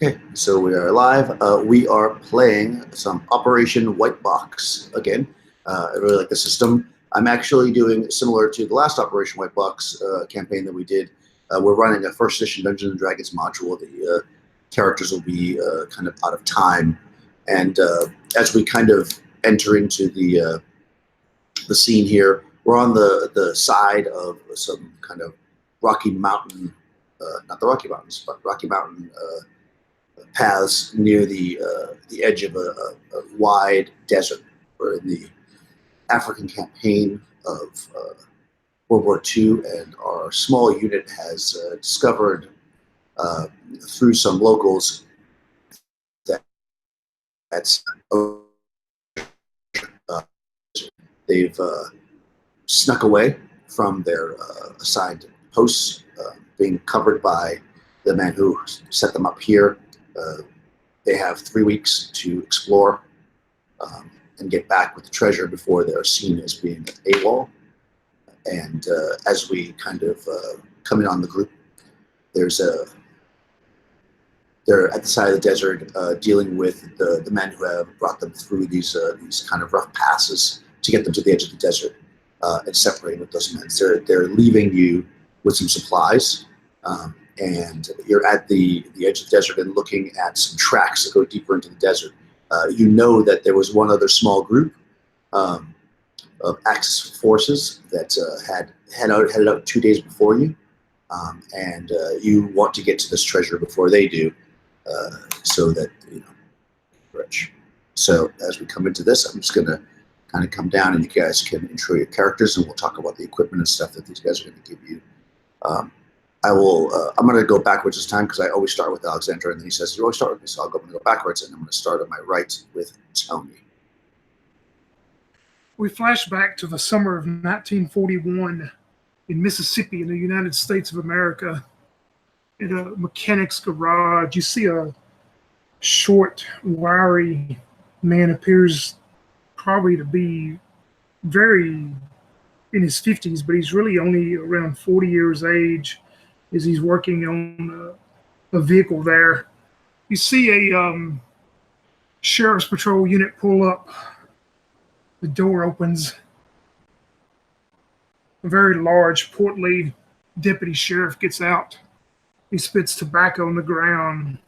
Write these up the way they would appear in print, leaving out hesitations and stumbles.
Okay, so we are live. We are playing some Operation White Box again. I really like the system. I'm actually doing similar to the last Operation White Box campaign that we did. We're running a first edition Dungeons and Dragons module. The characters will be kind of out of time, and as we kind of enter into the scene here, we're on the side of some kind of Rocky Mountain, not the Rocky Mountains, but Rocky Mountain. Paths near the edge of a wide desert. We're in the African campaign of World War II, and our small unit has discovered through some locals that's they've snuck away from their assigned posts, being covered by the man who set them up here. They have 3 weeks to explore and get back with the treasure before they're seen as being AWOL. And as we kind of come in on the group, they're at the side of the desert dealing with the men who have brought them through these kind of rough passes to get them to the edge of the desert and separating with those men. They're leaving you with some supplies. And you're at the edge of the desert and looking at some tracks that go deeper into the desert. You know that there was one other small group of Axis forces that headed out 2 days before you, and you want to get to this treasure before they do, so that you're rich. So as we come into this, I'm just going to kind of come down, and you guys can intro your characters, and we'll talk about the equipment and stuff that these guys are going to give you. I'm going to go backwards this time because I always start with Alexander, and then he says, "You always start with me," so I'm going to go backwards, and I'm going to start on my right with Tony. We flash back to the summer of 1941 in Mississippi in the United States of America. In a mechanic's garage, you see a short, wiry man, appears probably to be very in his 50s, but he's really only around 40 years age. As he's working on a vehicle there, you see a sheriff's patrol unit pull up. The door opens. A very large, portly deputy sheriff gets out. He spits tobacco on the ground.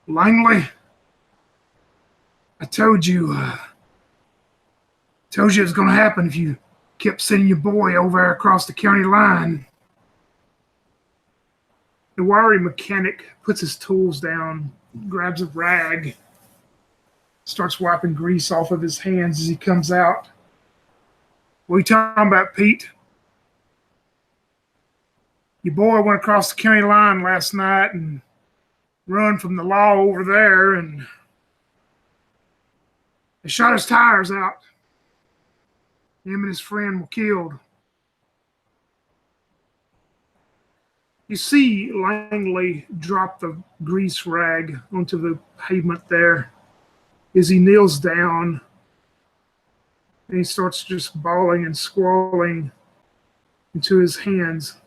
"Langley, I told you it was going to happen if you kept sending your boy over there across the county line." The wiry mechanic puts his tools down, grabs a rag, starts wiping grease off of his hands as he comes out. "What are you talking about, Pete? Your boy went across the county line last night and run from the law over there, and they shot his tires out. Him and his friend were killed." You see Langley drop the grease rag onto the pavement there as he kneels down, and he starts just bawling and squalling into his hands.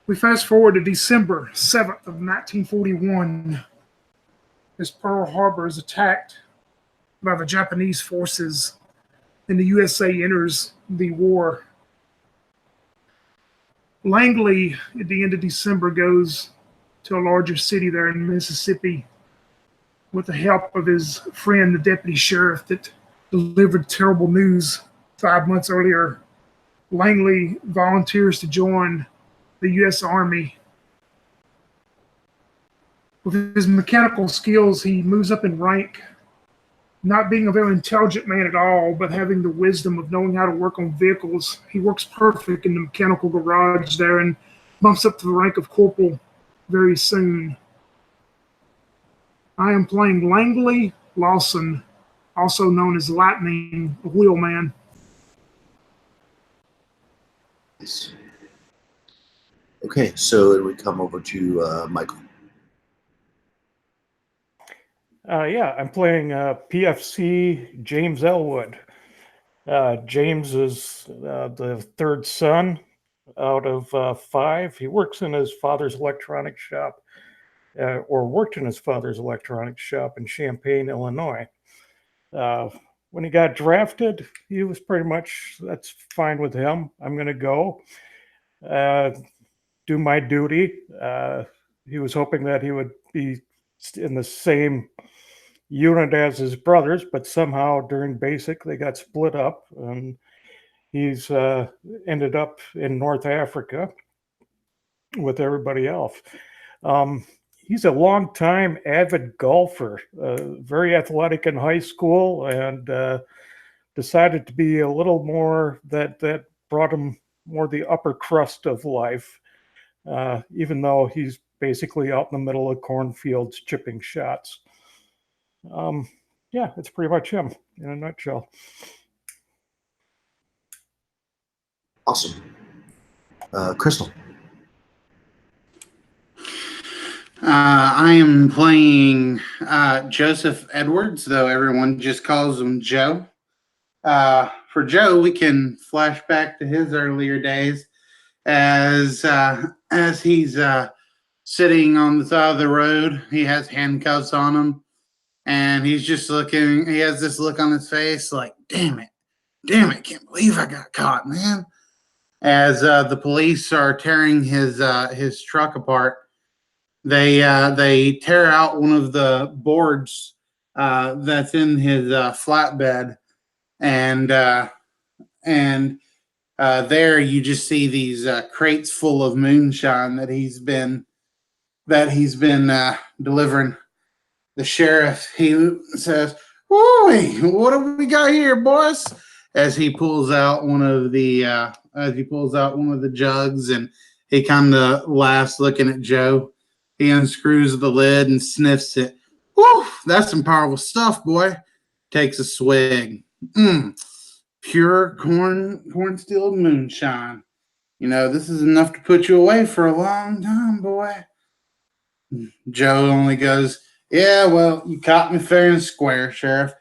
We fast forward to December 7th of 1941 as Pearl Harbor is attacked by the Japanese forces and the USA enters the war. Langley, at the end of December, goes to a larger city there in Mississippi with the help of his friend, the deputy sheriff that delivered terrible news 5 months earlier. Langley volunteers to join the U.S. Army. With his mechanical skills, he moves up in rank, not being a very intelligent man at all, but having the wisdom of knowing how to work on vehicles. He works perfect in the mechanical garage there and bumps up to the rank of corporal very soon. I am playing Langley Lawson, also known as Lightning, a wheelman. Okay, so we come over to Michael. Yeah, I'm playing PFC James Elwood. James is the third son out of 5. He works in his father's electronics shop, or worked in his father's electronics shop in Champaign, Illinois. When he got drafted, he was pretty much, that's fine with him. I'm going to go do my duty. He was hoping that he would be in the same unit as his brothers, but somehow during basic they got split up, and he's ended up in North Africa with everybody else. He's a long-time avid golfer, very athletic in high school, and decided to be a little more, that brought him more the upper crust of life, even though he's basically out in the middle of cornfields chipping shots. Yeah, it's pretty much him in a nutshell. Awesome. Crystal. I am playing Joseph Edwards, though everyone just calls him Joe. For Joe, we can flash back to his earlier days as he's sitting on the side of the road. He has handcuffs on him, and he's just looking. He has this look on his face like, damn it, can't believe I got caught, man. As the police are tearing his truck apart, they tear out one of the boards that's in his flatbed, and there you just see these crates full of moonshine that he's been delivering. The sheriff, he says, "Whoa, what do we got here, boys?" As he pulls out one of the jugs, and he kind of laughs, looking at Joe. He unscrews the lid and sniffs it. "Whew, that's some powerful stuff, boy." Takes a swig. Pure corn distilled moonshine. You know, this is enough to put you away for a long time, boy. Joe only goes, "Yeah, well, you caught me fair and square, Sheriff.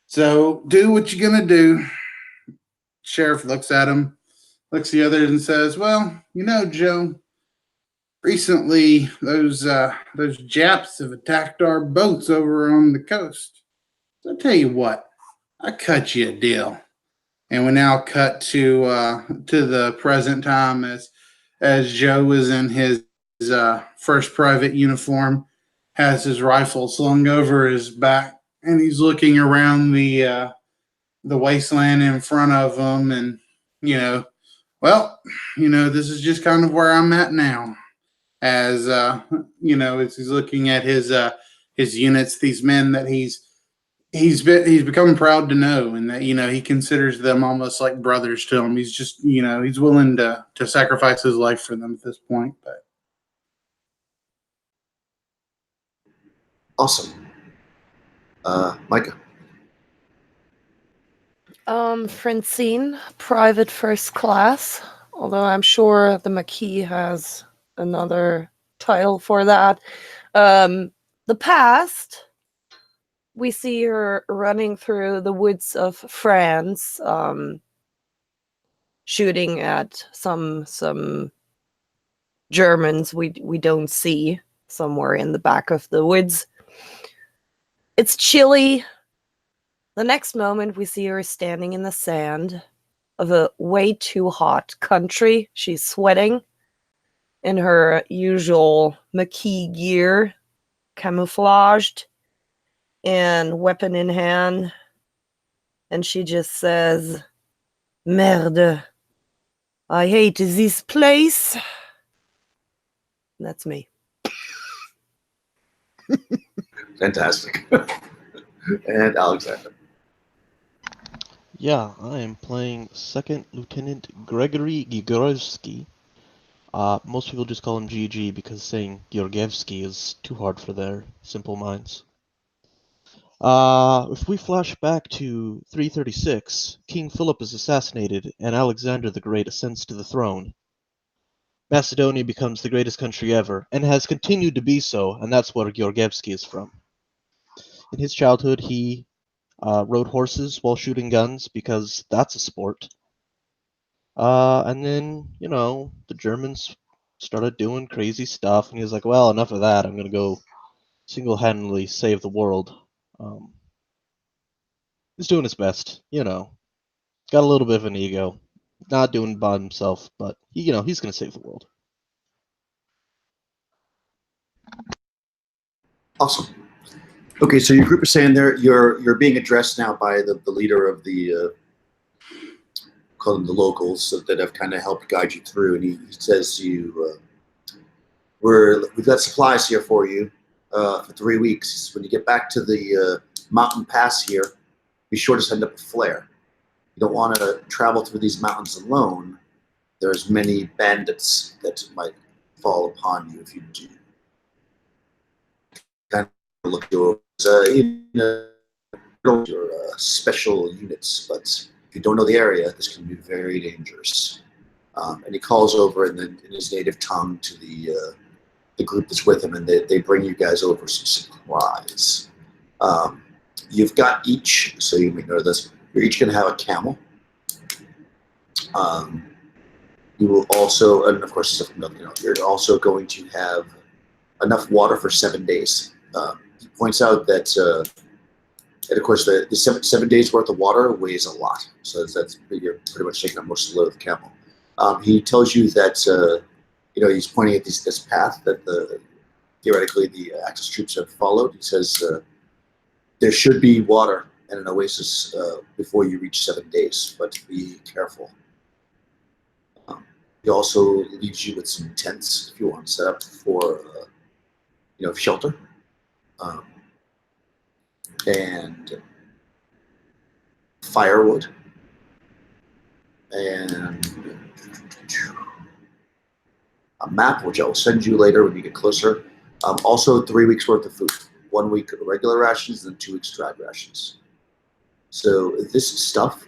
So do what you're going to do." Sheriff looks at him, looks at the others, and says, "Well, you know, Joe, recently those Japs have attacked our boats over on the coast. So I tell you what, I cut you a deal." And we now cut to the present time as Joe is in his first private uniform, has his rifle slung over his back, and he's looking around the wasteland in front of him, and this is just kind of where I'm at now. As as he's looking at his units, these men that he's become proud to know, and that he considers them almost like brothers to him. He's just he's willing to sacrifice his life for them at this point. But Awesome. Micah. Francine, private first class. Although I'm sure the Maquis has another title for that. The past. We see her running through the woods of France, shooting at some Germans we don't see somewhere in the back of the woods. It's chilly. The next moment, we see her standing in the sand of a way too hot country. She's sweating in her usual Maquis gear, camouflaged, and weapon in hand, and she just says, "Merde, I hate this place." That's me. Fantastic. And Alexander. Yeah, I am playing Second Lieutenant Gregory Gigorovsky. Most people just call him GG because saying Georgievsky is too hard for their simple minds. If we flash back to 336, King Philip is assassinated and Alexander the Great ascends to the throne. Macedonia becomes the greatest country ever, and has continued to be so, and that's where Georgievsky is from. In his childhood, he rode horses while shooting guns, because that's a sport. And then, the Germans started doing crazy stuff, and he was like, well, enough of that. I'm going to go single-handedly save the world. He's doing his best, Got a little bit of an ego. Not doing it by himself, but, he's going to save the world. Awesome. Okay, so your group is saying there you're being addressed now by the leader of the call them the locals that have kind of helped guide you through, and he says to you, we've got supplies here for you for 3 weeks. When you get back to the mountain pass here, be sure to send up a flare. You don't want to travel through these mountains alone. There's many bandits that might fall upon you if you do. Kind of look your special units, but if you don't know the area, this can be very dangerous. And he calls over in his native tongue to the group that's with him, and they bring you guys over some supplies. You've got each, so you may know this, you're each going to have a camel. You will also, and of course, you're also going to have enough water for 7 days. He points out that, and of course, the 7 days worth of water weighs a lot. So you're pretty much taking up most of the load of the camel. He tells you that, he's pointing at this path that theoretically the Axis troops have followed. He says there should be water and an oasis before you reach 7 days, but be careful. He also leaves you with some tents if you want to set up for, shelter. And firewood. And a map, which I'll send you later when you get closer. Also 3 weeks worth of food. 1 week of regular rations and 2 weeks dried rations. So this stuff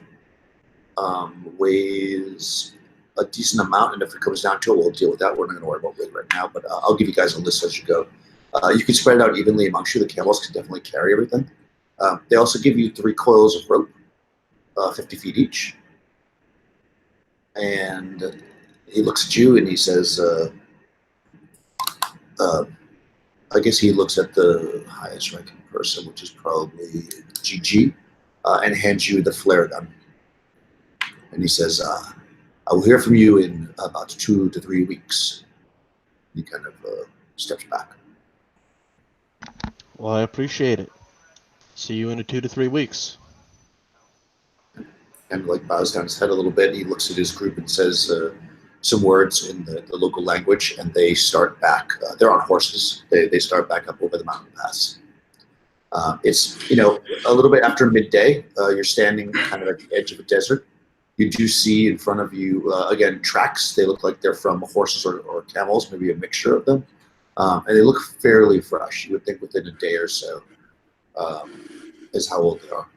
weighs a decent amount, and if it comes down to it, we'll deal with that. We're not going to worry about weight right now, but I'll give you guys a list as you go. You can spread it out evenly amongst you. The camels can definitely carry everything. They also give you 3 coils of rope, 50 feet each. And he looks at you and he says, I guess he looks at the highest ranking person, which is probably GG, and hands you the flare gun. And he says, I will hear from you in about 2 to 3 weeks. He kind of steps back. Well, I appreciate it. See you in 2 to 3 weeks. And bows down his head a little bit. He looks at his group and says some words in the local language, and they start back. They're on horses. They start back up over the mountain pass. It's a little bit after midday. You're standing kind of at the edge of a desert. You do see in front of you again tracks. They look like they're from horses or camels, maybe a mixture of them, and they look fairly fresh. You would think within a day or so is how old they are.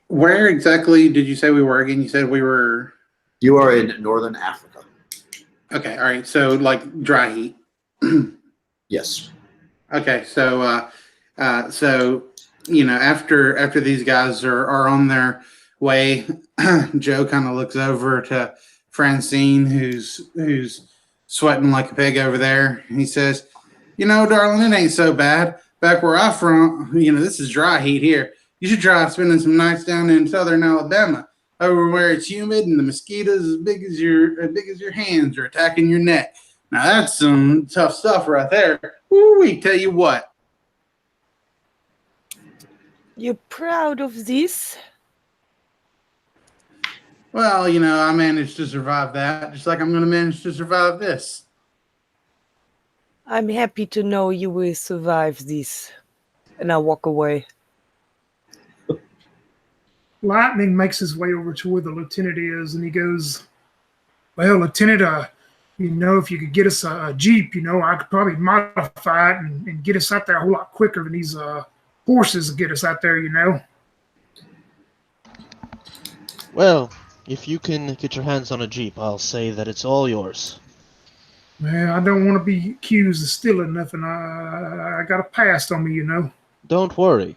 Where exactly did you say we were again? You said we were... You are in northern Africa. Okay, all right. So like dry heat. Yes. Okay, so after these guys are on their way, Joe kind of looks over to Francine, who's sweating like a pig over there. And he says, darling, it ain't so bad. Back where I'm from, this is dry heat here. You should try spending some nights down in southern Alabama, over where it's humid and the mosquitoes as big as your hands are attacking your neck. Now that's some tough stuff right there. Woo-wee, tell you what. You're proud of this? Well, I managed to survive that, just like I'm going to manage to survive this. I'm happy to know you will survive this. And I'll walk away. Lightning makes his way over to where the lieutenant is, and he goes, well, Lieutenant, if you could get us a Jeep, I could probably modify it and get us out there a whole lot quicker than these horses get us out there, Well, if you can get your hands on a Jeep, I'll say that it's all yours. Man, I don't want to be accused of stealing nothing. I got a past on me, Don't worry.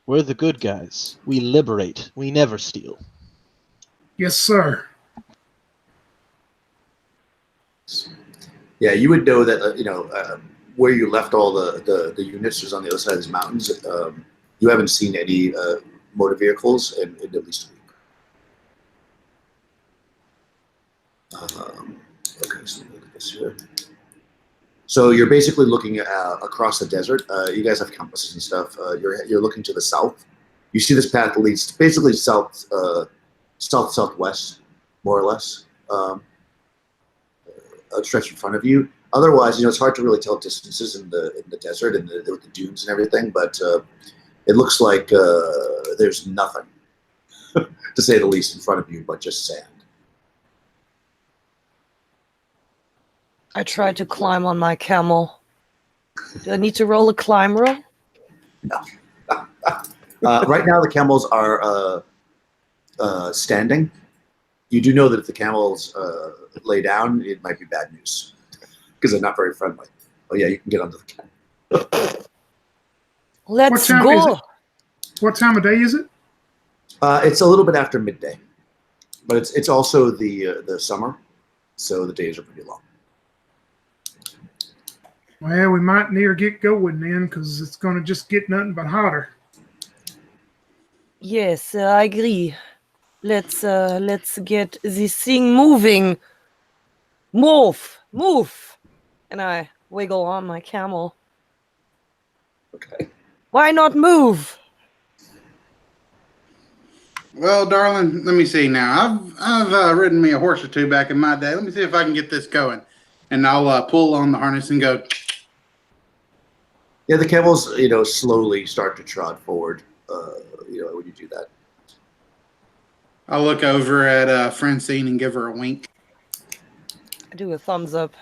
We're the good guys. We liberate. We never steal. Yes, sir. Yeah, you would know that where you left all the units is on the other side of these mountains. You haven't seen any motor vehicles in at least a week. Okay, so look at this here. So you're basically looking across the desert. You guys have compasses and stuff. You're looking to the south. You see this path leads basically southwest, more or less. A stretch in front of you. Otherwise, it's hard to really tell distances in the desert and with the dunes and everything. But it looks like there's nothing, to say the least, in front of you, but just sand. I tried to climb on my camel. Do I need to roll a climb roll? No. Right now, the camels are standing. You do know that if the camels lay down, it might be bad news because they're not very friendly. Oh yeah, you can get onto the camel. Let's What time is go. it? What time of day is it? It's a little bit after midday, but it's also the summer, so the days are pretty long. Well, we might near get going then, because it's going to just get nothing but hotter. Yes, I agree. Let's get this thing moving. Move. And I wiggle on my camel. Okay. Why not move? Well, darling, let me see now. I've ridden me a horse or two back in my day. Let me see if I can get this going. And I'll pull on the harness and go. Yeah, the camels, slowly start to trot forward. When you do that. I'll look over at Francine and give her a wink. I do a thumbs up.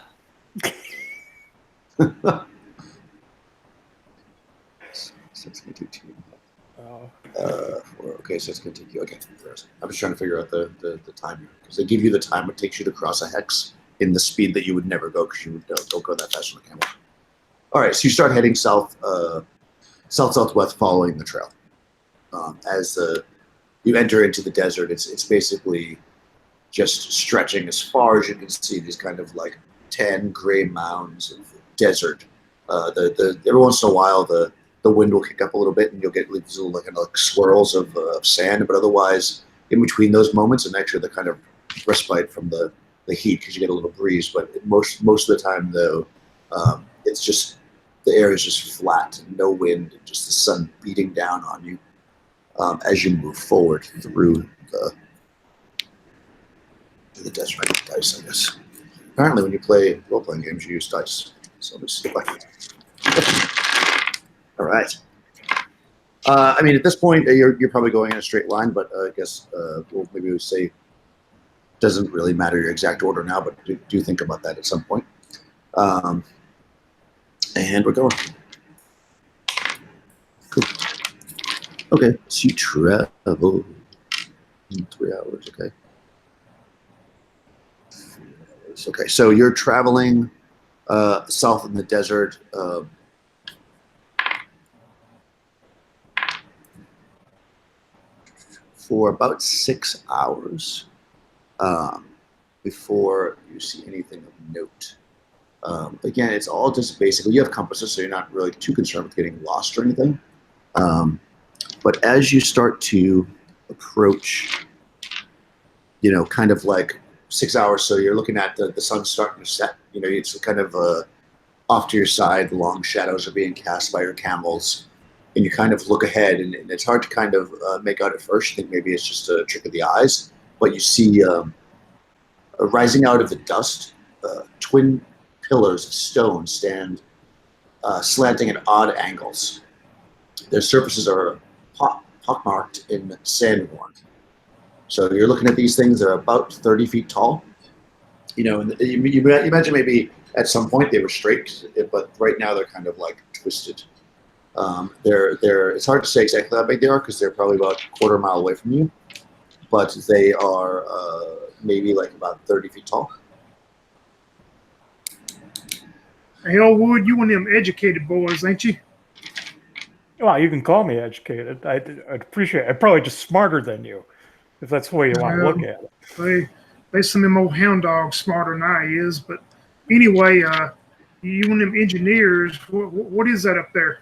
So it's going to take you. Oh. Okay, so it's going to take you. Okay, I'm just trying to figure out the time here because they give you the time it takes you to cross a hex in the speed that you would never go because you don't go that fast on the camel. All right, so you start heading southwest, following the trail. As you enter into the desert, it's basically just stretching as far as you can see. These kind of like 10 gray mounds of desert. Every once in a while, the wind will kick up a little bit, and you'll get these little kind of like swirls of sand. But otherwise, in between those moments, and actually the kind of respite from the heat because you get a little breeze. But most of the time, though, it's just the air is just flat, no wind, and just the sun beating down on you as you move forward through the desert. Dice, I guess. Apparently, when you play role-playing games, you use dice. So let me see if I can. All right. At this point, you're probably going in a straight line, but I guess maybe we'll say doesn't really matter your exact order now, but do think about that at some point. And we're going. Cool. Okay, so you travel in 3 hours, okay. Okay, so you're traveling south in the desert. For about 6 hours before you see anything of note. Again, it's all just basically, you have compasses, so you're not really too concerned with getting lost or anything. But as you start to approach, kind of like 6 hours, so you're looking at the sun starting to set, it's kind of off to your side, the long shadows are being cast by your camels. And you kind of look ahead, and it's hard to kind of make out at first. You think maybe it's just a trick of the eyes, but you see rising out of the dust, twin pillars of stone stand slanting at odd angles. Their surfaces are pockmarked in sandworn. So you're looking at these things. They're about 30 feet tall. And you imagine maybe at some point they were straight, but right now they're kind of like twisted. It's hard to say exactly how big they are because they're probably about a quarter mile away from you, but they are maybe like about 30 feet tall. Hey, Elwood, you one of them educated boys, ain't you? Well, you can call me educated. I'd appreciate it. I'm probably just smarter than you. if that's the way you want to look at it. They some of them old hound dogs smarter than I is. But anyway, you and them engineers, what is that up there?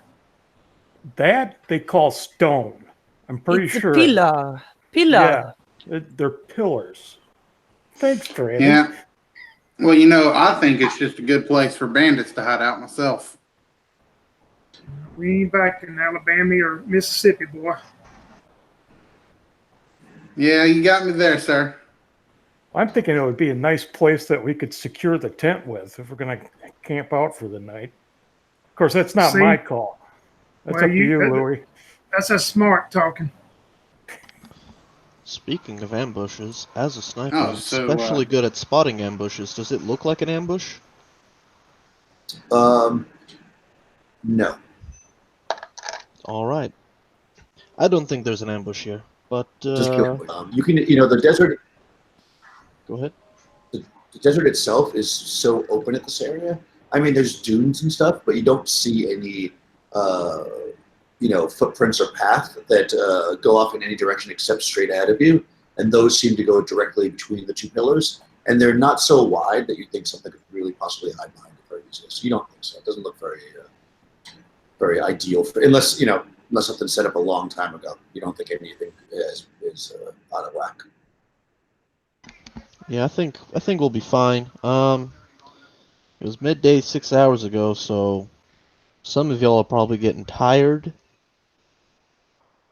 That they call stone. I'm pretty It's a sure. pillar. Yeah, they're pillars. Thanks, Brandon. Yeah. Well, I think it's just a good place for bandits to hide out myself. We ain't back in Alabama or Mississippi, boy. Yeah, you got me there, sir. I'm thinking it would be a nice place that we could secure the tent with if we're going to camp out for the night. Of course, that's not my call. That's up to you, Louie. That's a smart talking. Speaking of ambushes, as a sniper, Oh, I'm so, especially good at spotting ambushes. Does it look like an ambush? No. All right. I don't think there's an ambush here, but Just you can, the desert. Go ahead. The desert itself is so open at this area. I mean, there's dunes and stuff, but you don't see any, footprints or path that go off in any direction except straight ahead of you. And those seem to go directly between the two pillars. And they're not so wide that you think something could really possibly hide behind it very easily. So you don't think so. It doesn't look very ideal unless something set up a long time ago. You don't think anything is out of whack. Yeah, I think we'll be fine. It was midday 6 hours ago, so some of y'all are probably getting tired.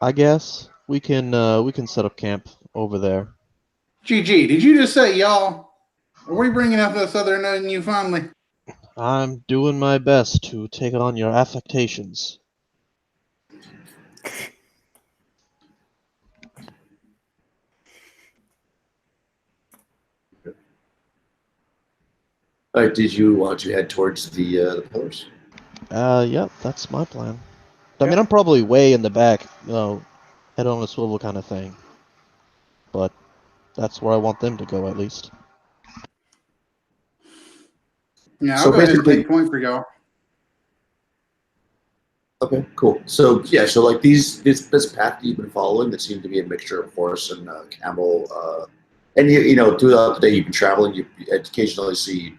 I guess we can set up camp over there. GG, did you just say y'all? Are we bringing up this other than you finally? I'm doing my best to take on your affectations. All right, did you want to head towards the pillars? Yeah, that's my plan. I mean, I'm probably way in the back, head on a swivel kind of thing. But that's where I want them to go, at least. Yeah, I'll So go ahead and basically- take point for y'all. Okay, cool. So like this path that you've been following that seemed to be a mixture of horse and camel, and throughout the day you've been traveling, you occasionally see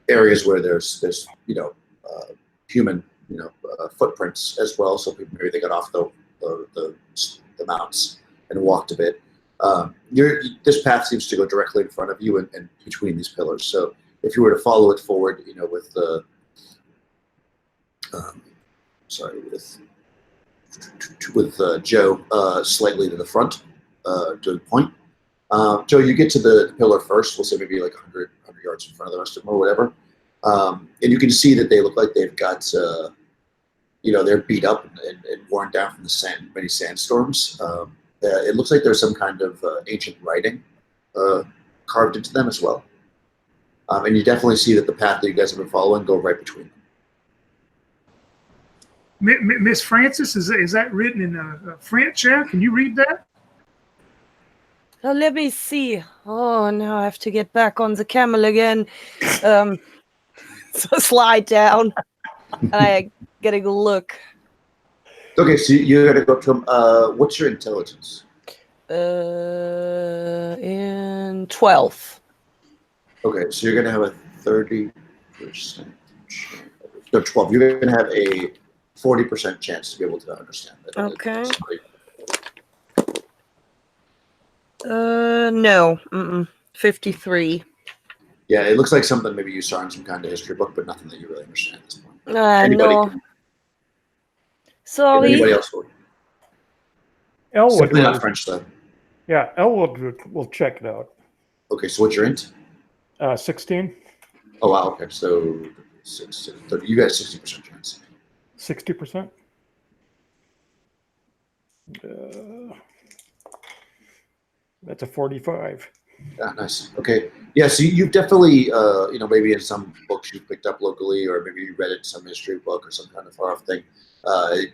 areas where there's human footprints as well. So maybe they got off the mounts and walked a bit. This path seems to go directly in front of you and between these pillars. So if you were to follow it forward, with the with Joe slightly to the front to the point. Joe, you get to the pillar first. We'll say maybe like 100 yards in front of the rest of them or whatever. And you can see that they look like they've got, they're beat up and worn down from the many sandstorms. It looks like there's some kind of ancient writing carved into them as well. And you definitely see that the path that you guys have been following go right between them. Miss Francis, is that written in French? Yeah? Can you read that? Oh, let me see. Oh, now I have to get back on the camel again. So slide down. And I get a look. Okay, so you got to go up to him. What's your intelligence? In 12. Okay, so you're going to have a 30%. No, 12. You're going to have a 40% chance to be able to understand that. Okay. No. 53. Yeah, it looks like something maybe you saw in some kind of history book, but nothing that you really understand at this point. No. Sorry. Anybody else would? Elwood. Simply not French, though. Yeah, Elwood will check it out. Okay, so what's your int? 16. Oh, wow, okay. So 30, you got a 60% chance. 60%? That's a 45. Yeah, nice. Okay. Yeah, so you've definitely, maybe in some books you picked up locally, or maybe you read it in some history book or some kind of far off thing.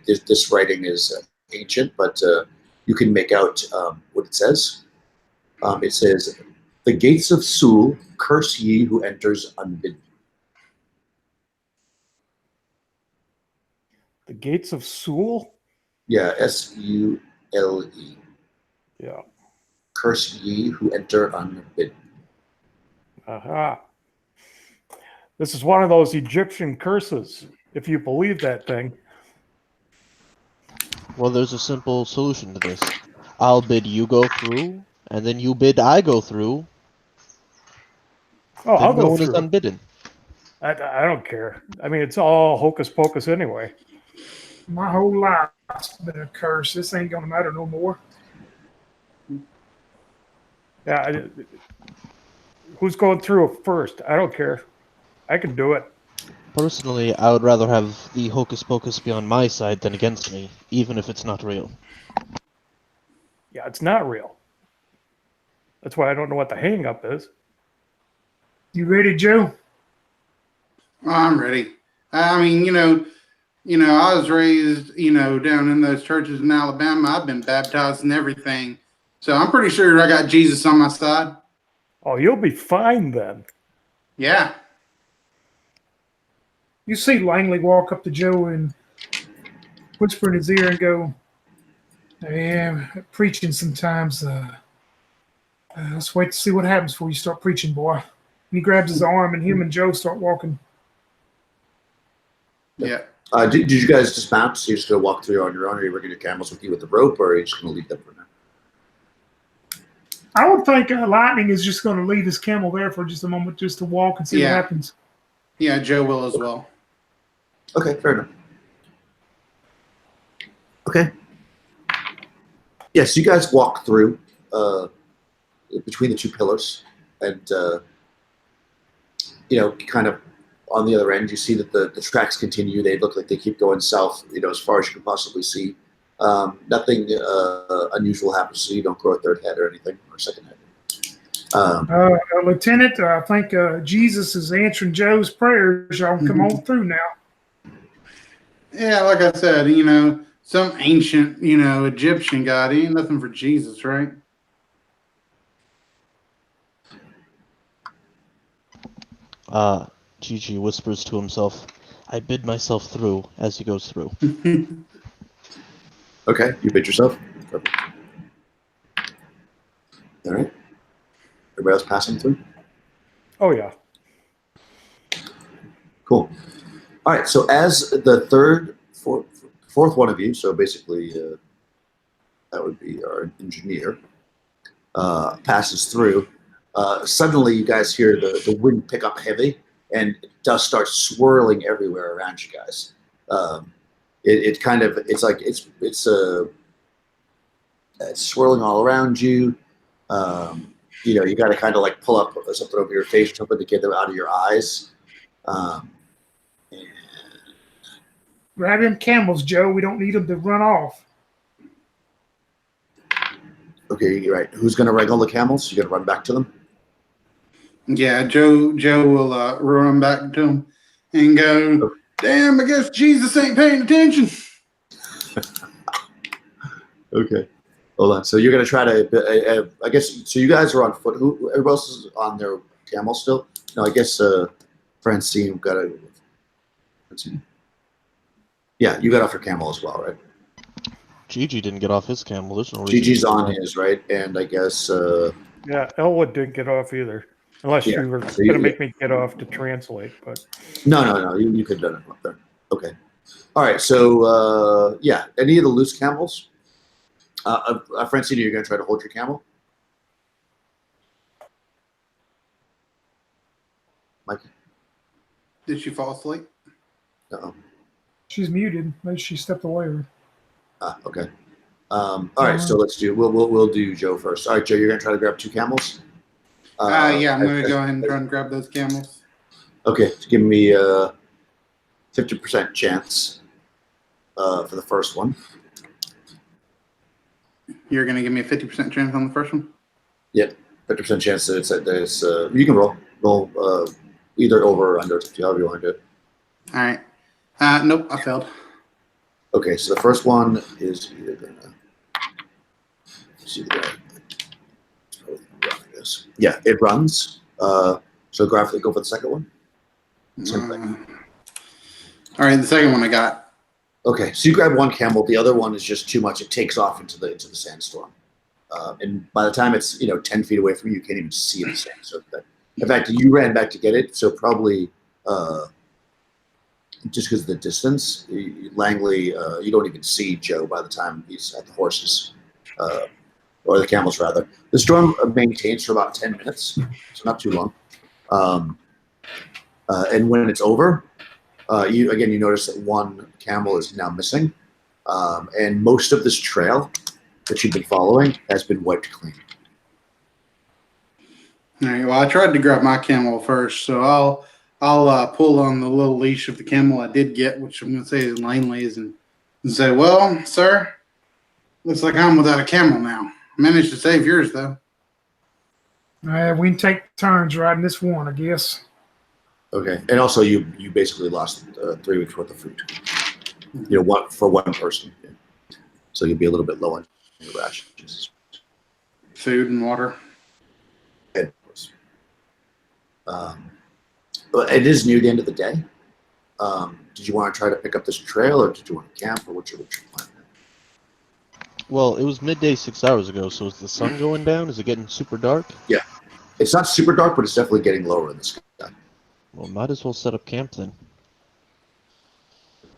This writing is ancient, but you can make out what it says. It says, "The gates of Sul curse ye who enters unbidden." The gates of Sul? Yeah, Sule. Yeah. curse ye who enter unbidden. Aha. This is one of those Egyptian curses, if you believe that thing. Well, there's a simple solution to this. I'll bid you go through, and then you bid I go through. Oh, Then I'll no go one is through. unbidden. I don't care. I mean, it's all hocus pocus anyway. My whole life's been a curse. This ain't gonna matter no more. Yeah. Who's going through first? I don't care. I can do it. Personally, I would rather have the hocus pocus be on my side than against me, even if it's not real. Yeah, it's not real. That's why I don't know what the hang up is. You ready, Joe? Oh, I'm ready. I mean, I was raised, down in those churches in Alabama. I've been baptized and everything. So I'm pretty sure I got Jesus on my side. Oh, you'll be fine then. Yeah. You see Langley walk up to Joe and whisper in his ear and go, "Yeah, preaching sometimes. Let's wait to see what happens before you start preaching, boy." And he grabs his arm, and him and Joe start walking. Yeah. Did you guys dismount? So you're just going to walk through on your own, or are you bringing your camels with you with the rope, or are you just going to leave them for now? I would think Lightning is just going to leave his camel there for just a moment, just to walk and see what happens. Yeah, Joe will as well. Okay, fair enough. Okay. Yes, you guys walk through between the two pillars, and kind of on the other end, you see that the tracks continue. They look like they keep going south, as far as you can possibly see. Nothing unusual happens, so you don't grow a third head or anything, or a second head. Lieutenant, I think Jesus is answering Joe's prayers. Y'all can come on through now. Yeah, like I said, some ancient, Egyptian god. He ain't nothing for Jesus, right? Gigi whispers to himself, I bid myself through as he goes through. Okay, you bid yourself. Perfect. All right. Everybody else passing through? Oh, yeah. Cool. All right, so as the fourth one of you, so basically that would be our engineer, passes through, suddenly you guys hear the wind pick up heavy, and dust starts swirling everywhere around you guys. It's swirling all around you. You got to kind of like pull up something over your face or something to get them out of your eyes. Grab them camels, Joe. We don't need them to run off. Okay, you're right. Who's going to wrangle the camels? You going to run back to them? Yeah, Joe will run back to him and go, damn, I guess Jesus ain't paying attention. Okay. Hold on. So you're going to try to, I guess, so you guys are on foot. Everybody else is on their camel still? No, I guess Francine got to. Yeah, you got off your camel as well, right? Gigi didn't get off his camel. There's no reason. Gigi's on his, right? And I guess. Yeah, Elwood didn't get off either. Unless you were going to make me get off to translate. But No. You could have done it up there. Okay. All right. So, any of the loose camels? Francine, you're going to try to hold your camel? Mike? Did she fall asleep? Uh-oh. She's muted. Maybe she stepped away. Okay. All right. So let's do. We'll do Joe first. All right, Joe. You're going to try to grab two camels. Yeah, I'm going to go ahead and try and grab those camels. Okay. So give me a 50% chance for the first one. You're going to give me a 50% chance on the first one? Yep. 50% chance that it's you can roll either over or under, however you want to do it. All right. Nope, I failed. Okay, so the first one is either gonna see the guy. Yeah, it runs. So go for the second one. Same thing. All right, the second one I got. Okay, so you grab one camel. The other one is just too much. It takes off into the sandstorm. And by the time it's 10 feet away from you, you can't even see the thing. So in fact, you ran back to get it. So probably just because of the distance, Langley, you don't even see Joe by the time he's at the horses, or the camels rather. The storm maintains for about 10 minutes, so not too long. And when it's over, you notice that one camel is now missing, and most of this trail that you've been following has been wiped clean. All right. Well, I tried to grab my camel first, so I'll pull on the little leash of the camel I did get, which I'm going to say is Langley's, and say, "Well, sir, looks like I'm without a camel now. Managed to save yours, though." We can take turns riding this one, I guess. Okay, and also you basically lost 3 weeks worth of food. One for one person, so you'll be a little bit low on your rations. Food and water. And, of course. But it is near the end of the day. Did you want to try to pick up this trail, or did you want to camp, or what's your plan? Well, it was midday 6 hours ago, so is the sun going down? Is it getting super dark? Yeah, it's not super dark, but it's definitely getting lower in the sky. Well, might as well set up camp then.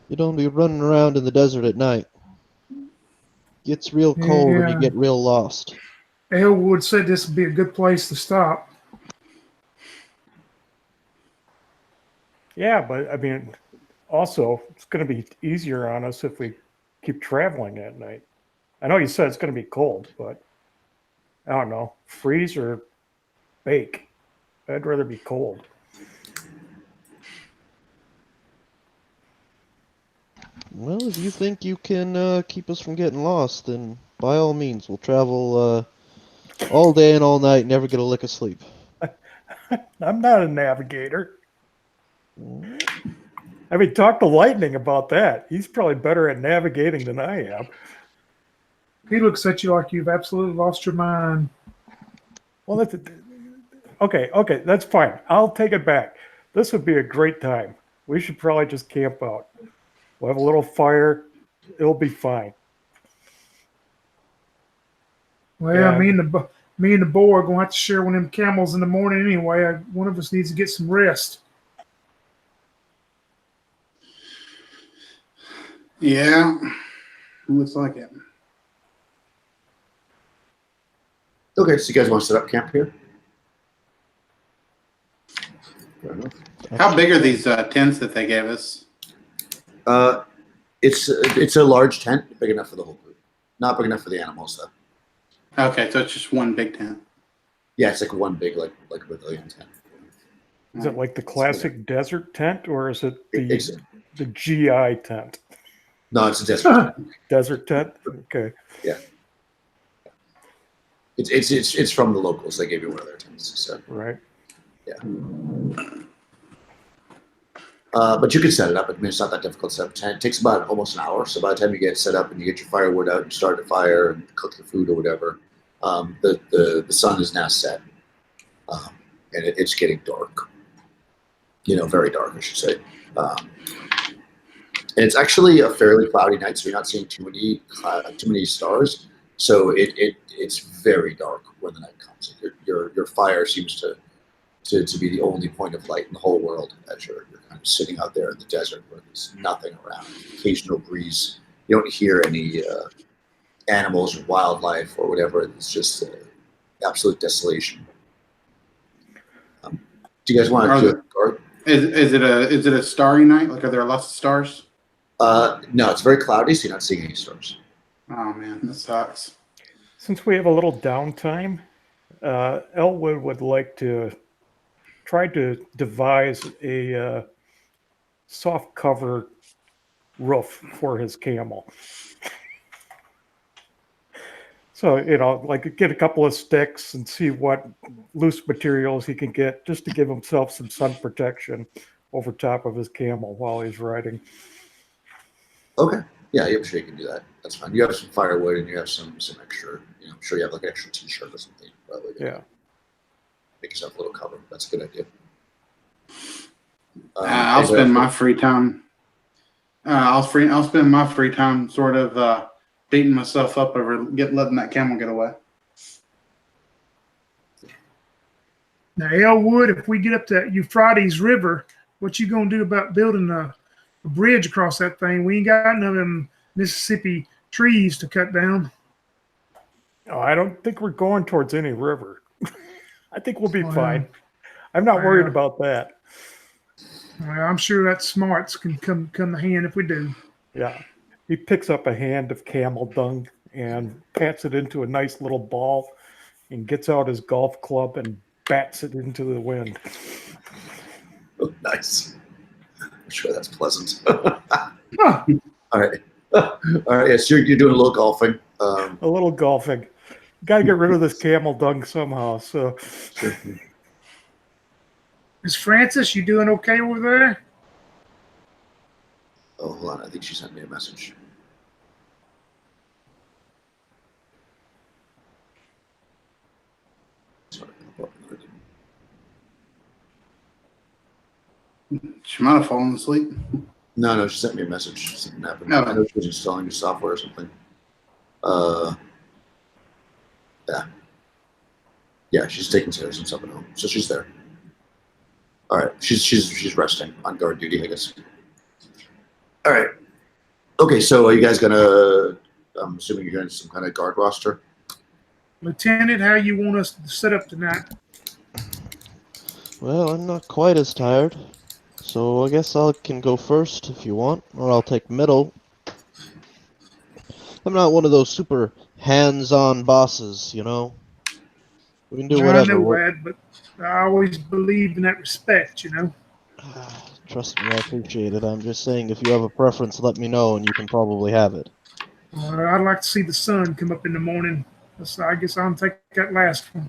You don't be running around in the desert at night. Gets real cold and you get real lost. Elwood said this would be a good place to stop. Yeah, but I mean, also, it's going to be easier on us if we keep traveling at night. I know you said it's going to be cold, but I don't know. Freeze or bake? I'd rather be cold. Well, if you think you can keep us from getting lost, then by all means, we'll travel all day and all night, never get a lick of sleep. I'm not a navigator. I mean, talk to Lightning about that. He's probably better at navigating than I am. He looks at you like you've absolutely lost your mind. Well, okay, that's fine. I'll take it back. This would be a great time. We should probably just camp out. We'll have a little fire. It'll be fine. Well, Yeah. me and the boy are going to have to share one of them camels in the morning anyway. One of us needs to get some rest. Yeah, looks like it. Okay, so you guys want to set up camp here? Fair enough. How big are these tents that they gave us? It's a large tent, big enough for the whole group. Not big enough for the animals, though. Okay, so it's just one big tent. Yeah, it's like one big, like a pavilion tent. Is it like the classic desert tent, or is it It's- the GI tent? No, it's a desert tent. Desert tent? Okay. It's from the locals. They gave you one of their tents. So, Right. but you can set it up. I mean, it's not that difficult to set up a tent. It takes about almost an hour. So by the time you get set up and you get your firewood out and start a fire and cook your food or whatever, the sun is now set, and it's getting dark. Very dark, I should say. And it's actually a fairly cloudy night, so you're not seeing too many stars. So it's very dark when the night comes. Your fire seems to be the only point of light in the whole world as you're kind of sitting out there in the desert where there's nothing around. Occasional breeze. You don't hear any animals or wildlife or whatever. It's just absolute desolation. Do you guys want to do it? Is it a starry night? Like, are there lots of stars? No, it's very cloudy, so you're not seeing any stars. Oh man, that sucks. Since we have a little downtime, Elwood would like to try to devise a soft cover roof for his camel. So, like get a couple of sticks and see what loose materials he can get just to give himself some sun protection over top of his camel while he's riding. Okay. Yeah, I'm sure you can do that. That's fine. You have some firewood and you have some extra, I'm sure you have like an extra t-shirt or something. Probably. Yeah. Make yourself a little cover. That's a good idea. I'll spend my free time. I'll spend my free time sort of beating myself up over letting that camel get away. Now, Elwood, if we get up to Euphrates River, what you gonna do about building a bridge across that thing? We ain't got none of them Mississippi trees to cut down. Oh, I don't think we're going towards any river. I think we'll be Well, fine. I'm not worried well. about that. Well, I'm sure that smarts can come to hand if we do. Yeah. He picks up a hand of camel dung and pats it into a nice little ball and gets out his golf club and bats it into the wind. Oh, nice. I'm sure that's pleasant. Huh. All right. All right. Yes, you're doing a little golfing. A little golfing. Got to get rid of this camel dung somehow. So, Sure. Miss Francis, you doing okay over there? Oh, hold on. I think she sent me a message. Sorry. She might have fallen asleep. No, she sent me a message. Something happened. Oh. I know she was installing your software or something. Yeah, she's taking care of some stuff at home, so she's there. All right, she's resting on guard duty, I guess. All right. Okay, so are you guys gonna? I'm assuming you're doing some kind of guard roster. Lieutenant, how you want us to set up tonight? Well, I'm not quite as tired, so I guess I can go first if you want, or I'll take middle. I'm not one of those super hands-on bosses, you know? We can do I whatever. know that, but I always believe in that respect, you know. Trust me, I appreciate it. I'm just saying if you have a preference, let me know, and you can probably have it. I'd like to see the sun come up in the morning. So I guess I'll take that last one.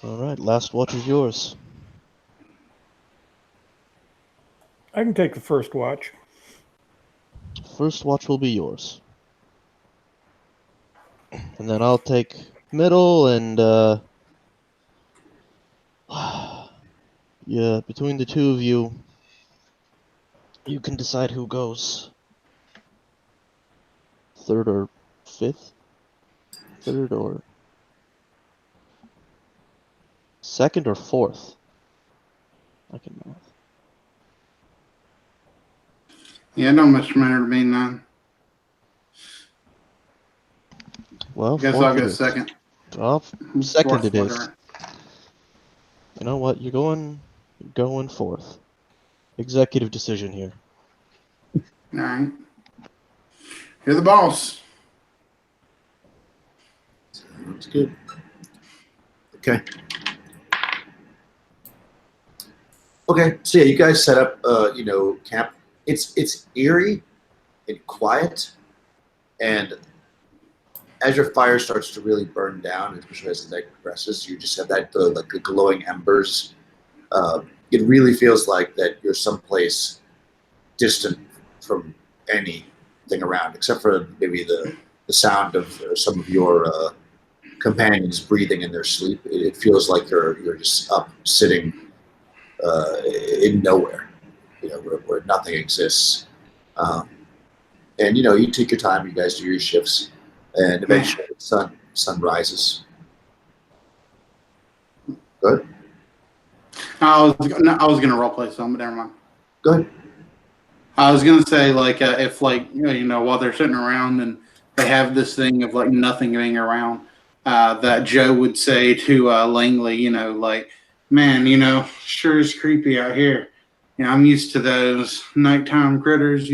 All right, last watch is yours. I can take the first watch. First watch will be yours. And then I'll take middle and, yeah, between the two of you, you can decide who goes. Third or fifth? Third or second or fourth? I can math. Yeah, don't much matter to me now. Well, I guess fourth I'll it go is. second. Well, second Fourth, it is. whatever. You know what? You're going fourth. Executive decision here. All right. You're the boss. Sounds good. Okay. Okay, so yeah, you guys set up, camp. It's eerie and quiet, and as your fire starts to really burn down, especially as the night progresses, you just have that the glowing embers. It really feels like that you're someplace distant from anything around, except for maybe the sound of some of your companions breathing in their sleep. It feels like you're just up sitting in nowhere, where nothing exists. And you take your time. You guys do your shifts, and eventually the sun rises. Good. I was gonna role play some, but never mind. Go ahead. I was gonna say if while they're sitting around and they have this thing of like nothing being around, that Joe would say to Langley, man, sure is creepy out here. I'm used to those nighttime critters,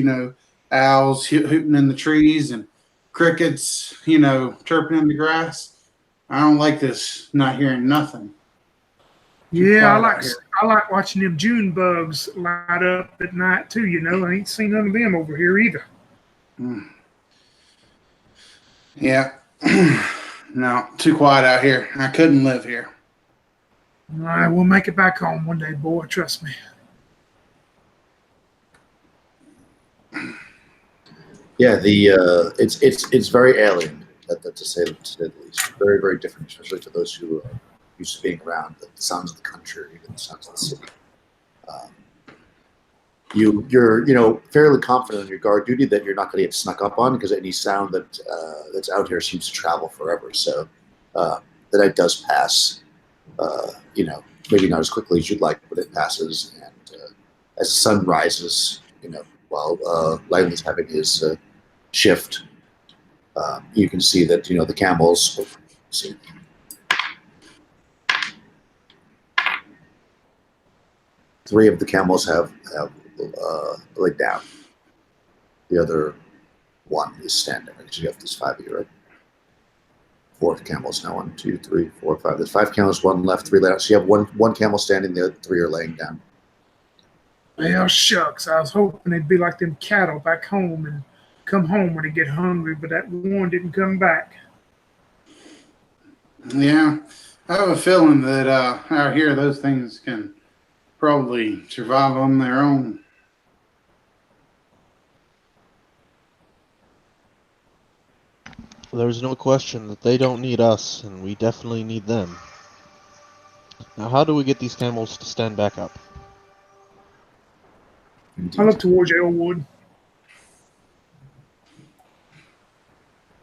owls hooting in the trees and crickets, chirping in the grass. I don't like this not hearing nothing. Yeah, I quiet out like watching them June bugs light up at night too. I ain't seen none of them over here either. Mm. Yeah. No, too quiet out here. I couldn't live here. All right, we'll make it back home one day, boy. Trust me. Yeah, it's very alien, to say the least. Very, very different, especially to those who are used to being around the sounds of the country, or even the sounds of the city. You're fairly confident on your guard duty that you're not going to get snuck up on, because any sound that's out here seems to travel forever. So the night does pass, maybe not as quickly as you'd like, but it passes. And as the sun rises, while Lyland's having his shift, you can see that the camels. See, 3 of the camels have laid down. The other 1 is standing. Because you have this 5 of you, right? 4 camels now. 1, 2, 3, 4, 5. There's 5 camels, 1 left, 3 laid out. So you have one camel standing. The other 3 are laying down. Well, shucks. I was hoping they'd be like them cattle back home and come home when they get hungry, but that one didn't come back. Yeah, I have a feeling that out here those things can probably survive on their own. There's no question that they don't need us, and we definitely need them. Now, how do we get these camels to stand back up? I look towards Elwood.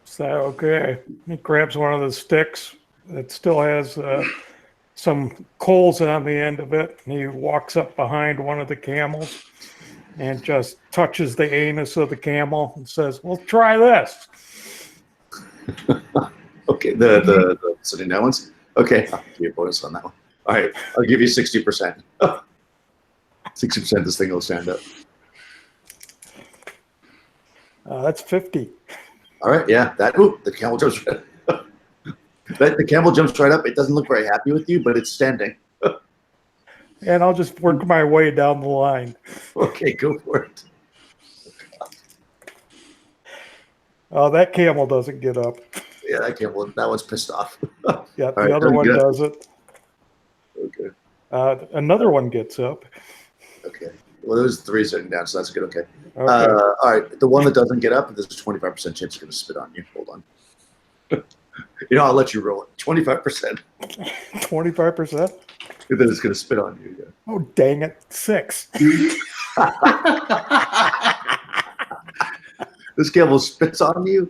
So, okay. He grabs one of the sticks that still has some coals on the end of it. And he walks up behind one of the camels and just touches the anus of the camel and says, well, try this. Okay, the sitting down ones? Okay, I'll give you a bonus on that one. All right, I'll give you 60%. 60% this thing will stand up. That's 50. All right, yeah, the camel jumps right up. The camel jumps right up. It doesn't look very happy with you, but it's standing. And I'll just work my way down the line. Okay, go for it. Oh, that camel doesn't get up. Yeah, that one's pissed off. Yeah, the right, other one good. does it. Okay. Another one gets up. Okay. Well, there's 3 sitting down, so that's good. Okay. Okay. All right. The one that doesn't get up, there's a 25% chance it's going to spit on you. Hold on. I'll let you roll it. 25%. 25%? That it's going to spit on you. Yeah. Oh, dang it. 6. This camel spits on you.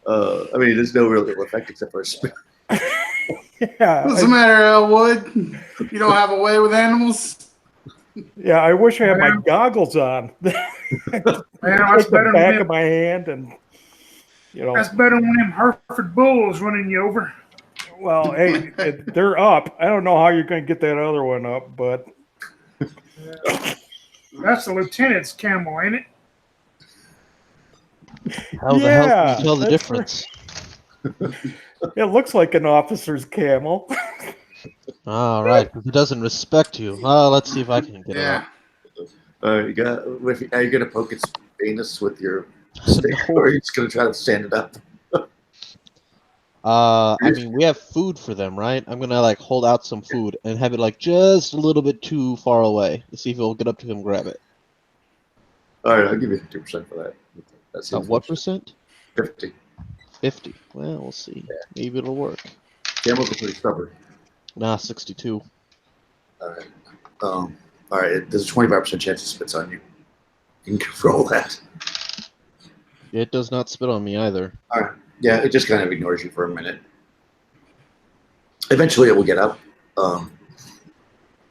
I mean, there's no real effect except for a spit. Yeah. What's the matter, Elwood? You don't have a way with animals? Yeah, I wish I had my goggles on. Man, Take that's the better than back them. of my hand and, That's better than them Hereford bulls running you over. well, hey, they're up. I don't know how you're going to get that other one up, but That's the lieutenant's camel, ain't it? How the hell can Yeah, you tell the that's difference? it looks like an officer's camel. All right, if he doesn't respect you, let's see if I can get it Yeah. up. Are you going to poke its anus with your stick, or are you just going to try to stand it up? I mean, we have food for them, right? I'm gonna hold out some food and have it just a little bit too far away to see if it'll get up to him and grab it. All right, I'll give you 50% for that. That seems What percent? 50. 50. Well, we'll see. Maybe it'll work. Camels are pretty stubborn. Nah, 62. All right. All right. There's a 25% chance it spits on you. You can roll that. It does not spit on me either. All right. Yeah, it just kind of ignores you for a minute. Eventually, it will get up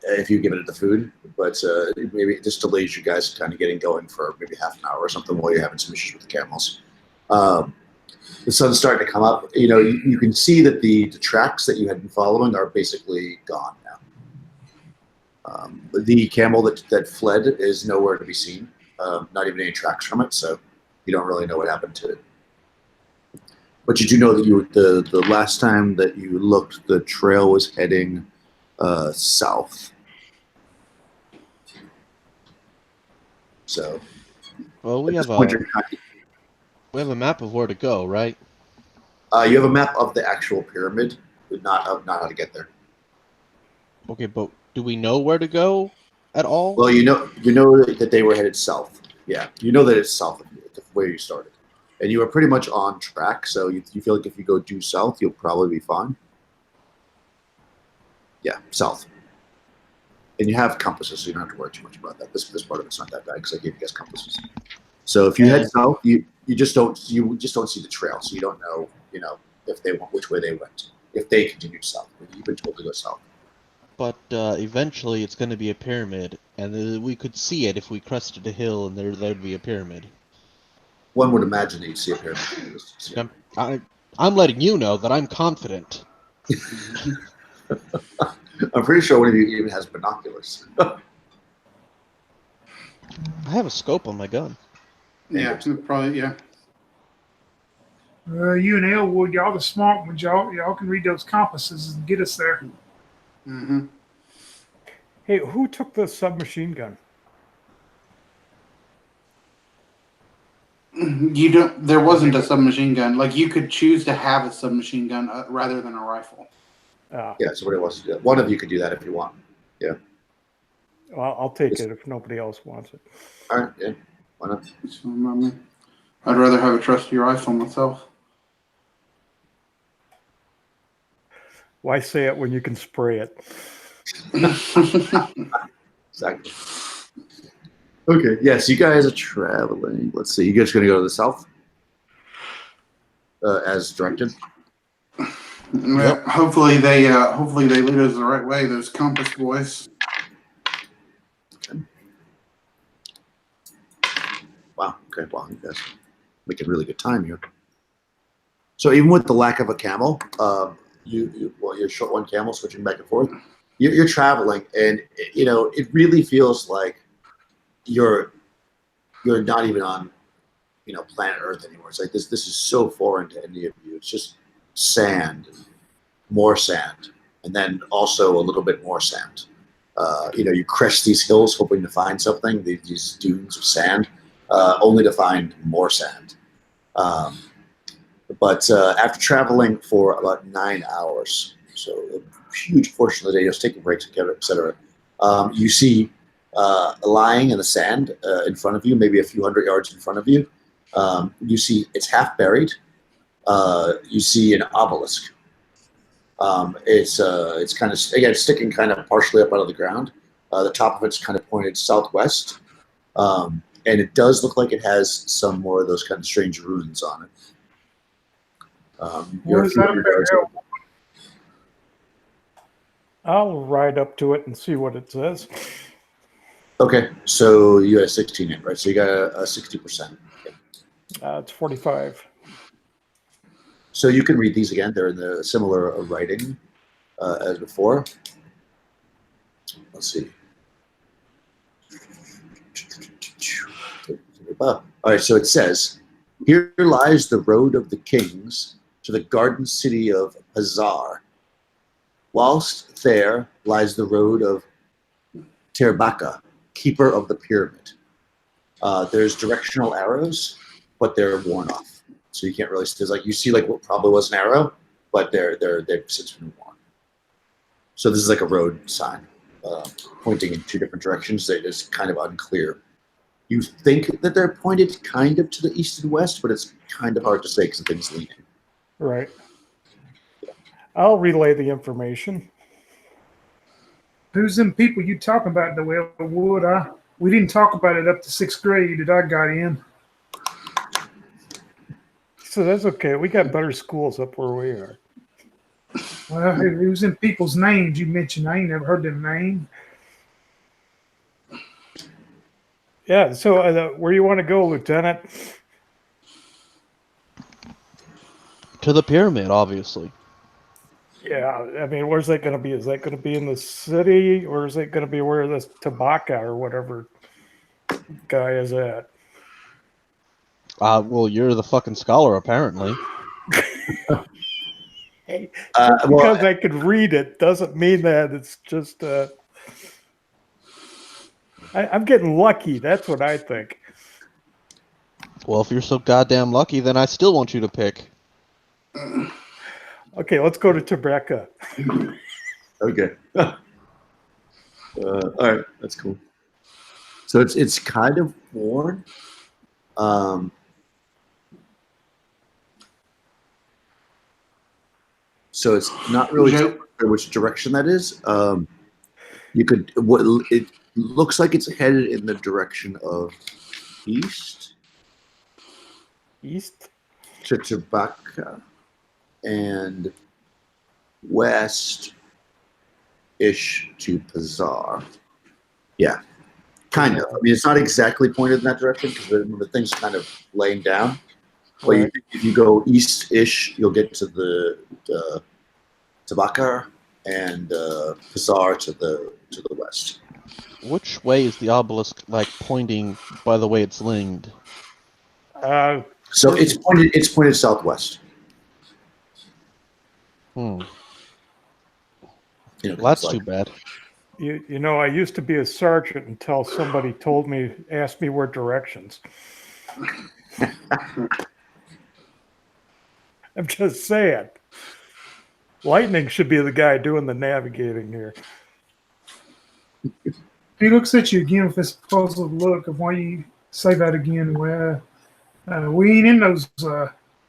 if you give it the food, but maybe it just delays you guys kind of getting going for maybe half an hour or something while you're having some issues with the camels. The sun's starting to come up. You can see that the tracks that you had been following are basically gone now. The camel that fled is nowhere to be seen. Not even any tracks from it, so you don't really know what happened to it. But you do know that the last time that you looked, the trail was heading south. So, Well, we have a map of where to go, right? you have a map of the actual pyramid, but not how to get there. Okay, but do we know where to go at all? Well, you know that they were headed south. Yeah, you know that it's south of where you started. And you are pretty much on track, so you feel like if you go due south, you'll probably be fine. Yeah, south. And you have compasses, so you don't have to worry too much about that. This part of it's not that bad because I gave you guys compasses. So if you head south, you just don't see the trail, so you don't know if they went which way they went. If they continued south, you've been told to go south. but eventually it's going to be a pyramid, and we could see it if we crested a hill, and there'd be a pyramid. One would imagine that you'd see a pyramid. from a distance, yeah. I'm letting you know that I'm confident. I'm pretty sure one of you even has binoculars. I have a scope on my gun. Yeah, probably. Yeah. You and Elwood, y'all the smart ones, y'all can read those compasses and get us there. Mm-hmm. Hey, who took the submachine gun? You don't. There wasn't a submachine gun. Like you could choose to have a submachine gun rather than a rifle. Ah, Yeah, somebody wants to do that. One of you could do that if you want. Yeah. well, I'll take it if nobody else wants it. All right. Yeah. Why not? That's fine by me. I'd rather have a trusty rifle myself. Why say it when you can spray it? Exactly. Okay. Yes, you guys are traveling. Let's see. You guys going to go to the south as directed? Well, hopefully they lead us the right way. Those compass boys. Wow. Okay. Wow. You guys making really good time here. So even with the lack of a camel, you're short one camel switching back and forth. You're traveling, and it really feels like you're not even on planet Earth anymore. It's like this is so foreign to any of you. It's just sand, more sand, and then also a little bit more sand. You crest these hills hoping to find something, these dunes of sand, only to find more sand. But after traveling for about 9 hours, so a huge portion of the day, just taking breaks, etc., you see lying in the sand in front of you, maybe a few hundred yards in front of you. You see it's half buried. You see an obelisk. It's kind of, again, sticking kind of partially up out of the ground. The top of it's kind of pointed southwest, and it does look like it has some more of those kind of strange runes on it. What is that up there? I'll ride up to it and see what it says. Okay, so you had a 16 hit, right? So you got a 60%. It's 45. So you can read these again. They're in the similar writing as before. Let's see. All right, so it says, "Here lies the road of the kings to the garden city of Hazar. Whilst there lies the road of Terbaka, keeper of the pyramid. There's directional arrows, but they're worn off, so you can't really. There's like you see like what probably was an arrow, but they've since been worn. So this is like a road sign pointing in two different directions. That is kind of unclear. You think that they're pointed kind of to the east and west, but it's kind of hard to say because the thing's leaning. Right. I'll relay the information. Who's them people you talking about, though, Elwood? We didn't talk about it up to 6th grade that I got in. So that's okay. We got better schools up where we are. Well, who's them people's names you mentioned? I ain't never heard them name. Yeah, so where you want to go, Lieutenant? To the pyramid, obviously. Yeah, I mean, where's that going to be? Is that going to be in the city, or is it going to be where this Tabaka or whatever guy is at? Well, you're the fucking scholar, apparently. Hey, because I could read it doesn't mean that it's just. I'm getting lucky. That's what I think. Well, if you're so goddamn lucky, then I still want you to pick. Okay, let's go to Tabaka. Okay. All right, that's cool. So it's kind of worn. So it's not really clear which direction that is. It looks like it's headed in the direction of east. East? To Tabaka, and west east-ish to Pazar. Yeah, kind of. I mean, it's not exactly pointed in that direction because the thing's kind of laying down. But Right. if you go east-ish, you'll get to the Tabakar and Pazar to the west. Which way is the obelisk like pointing by the way it's leaned? So it's pointed southwest. Hmm. You know, Well, that's it's too like, bad. You know, I used to be a sergeant until somebody asked me where directions. I'm just saying. Lightning should be the guy doing the navigating here. He looks at you again with this puzzled look of why you say that again. Well, we ain't in those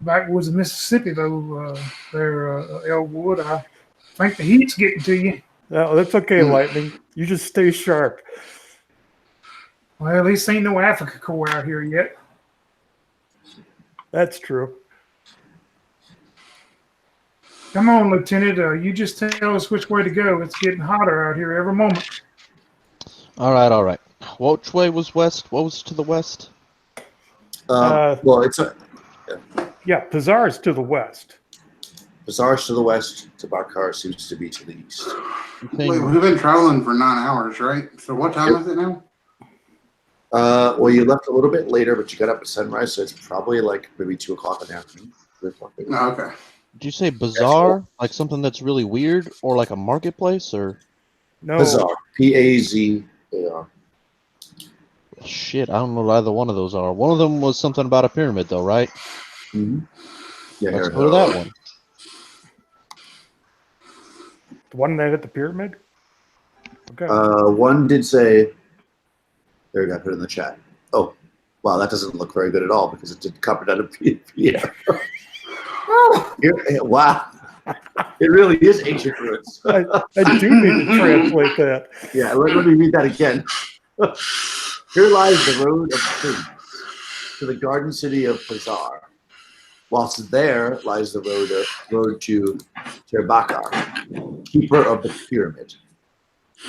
backwoods of Mississippi, though, Elwood. I think the heat's getting to you. No, that's okay, Lightning. You just stay sharp. Well, at least ain't no Africa Corps out here yet. That's true. Come on, Lieutenant. You just tell us which way to go. It's getting hotter out here every moment. All right. Which way was west? What was to the west? well, it's Yeah, Pazar's to the west. Pazar's to the west. Tabakar seems to be to the east. Wait, we've been traveling for 9 hours, right? So what time is it now? Well, you left a little bit later, but you got up at sunrise, so it's probably like maybe 2 o'clock in the afternoon. 3 o'clock. Maybe. Oh, okay. Did you say bazaar? Like something that's really weird, or like a marketplace, or? No, Pazar. Pazar. Shit, I don't know what either one of those are. One of them was something about a pyramid, though, right? Mm-hmm. Yeah, Let's here, go to that one. the one that at the pyramid? Okay. One did say, there you go, I put it in the chat. Oh, wow, that doesn't look very good at all because it did cover that a PDF. Wow. It really is ancient ruins. I do need to translate that. Yeah, let me read that again. Here lies the road of kings to the garden city of Pazar, whilst there lies the road to Terbakar, keeper of the pyramid.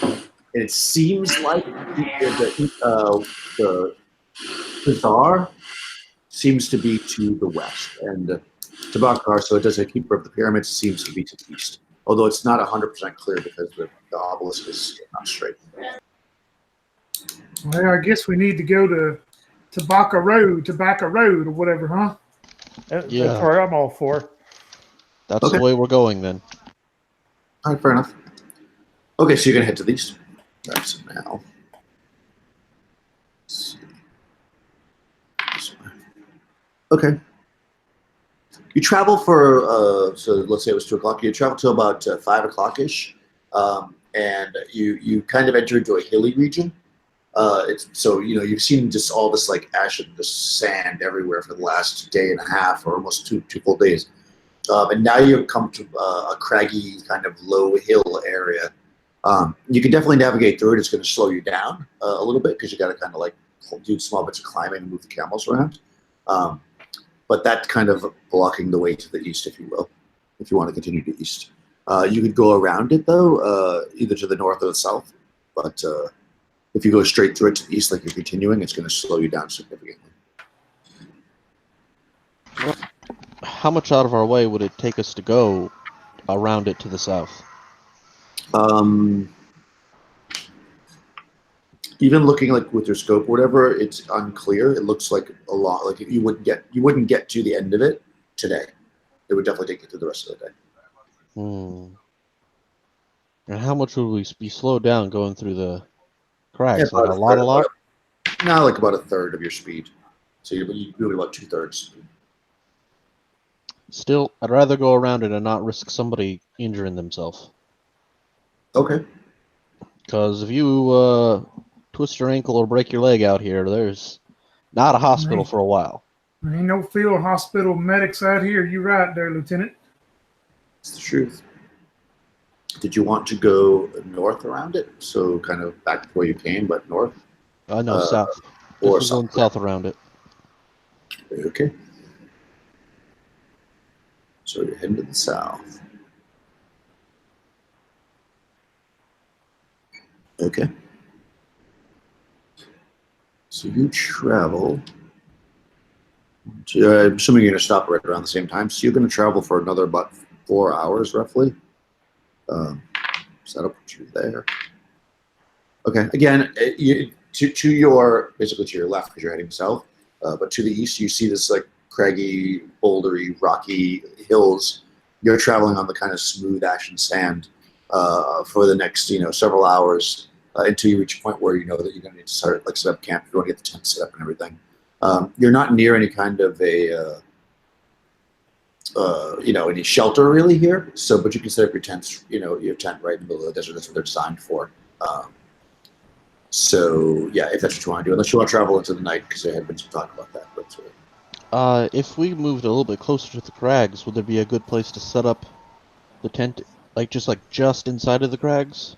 And it seems like the Pazar seems to be to the west, and Tabakar, so it does a keeper of the pyramid, seems to be to the east. Although it's not 100% clear because the obelisk is not straight. Well, I guess we need to go to Tobacco Road, or whatever, huh? Yeah. That's where I'm all for. That's Okay. the way we're going, then. All right, fair enough. Okay, so you're gonna head to the east. That's now. Let's see. Okay. You travel for so let's say it was 2 o'clock. You travel to about 5 o'clock ish, and you kind of enter into a hilly region. It's so you've seen just all this like ash and just sand everywhere for the last day and a half or almost two full days, and now you've come to a craggy kind of low hill area. You can definitely navigate through it. It's going to slow you down a little bit because you got to kind of like do small bits of climbing and move the camels around. But that's kind of blocking the way to the east, if you will, if you want to continue to east. You could go around it though, either to the north or the south. But if you go straight through it to the east, like you're continuing, it's going to slow you down significantly. How much out of our way would it take us to go around it to the south? Even looking like with your scope or whatever, it's unclear. It looks like a lot. Like you wouldn't get to the end of it today. It would definitely take you through the rest of the day. And how much would we be slowed down going through the crags? Yeah, Like a lot? No, like about a third of your speed. So you're doing about 2/3. Still, I'd rather go around it and not risk somebody injuring themselves. Okay. Because if you twist your ankle or break your leg out here, there's not a hospital for a while. There ain't no field hospital medics out here. You right there, Lieutenant. It's the truth. Did you want to go north around it? So kind of back to where you came, but north? No, south. Or This is going south around it. Okay. So you're heading to the south. Okay. So you travel. I'm assuming you're going to stop right around the same time. So you're going to travel for another about 4 hours, roughly. So that'll put you there. Okay. Again, to your basically to your left because you're heading south, but to the east you see this like craggy, bouldery, rocky hills. You're traveling on the kind of smooth ashen sand for the next several hours until you reach a point where you know that you're going to need to start like set up camp. You want to get the tent set up and everything. You're not near any kind of a any shelter really here. So, but you can set up your tents. Your tent right in the middle of the desert. That's what they're designed for. So yeah, if that's what you want to do, unless you want to travel into the night, because there had been some talk about that. But If we moved a little bit closer to the crags, would there be a good place to set up the tent, just inside of the crags?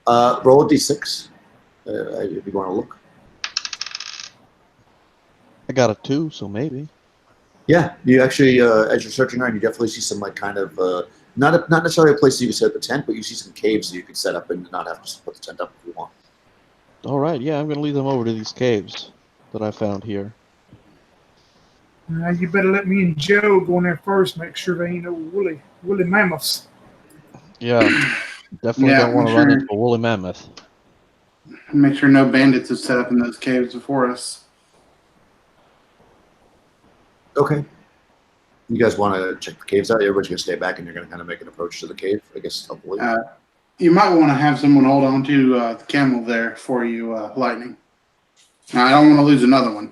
roll a d6 if you want to look. I got a 2, so maybe. Yeah, you actually, as you're searching around, you definitely see some like kind of not necessarily a place that you can set up the tent, but you see some caves that you could set up and not have to put the tent up if you want. All right, yeah, I'm gonna lead them over to these caves that I found here. Now you better let me and Joe go in there first. Make sure there ain't no woolly mammoths. Yeah, definitely Yeah, don't want to sure. run into a woolly mammoth. Make sure no bandits have set up in those caves before us. Okay. You guys want to check the caves out? Everybody's going to stay back, and you're going to kind of make an approach to the cave, I guess, hopefully. You might want to have someone hold on to the camel there for you, Lightning. Now, I don't want to lose another one.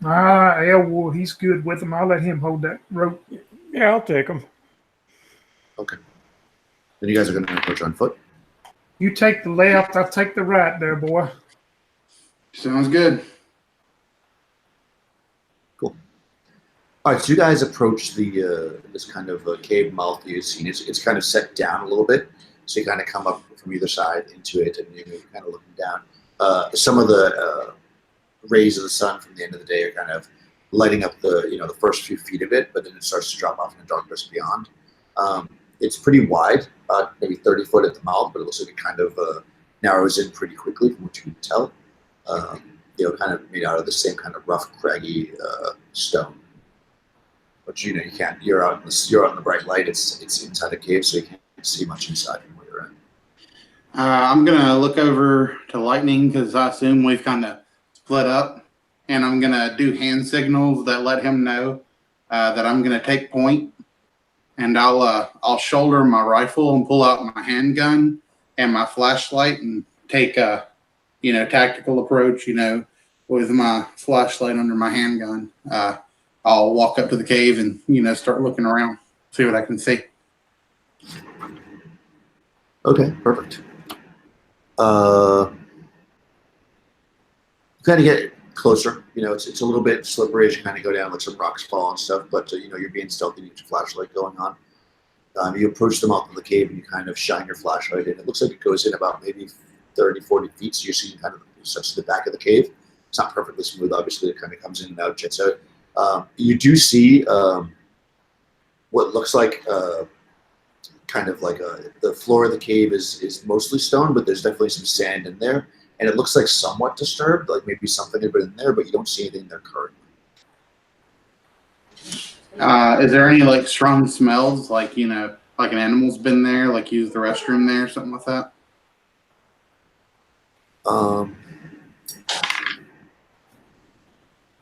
Elwood, he's good with them. I'll let him hold that rope. Yeah, I'll take them. Okay. Then you guys are going to approach on foot. You take the left, I'll take the right there, boy. Sounds good. Cool. All right, so you guys approach the this kind of cave mouth that you've seen. It's kind of set down a little bit, so you kind of come up from either side into it, and you're kind of looking down. Some of the rays of the sun from the end of the day are kind of lighting up the first few feet of it, but then it starts to drop off in the darkness beyond. It's pretty wide, maybe 30 foot at the mouth, but it looks like it kind of narrows in pretty quickly from what you can tell. Kind of made out of the same kind of rough, craggy stone. But you can't. You're out in the bright light. It's inside a cave, so you can't see much inside from where you're at. I'm gonna look over to Lightning because I assume we've kind of split up, and I'm gonna do hand signals that let him know that I'm gonna take point, and I'll shoulder my rifle and pull out my handgun and my flashlight and take a tactical approach. With my flashlight under my handgun, I'll walk up to the cave and start looking around, see what I can see. Okay, perfect. Kind of get closer. It's a little bit slippery as you kind of go down, like some rocks fall and stuff. But you're being stealthy. You have your flashlight going on. You approach the mouth of the cave and you kind of shine your flashlight in. It looks like it goes in about maybe 30, 40 feet. So you're seeing kind of such the back of the cave. It's not perfectly smooth. Obviously, it kind of comes in and out, jets out. You do see what looks like kind of like the floor of the cave is mostly stone, but there's definitely some sand in there. And it looks like somewhat disturbed, like maybe something had been in there, but you don't see anything there currently. Is there any strong smells, like an animal's been there, like used the restroom there, something like that?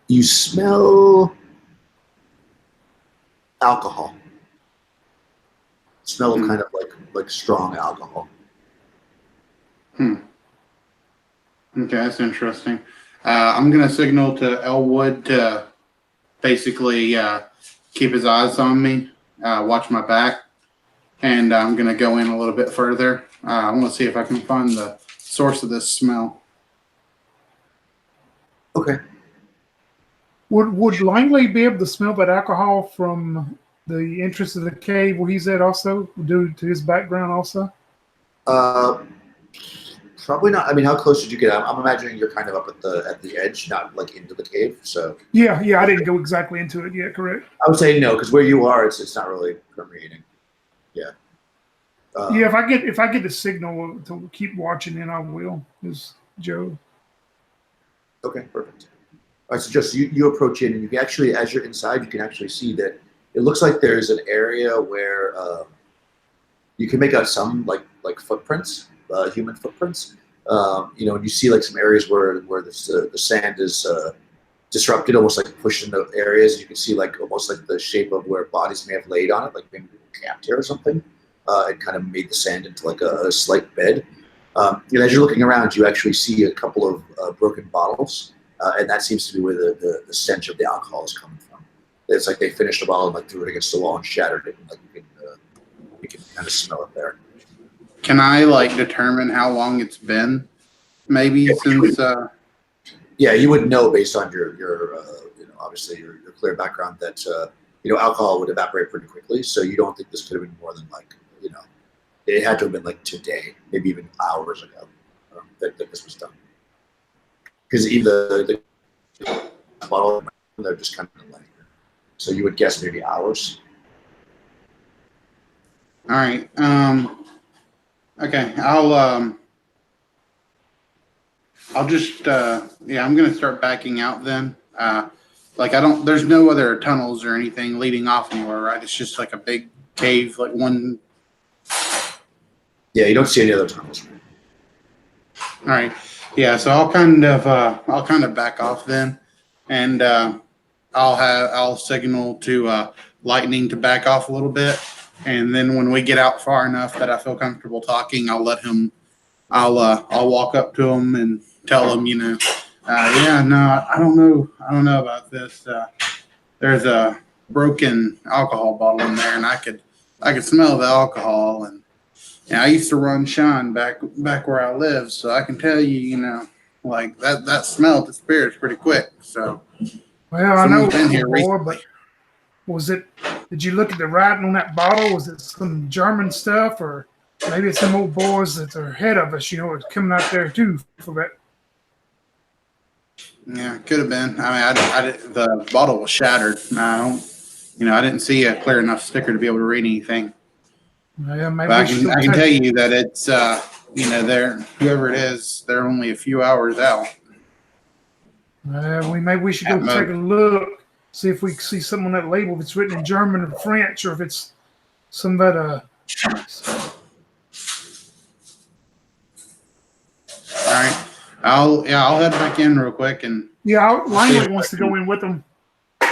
You smell alcohol. Smell of kind of like strong alcohol. Okay, that's interesting. I'm gonna signal to Elwood to basically keep his eyes on me, watch my back, and I'm gonna go in a little bit further. I want to see if I can find the source of this smell. Okay. Would Langley be able to smell that alcohol from the entrance of the cave where he's at also, due to his background also? Probably not. I mean, how close did you get? I'm imagining you're kind of up at the edge, not like into the cave. So Yeah, I didn't go exactly into it yet, correct? I would say no, because where you are, it's not really permeating. Yeah. Yeah, if I get the signal to keep watching, then I will. Is Joe? Okay, perfect. All right, so just you approach in, and you can actually, as you're inside, you can actually see that it looks like there's an area where you can make out some like footprints, human footprints. And you see like some areas where the sand is disrupted, almost like pushed into areas. You can see like almost like the shape of where bodies may have laid on it, like maybe camped here or something. It kind of made the sand into like a slight bed. As you're looking around, you actually see a couple of broken bottles, and that seems to be where the stench of the alcohol is coming from. It's like they finished a bottle and like threw it against the wall and shattered it, and like you can kind of smell it there. Can I like determine how long it's been? Maybe since. Yeah, you would know based on your obviously your clear background that alcohol would evaporate pretty quickly. So you don't think this could have been more than it had to have been like today, maybe even hours ago that this was done. Because even the bottle, they're just kind of like, so you would guess maybe hours. All right. Okay. I'll just I'm gonna start backing out then. There's no other tunnels or anything leading off anywhere, right? It's just like a big cave, like one. Yeah, you don't see any other tunnels. All right. Yeah, so I'll kind of back off then, and I'll signal to lightning to back off a little bit, and then when we get out far enough that I feel comfortable talking, I'll walk up to him and tell him, I don't know about this. There's a broken alcohol bottle in there, and I could smell the alcohol, and I used to run Sean back where I live, so I can tell you, like that smell disappears pretty quick. So, Well, I know been here before, but did you look at the writing on that bottle? Was it some German stuff, or maybe it's some old boys that are ahead of us, it's coming out there too for that. Yeah, could have been. I mean, the bottle was shattered. I didn't see a clear enough sticker to be able to read anything. Yeah, maybe But I can tell you that it's, whoever it is, they're only a few hours out. Maybe we should go take a look, see if we can see something on that label that's written in German or French, or if it's some that All right, I'll head back in real quick and. Yeah, Langley wants to go in with them. All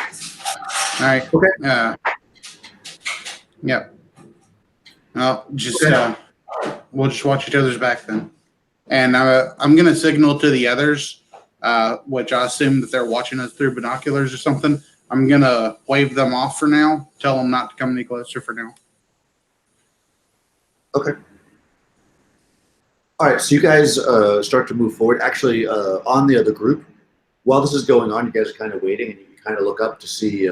right. Okay. Yep. Well, we'll just watch each other's back then, and I'm gonna signal to the others, which I assume that they're watching us through binoculars or something. I'm gonna wave them off for now. Tell them not to come any closer for now. Okay. All right, so you guys start to move forward. Actually, on the other group, while this is going on, you guys are kind of waiting, and you kind of look up to see,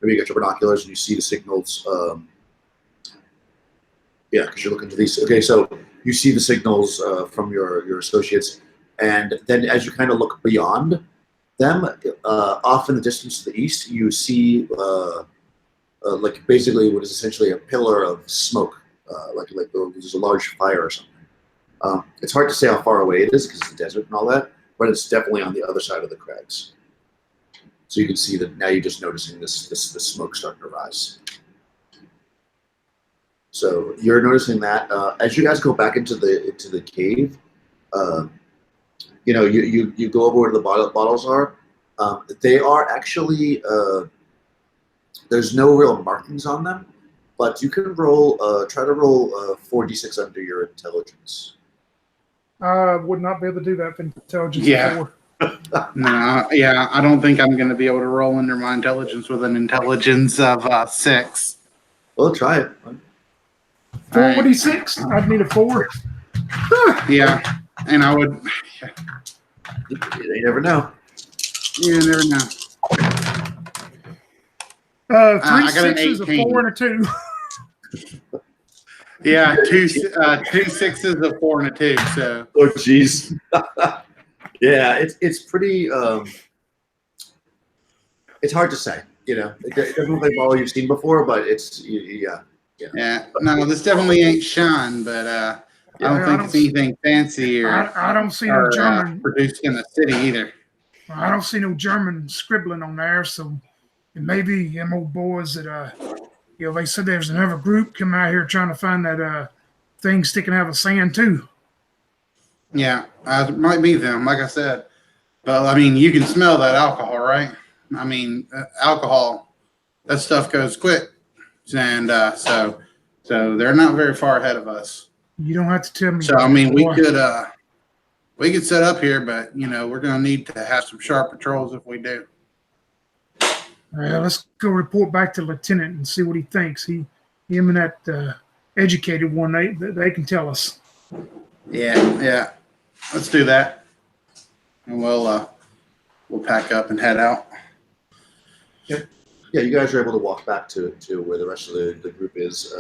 maybe you got your binoculars and you see the signals. Because you're looking to these. Okay, so you see the signals from your associates, and then as you kind of look beyond them, off in the distance to the east, you see like basically what is essentially a pillar of smoke, like there's a large fire or something. It's hard to say how far away it is because it's a desert and all that, but it's definitely on the other side of the crags. So you can see that now you're just noticing this smoke starting to rise. So you're noticing that as you guys go back into the cave, you go over where the bottles are. They are actually there's no real markings on them, but you can try to roll 4d6 under your intelligence. I would not be able to do that with intelligence. Yeah. No, yeah, I don't think I'm going to be able to roll under my intelligence with an intelligence of 6. Well, try it. 4d6? I'd need a 4. Yeah, and I would. You never know. You never know. 3 I got an 6s, a 18. 4, and a 2. Yeah, two 6s, a 4, and a 2. So. Oh, jeez. Yeah, it's pretty. It's hard to say. It doesn't look like all you've seen before, but it's yeah. Yeah. No, this definitely ain't Sean, but I don't think it's anything fancy I don't see no German. produced in the city either. I don't see no German scribbling on there, so it may be them old boys that they said there's another group come out here trying to find that thing sticking out of the sand too. Yeah, it might be them, like I said. But I mean, you can smell that alcohol, right? I mean, alcohol, that stuff goes quick, and so they're not very far ahead of us. You don't have to tell me. So I mean, we could set up here, but we're gonna need to have some sharp patrols if we do. Let's go report back to Lieutenant and see what he thinks. Him and that educated one, they can tell us. Yeah. Let's do that, and we'll pack up and head out. Yeah, you guys are able to walk back to where the rest of the group is.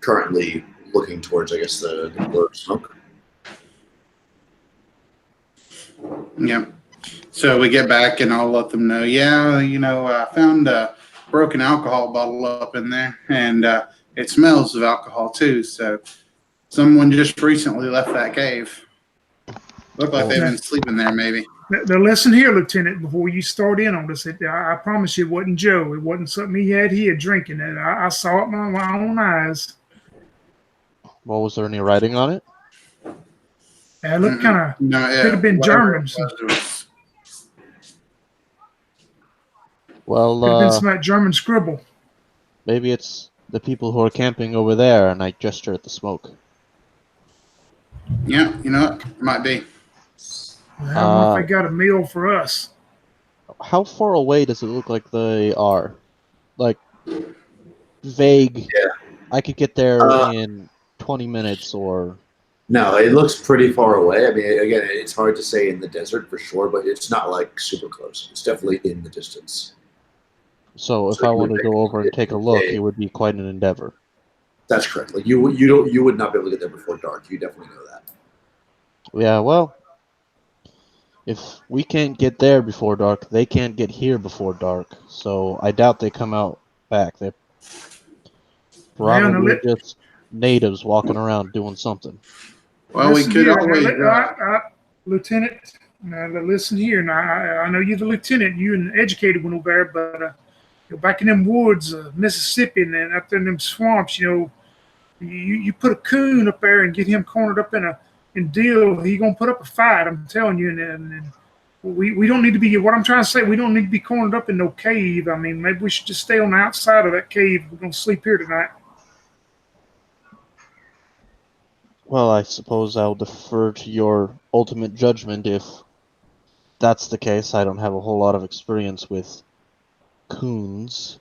Currently looking towards, I guess, the blur of smoke. Yeah. So we get back and I'll let them know. Yeah, I found a broken alcohol bottle up in there, and it smells of alcohol too. So someone just recently left that cave. Looked like they've been sleeping there, maybe. Now listen here, Lieutenant. Before you start in on this, I promise you, it wasn't Joe. It wasn't something he had here drinking. And I saw it with my own eyes. Well, was there any writing on it? It looked kind of could have been German. Well, could have been some of that German scribble. Maybe it's the people who are camping over there, and I gesture at the smoke. Yeah, it might be. I don't know if they got a meal for us. How far away does it look like they are? Like, vague. Yeah. I could get there in 20 minutes or... No, it looks pretty far away. I mean, again, it's hard to say in the desert for sure, but it's not like super close. It's definitely in the distance. So if I wanted to go over and take a look, it would be quite an endeavor. That's correct. Like you would not be able to get there before dark. You definitely know that. Yeah, well, if we can't get there before dark, they can't get here before dark. So I doubt they come out back. They're probably just natives walking around doing something. Well, we could always... Lieutenant, now listen here. Now, I know you're the lieutenant. You an educated one over there, but back in them woods, Mississippi, and then up there in them swamps, you put a coon up there and get him cornered up in deal. He gonna put up a fight. I'm telling you, and we don't need to be. What I'm trying to say, we don't need to be cornered up in no cave. I mean, maybe we should just stay on the outside of that cave. We're gonna sleep here tonight. Well, I suppose I'll defer to your ultimate judgment if that's the case. I don't have a whole lot of experience with coons.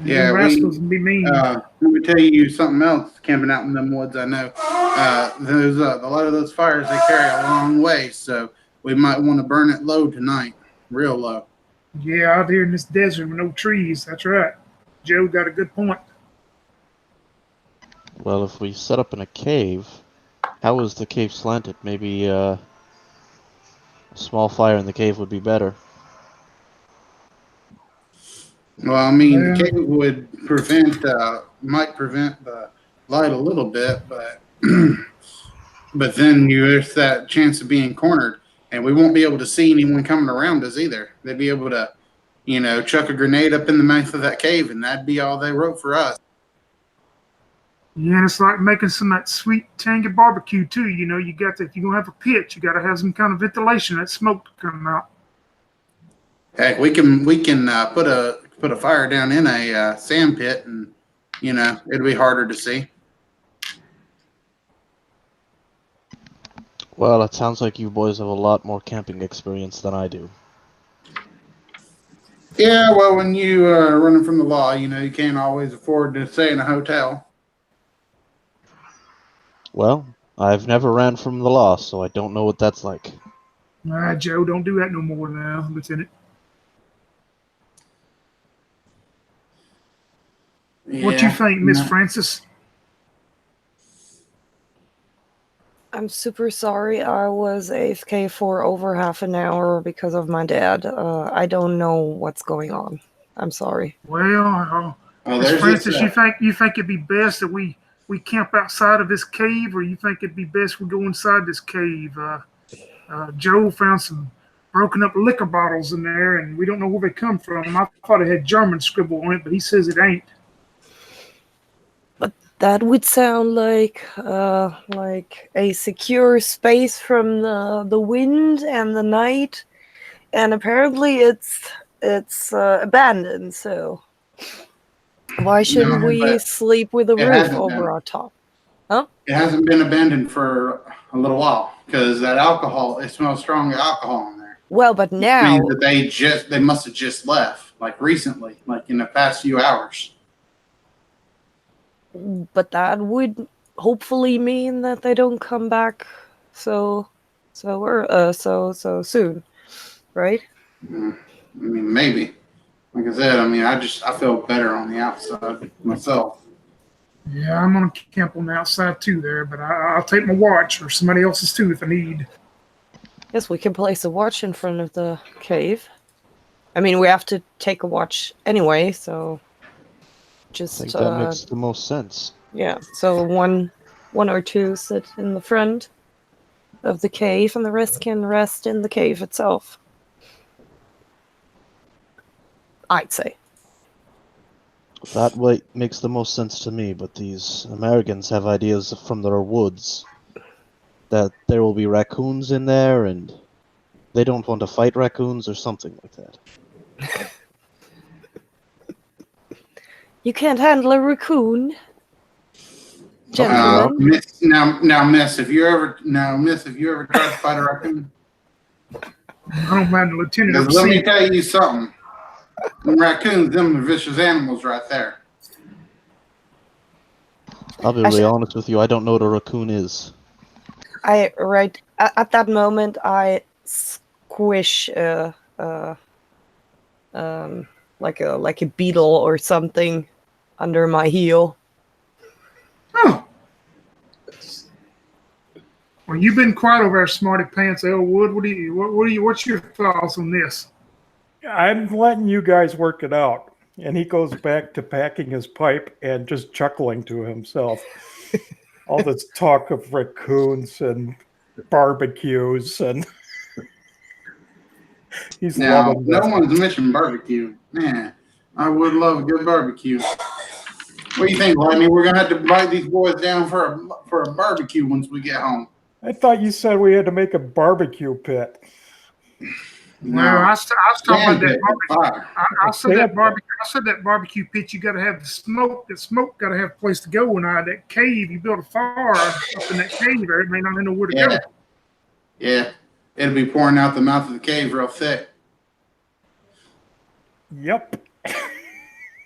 Yeah, rascals can be mean. Let me tell you something else. Camping out in them woods, I know. There's a lot of those fires they carry a long way, so we might want to burn it low tonight, real low. Yeah, out here in this desert with no trees. That's right. Joe got a good point. Well, if we set up in a cave, how is the cave slanted? Maybe a small fire in the cave would be better. Well, I mean, the cave would might prevent the light a little bit, but but then there's that chance of being cornered, and we won't be able to see anyone coming around us either. They'd be able to, chuck a grenade up in the mouth of that cave, and that'd be all they wrote for us. Yeah, it's like making some of that sweet tangy barbecue too. You got to, if you're gonna have a pit, you got to have some kind of ventilation, that smoke to come out. Heck, we can put a fire down in a sand pit, and it'll be harder to see. Well, it sounds like you boys have a lot more camping experience than I do. Yeah, well, when you are running from the law, you can't always afford to stay in a hotel. Well, I've never ran from the law, so I don't know what that's like. All right, Joe, don't do that no more now, Lieutenant. Yeah, What you think, Miss Francis? I'm super sorry. I was AFK for over half an hour because of my dad. I don't know what's going on. I'm sorry. Well, Well, Miss there's Francis, this, you think it'd be best that we camp outside of this cave, or you think it'd be best we go inside this cave? Joe found some broken up liquor bottles in there, and we don't know where they come from. I thought it had German scribble on it, but he says it ain't. That would sound like a secure space from the wind and the night, and apparently it's abandoned. So why shouldn't No, we but sleep with a it roof hasn't over been. our top? It hasn't been abandoned for a little while because that alcohol, it smells strong alcohol in there. Well, but It now means that they must have just left, like recently, like in the past few hours. but that would hopefully mean that they don't come back so soon, right? I mean, maybe. Like I said, I mean, I feel better on the outside myself. Yeah, I'm gonna camp on the outside too there, but I'll take my watch or somebody else's too if I need. Yes, we can place a watch in front of the cave. I mean, we have to take a watch anyway, so I just think that makes the most sense. yeah. So one or two sit in the front of the cave, and the rest can rest in the cave itself. I'd say. That way makes the most sense to me, but these Americans have ideas from their woods that there will be raccoons in there and they don't want to fight raccoons or something like that. You can't handle a raccoon, gentlemen. Miss, Miss, have you ever tried to fight a raccoon? I don't mind the lieutenant. Because let me tell you something. Them raccoons, them are vicious animals right there. I'll be really honest with you, I don't know what a raccoon is. At that moment, I squish like a beetle or something under my heel. Oh. Well, you've been quiet over there, smarty pants, Elwood. What's your thoughts on this? I'm letting you guys work it out. And he goes back to packing his pipe and just chuckling to himself. All this talk of raccoons and barbecues, and he's Now, loving no this. one's mentioned barbecue. Man, I would love a good barbecue. What do you think, Lightning? We're gonna have to invite these boys down for a barbecue once we get home. I thought you said we had to make a barbecue pit. Well, I was talking about that barbecue. Fire. I said that barbecue. I said that barbecue pit. You got to have the smoke. The smoke got to have a place to go. And that cave, you build a fire up in that cave there. It may not know where to go. Yeah, it'll be pouring out the mouth of the cave real thick. Yep.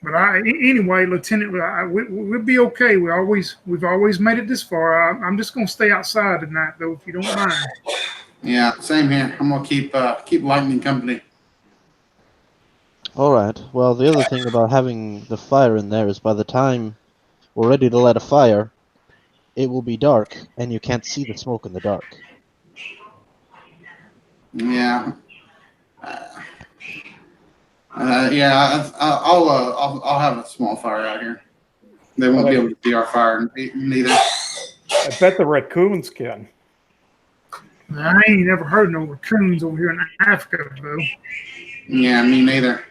But anyway, Lieutenant, we'll be okay. We've always made it this far. I'm just gonna stay outside tonight, though, if you don't mind. Yeah, same here. I'm gonna keep Lightning company. Alright, well the other thing about having the fire in there is by the time we're ready to light a fire, it will be dark and you can't see the smoke in the dark. Yeah. I'll have a small fire out here. They won't be able to see our fire neither. I bet the raccoons can. I ain't never heard of no raccoons over here in Africa, though. Yeah, me neither.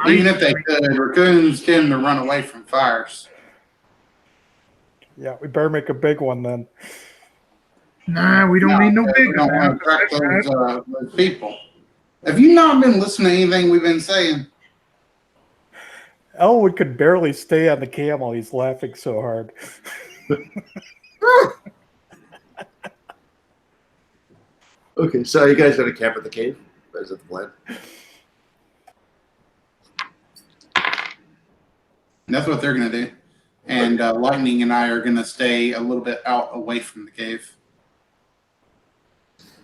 Even if they could, raccoons tend to run away from fires. Yeah, we better make a big one then. Nah, we don't need no big We don't one. want to attract those people. Have you not been listening to anything we've been saying? Elwood could barely stay on the camel. He's laughing so hard. Okay, so are you guys going to camp at the cave? Is that the plan? That's what they're going to do. And Lightning and I are going to stay a little bit out away from the cave.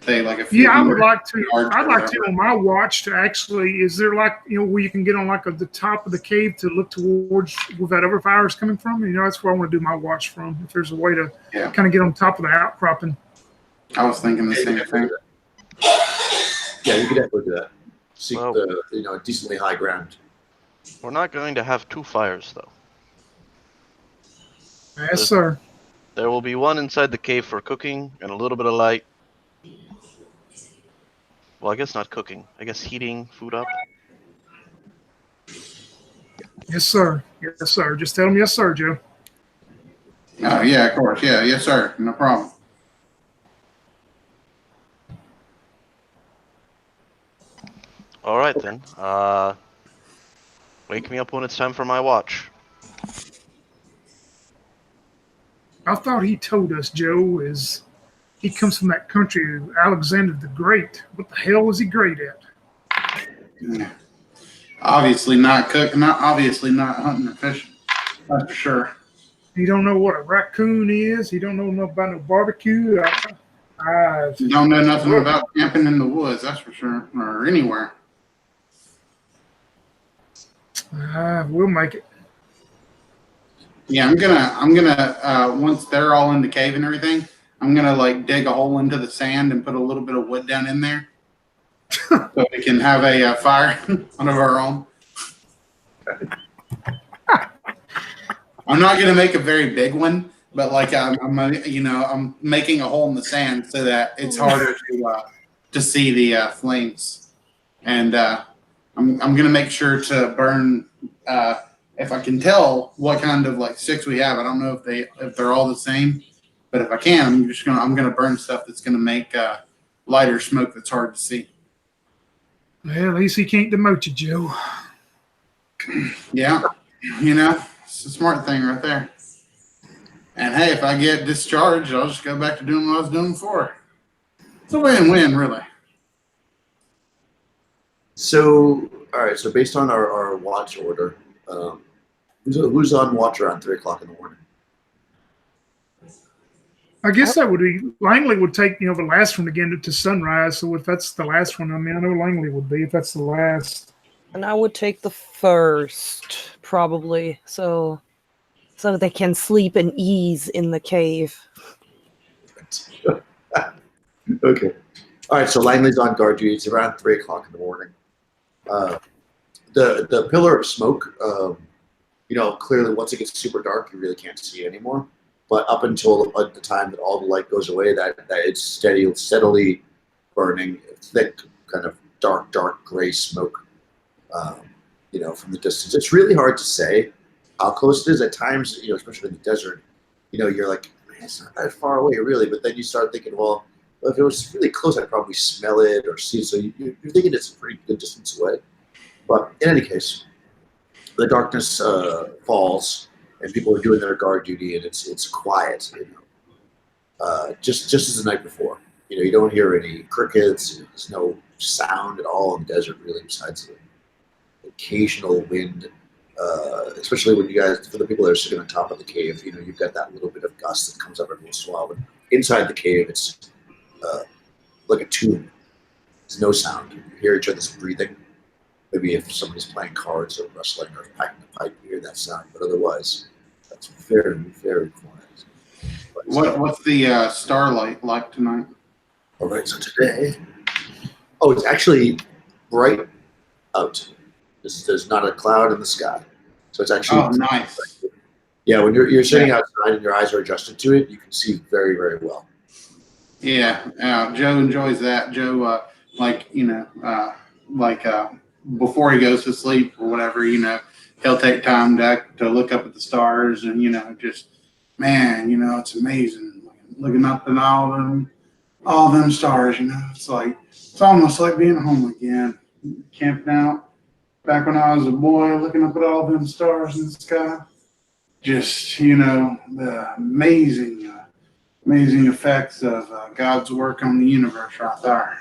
Say like a few. Yeah, I would like to. yards I'd or like to whatever. on my watch to actually. Is there like where you can get on like the top of the cave to look towards where that other fire is coming from? That's where I want to do my watch from. If there's a way to kind of get on top of the outcropping. I was thinking the same thing. Yeah, you could definitely do that. Seek Well- the decently high ground. We're not going to have two fires, though. Yes, sir. There will be one inside the cave for cooking and a little bit of light. Well, I guess not cooking. I guess heating food up. Yes, sir. Yes, sir. Just tell him yes, sir, Joe. Oh, yeah, of course. Yeah, yes, sir. No problem. All right, then. Wake me up when it's time for my watch. I thought he told us, Joe, is he comes from that country, Alexander the Great. What the hell was he great at? Yeah. Obviously not cooking. Obviously not hunting or fishing. That's for sure. He don't know what a raccoon is. He don't know nothing about no barbecue. Don't know nothing about camping in the woods. That's for sure, or anywhere. We'll make it. Yeah, I'm gonna once they're all in the cave and everything, I'm gonna like dig a hole into the sand and put a little bit of wood down in there, so we can have a fire one of our own. I'm not gonna make a very big one, but like I'm making a hole in the sand so that it's harder to see the flames, and I'm gonna make sure to burn. If I can tell what kind of like sticks we have, I don't know if they're all the same, but if I can, I'm gonna burn stuff that's gonna make lighter smoke that's hard to see. Well, at least he can't demote you, Joe. Yeah, it's a smart thing right there. And hey, if I get discharged, I'll just go back to doing what I was doing before. It's a win-win, really. So, all right. So based on our watch order, who's on watch around 3 o'clock in the morning? I guess that would be Langley would take the last one again to sunrise. So if that's the last one, I mean, I know Langley would be if that's the last. And I would take the first, probably, so they can sleep and ease in the cave. Okay. All right. So Langley's on guard duty. It's around 3 o'clock in the morning. The pillar of smoke. Clearly once it gets super dark, you really can't see anymore. But up until the time that all the light goes away, that it's steadily burning, thick, kind of dark gray smoke. From the distance, it's really hard to say how close it is. At times, especially in the desert, you're like, man, it's not that far away, really. But then you start thinking, well, if it was really close, I'd probably smell it or see it. So you're thinking it's a pretty good distance away. But in any case, the darkness falls, and people are doing their guard duty, and it's quiet. Just as the night before. You don't hear any crickets. There's no sound at all in the desert, really, besides the occasional wind. Especially when for the people that are sitting on top of the cave, you've got that little bit of gust that comes up every once in a while. But inside the cave, it's like a tomb. There's no sound. You hear each other's breathing. Maybe if somebody's playing cards or wrestling or packing a pipe, you hear that sound. But otherwise, that's very, very quiet. What's the starlight like tonight? All right, so today, it's actually bright out. There's not a cloud in the sky, so it's actually nice. Yeah, when you're sitting outside and your eyes are adjusted to it, you can see very, very well. Yeah, Joe enjoys that. Joe, before he goes to sleep or whatever, he'll take time to look up at the stars and it's amazing looking up at all them stars. It's almost like being home again, camping out back when I was a boy, looking up at all them stars in the sky. Just the amazing effects of God's work on the universe right there.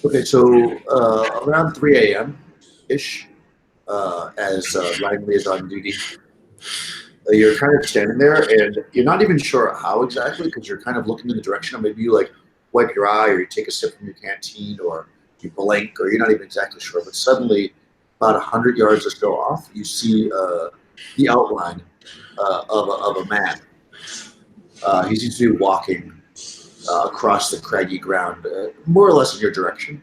Okay, so around 3 a.m.-ish, as Langley is on duty, you're kind of standing there, and you're not even sure how exactly, because you're kind of looking in the direction of maybe you wipe your eye, or you take a sip from your canteen, or you blink, or you're not even exactly sure. But suddenly, about 100 yards or so off, you see the outline of a man. He seems to be walking across the craggy ground, more or less in your direction.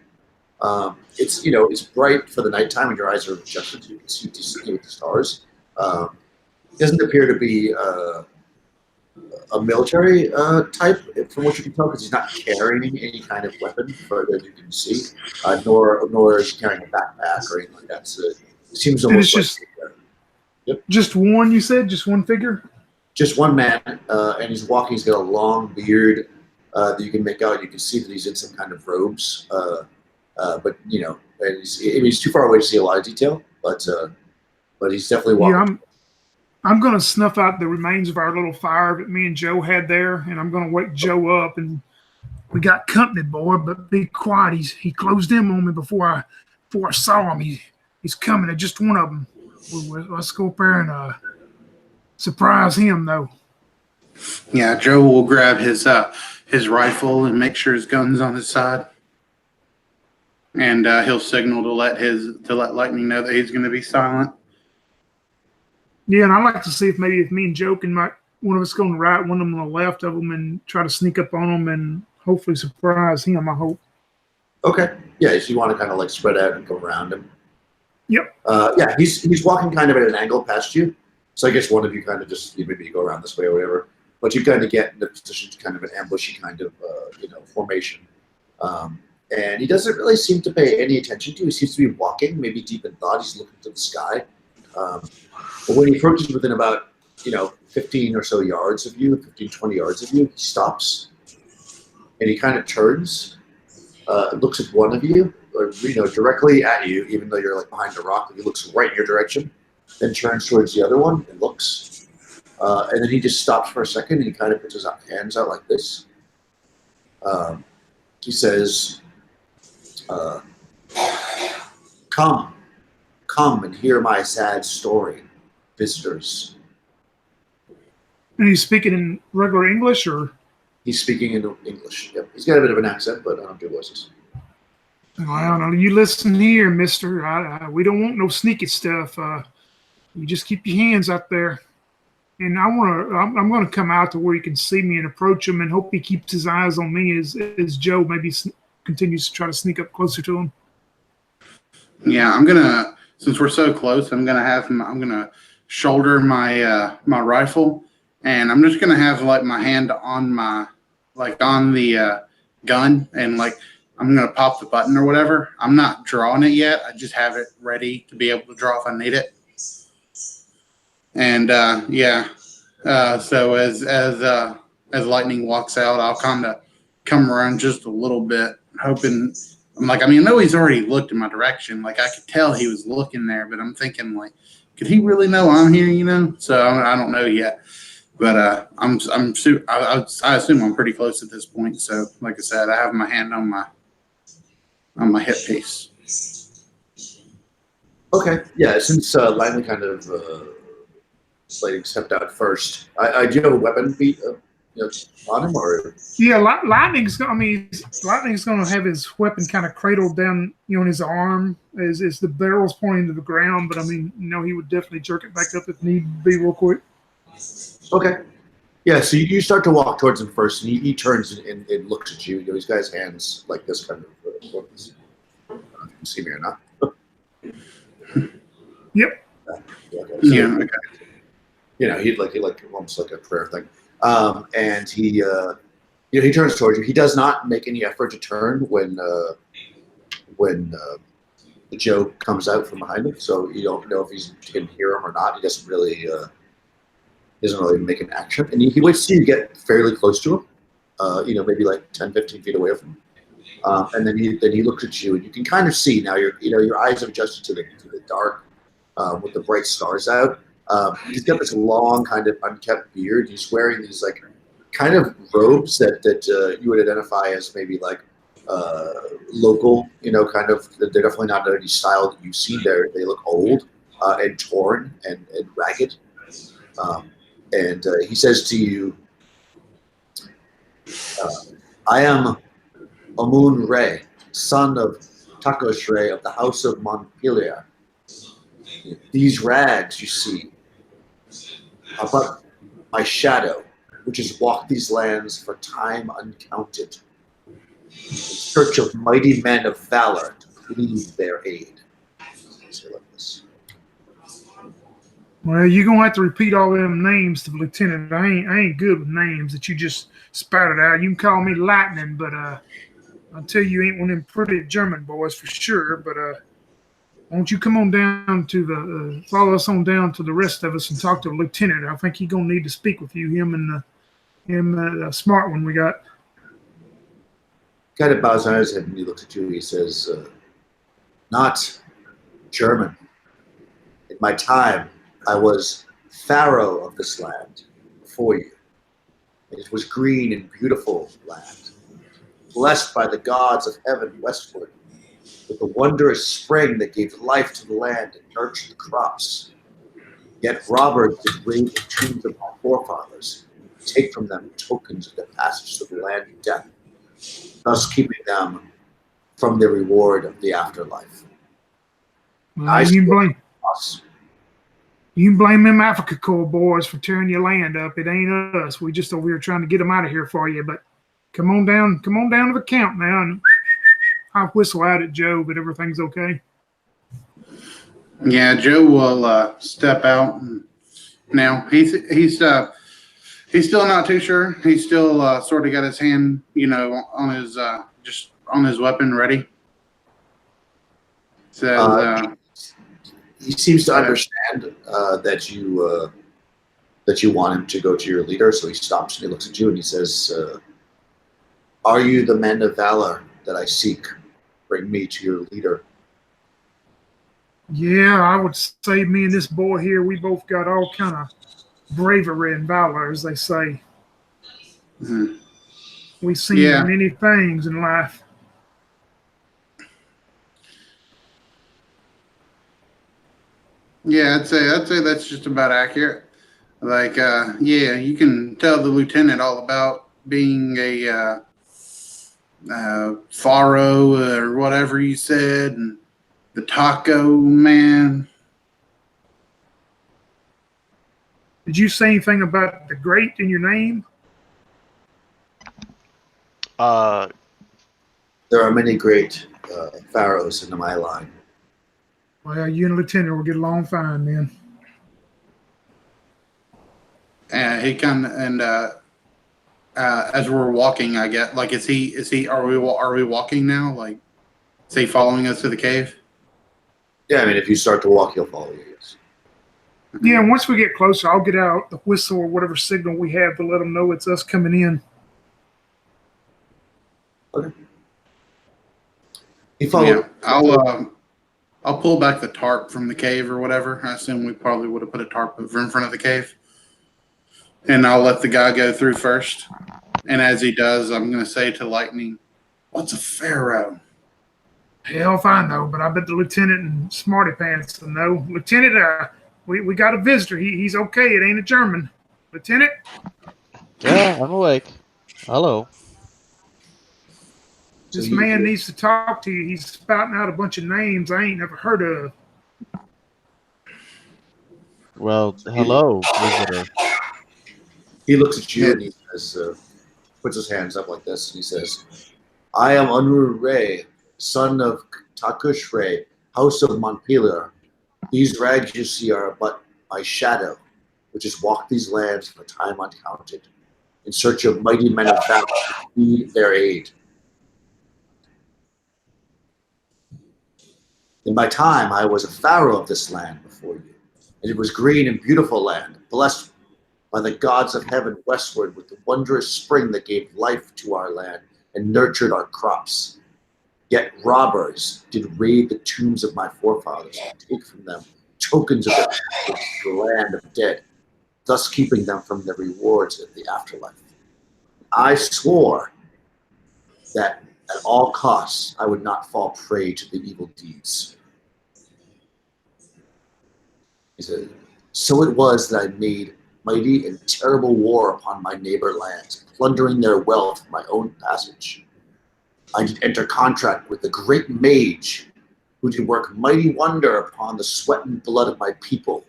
It's bright for the nighttime, and your eyes are adjusted, so you can see decently with the stars. It doesn't appear to be a military type, from what you can tell, because he's not carrying any kind of weapon, further than you can see, nor is he carrying a backpack or anything like that. So it seems And it's almost just one. You said just one figure. just one man, and he's walking. He's got a long beard that you can make out. You can see that he's in some kind of robes, but and he's too far away to see a lot of detail. But he's definitely walking. Yeah, I'm gonna snuff out the remains of our little fire that me and Joe had there, and I'm gonna wake Joe up. And we got company, boy, but be quiet. He closed in on me before I saw him. He's coming. At just one of them. Let's go up there and surprise him, though. Yeah, Joe will grab his rifle and make sure his gun's on his side, and he'll signal to let Lightning know that he's going to be silent. Yeah, and I'd like to see if me and Joe can, one of us go on the right, one of them on the left of them, and try to sneak up on them and hopefully surprise him. I hope. Okay. Yeah, so you want to kind of like spread out and go around him. Yep. Yeah, he's walking kind of at an angle past you. So I guess one of you kind of just maybe go around this way or whatever. But you kind of get in the position to kind of an ambushy kind of formation. And he doesn't really seem to pay any attention to you. He seems to be walking, maybe deep in thought. He's looking to the sky. But when he approaches within about 15 or so yards of you, 15, 20 yards of you, he stops. And he kind of turns, looks at one of you, or directly at you, even though you're like behind a rock. He looks right in your direction, then turns towards the other one and looks. And then he just stops for a second, and he kind of puts his hands out like this. He says, come and hear my sad story, visitors. And he's speaking in regular English, or? He's speaking in English. Yep. He's got a bit of an accent, but I don't do voices. Well, you listen here, mister. We don't want no sneaky stuff. You just keep your hands out there. And I'm going to come out to where he can see me and approach him, and hope he keeps his eyes on me as Joe maybe continues to try to sneak up closer to him. Yeah, I'm gonna, since we're so close, I'm gonna shoulder my my rifle, and I'm just gonna have like my hand on the gun, and like I'm gonna pop the button or whatever. I'm not drawing it yet. I just have it ready to be able to draw if I need it. And so as Lightning walks out, I'll kind of come around just a little bit, hoping. I know he's already looked in my direction. Like, I could tell he was looking there, but I'm thinking, like, could he really know I'm here? So I don't know yet. But I assume I'm pretty close at this point. So, like I said, I have my hand on my hip piece. Okay. Yeah. Since Langley kind of stepped out first, I do have a weapon beat on him, or yeah, Lightning's going to have his weapon kind of cradled down, in his arm as the barrel's pointing to the ground. But he would definitely jerk it back up if need be, real quick. Okay. Yeah. So you start to walk towards him first, and he turns and looks at you. He's got his hands like this, kind of. I don't know if you can see me or not. Yep. Yeah. Okay. He'd like almost like a prayer thing. And he turns towards you. He does not make any effort to turn when Joe comes out from behind him. So you don't know if he can hear him or not. He doesn't really make an action. And he waits till you get fairly close to him. Maybe like 10, 15 feet away from him. And then he looks at you, and you can kind of see now. Your eyes have adjusted to the dark with the bright stars out. He's got this long kind of unkept beard. He's wearing these like kind of robes that you would identify as maybe like local, kind of. They're definitely not any style that you've seen there. They look old and torn and ragged. And he says to you, I am Amun Ray, son of Takosh Ray of the House of Montpelier. These rags you see are but my shadow, which has walked these lands for time uncounted, in search of mighty men of valor to plead their aid. So like this. Well, you're gonna have to repeat all them names to the lieutenant. I ain't good with names that you just spouted out. You can call me Lightning, but I'll tell you ain't one of them pretty German boys for sure. But won't you come on down to the follow us on down to the rest of us and talk to the lieutenant? I think he's gonna need to speak with you. Him and the smart one we got. Kind of bows down his head and he looks at you. He says, "Not German. In my time, I was Pharaoh of this land before you. It was green and beautiful land, blessed by the gods of heaven westward, with the wondrous spring that gave life to the land and nurtured the crops. Yet robbers did raid the tombs of my forefathers, and take from them tokens of their passage to the land of death, thus keeping them from the reward of the afterlife. You can blame them Africa Corps boys for tearing your land up. It ain't us. We just over here trying to get them out of here for you. But come on down to the camp now, and I'll whistle out at Joe, but everything's okay." Yeah, Joe will step out. And now he's still not too sure. He's still sort of got his hand, on his just on his weapon ready. Says. He seems to understand that you want him to go to your leader, so he stops and he looks at you and he says, "Are you the men of valor that I seek? Bring me to your leader." Yeah, I would say me and this boy here, we both got all kind of bravery and valor, as they say. Mm-hmm. We've seen many things in life. Yeah, I'd say that's just about accurate. Like, you can tell the lieutenant all about being a Pharaoh or whatever you said, and the taco man. Did you say anything about the great in your name? There are many great pharaohs in my line. Well, you and the lieutenant will get along fine, man. And he as we're walking, I get like, are we walking now? Like, is he following us to the cave? Yeah, I mean, if you start to walk, he'll follow you. Yes. Yeah, once we get closer, I'll get out the whistle or whatever signal we have to let them know it's us coming in. Okay. He follows. Yeah, I'll pull back the tarp from the cave or whatever. I assume we probably would have put a tarp over in front of the cave. And I'll let the guy go through first. And as he does, I'm going to say to Lightning, "What's a pharaoh?" Hell if I know, but I bet the lieutenant and Smarty Pants will know. Lieutenant, we got a visitor. He's okay. It ain't a German. Lieutenant? Yeah, I'm awake. Hello. This man needs to talk to you. He's spouting out a bunch of names I ain't never heard of. Well, hello, visitor. He looks at you and he says, puts his hands up like this, and he says, "I am Unru Ray, son of Takush Ray, house of Montpelier. These rags you see are but my shadow, which has walked these lands for time uncounted, in search of mighty men of valor to need their aid. In my time, I was a pharaoh of this land before you, and it was green and beautiful land, blessed by the gods of heaven westward with the wondrous spring that gave life to our land and nurtured our crops. Yet robbers did raid the tombs of my forefathers and take from them tokens of their passage to the land of dead, thus keeping them from the rewards of the afterlife. I swore that at all costs I would not fall prey to the evil deeds." He said, "So it was that I made mighty and terrible war upon my neighbor lands, plundering their wealth for my own passage. I did enter contract with the great mage, who did work mighty wonder upon the sweat and blood of my people.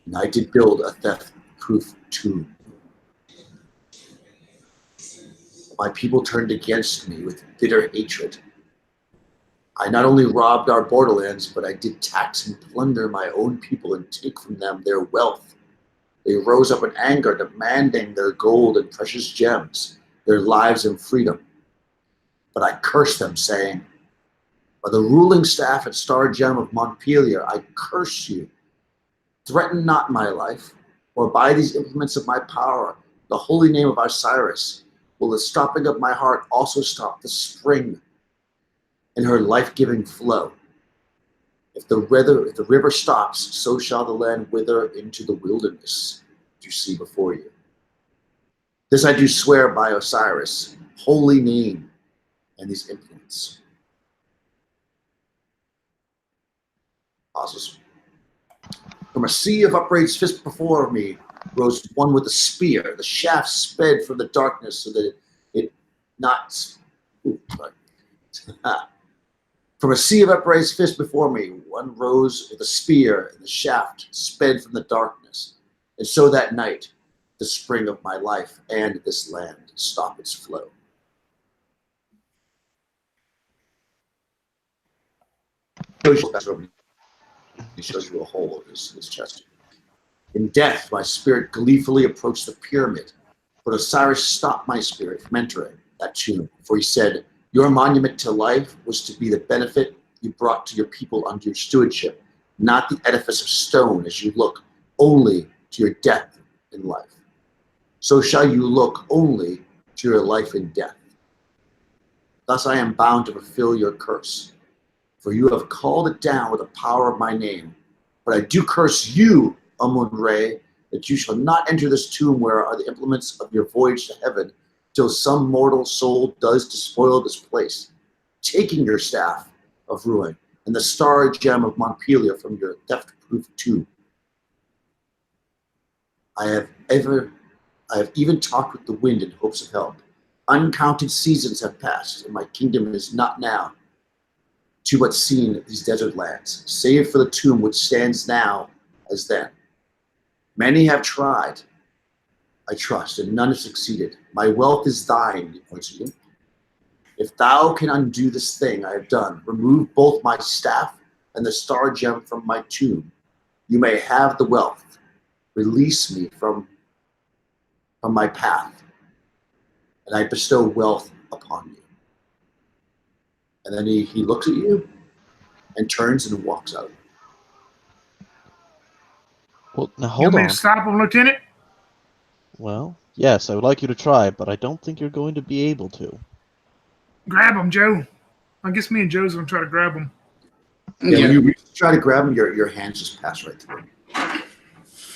And I did build a theft-proof tomb. My people turned against me with bitter hatred. I not only robbed our borderlands, but I did tax and plunder my own people and take from them their wealth. They rose up in anger, demanding their gold and precious gems, their lives and freedom. But I cursed them, saying, by the ruling staff at Star Gem of Montpelier, I curse you. Threaten not my life, or by these implements of my power, the holy name of Osiris, will the stopping of my heart also stop the spring in her life-giving flow. If the river stops, so shall the land wither into the wilderness you see before you. This I do swear by Osiris, holy name, and these implements. Pauses. From a sea of upraised fists before me rose one with a spear. The shaft sped from the darkness so that it not. Ooh, sorry. From a sea of upraised fists before me, one rose with a spear, and the shaft sped from the darkness. And so that night, the spring of my life and this land stop its flow. He shows you a hole in his chest. In death, my spirit gleefully approached the pyramid, but Osiris stopped my spirit from entering that tomb, for he said, your monument to life was to be the benefit you brought to your people under your stewardship, not the edifice of stone as you look only to your death in life. So shall you look only to your life in death. Thus I am bound to fulfill your curse, for you have called it down with the power of my name. But I do curse you, Amun-Re, that you shall not enter this tomb where are the implements of your voyage to heaven, till some mortal soul does despoil this place, taking your staff of ruin and the star gem of Montpelier from your theft-proof tomb. I have even talked with the wind in hopes of help. Uncounted seasons have passed, and my kingdom is not now to but seen these desert lands, save for the tomb which stands now as then. Many have tried, I trust, and none have succeeded. My wealth is thine, he points at you. If thou can undo this thing I have done, remove both my staff and the star gem from my tomb, you may have the wealth. Release me from my path, and I bestow wealth upon you. And then he looks at you and turns and walks out. Well, now You hold want me on. to stop him, Lieutenant? Well, yes, I would like you to try, but I don't think you're going to be able to. Grab him, Joe. I guess me and Joe's going to try to grab him. Yeah, when you try to grab him, your hands just pass right through him.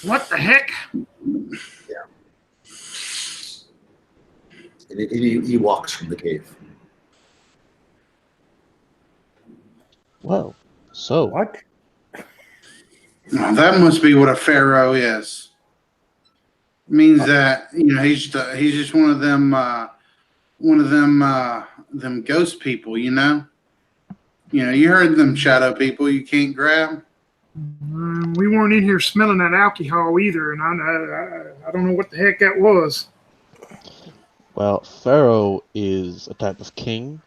What the heck? Yeah. And he walks from the cave. Well, so What? Now, that must be what a pharaoh is. Means that he's just one of them them ghost people. You heard them shadow people you can't grab. We weren't in here smelling that alcohol either, and I don't know what the heck that was. well, Pharaoh is a type of king,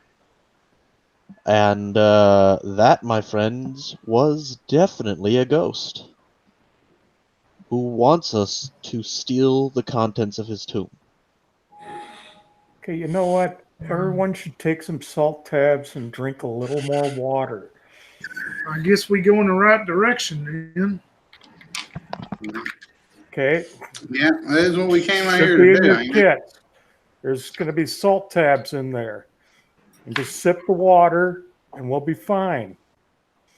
and that, my friends, was definitely a ghost who wants us to steal the contents of his tomb. Okay, you know what? Everyone should take some salt tabs and drink a little more water. I guess we go in the right direction, then. Okay? Yeah, that is what we came out Should here be to in do. your ain't it? kit. There's going to be salt tabs in there. And just sip the water, and we'll be fine.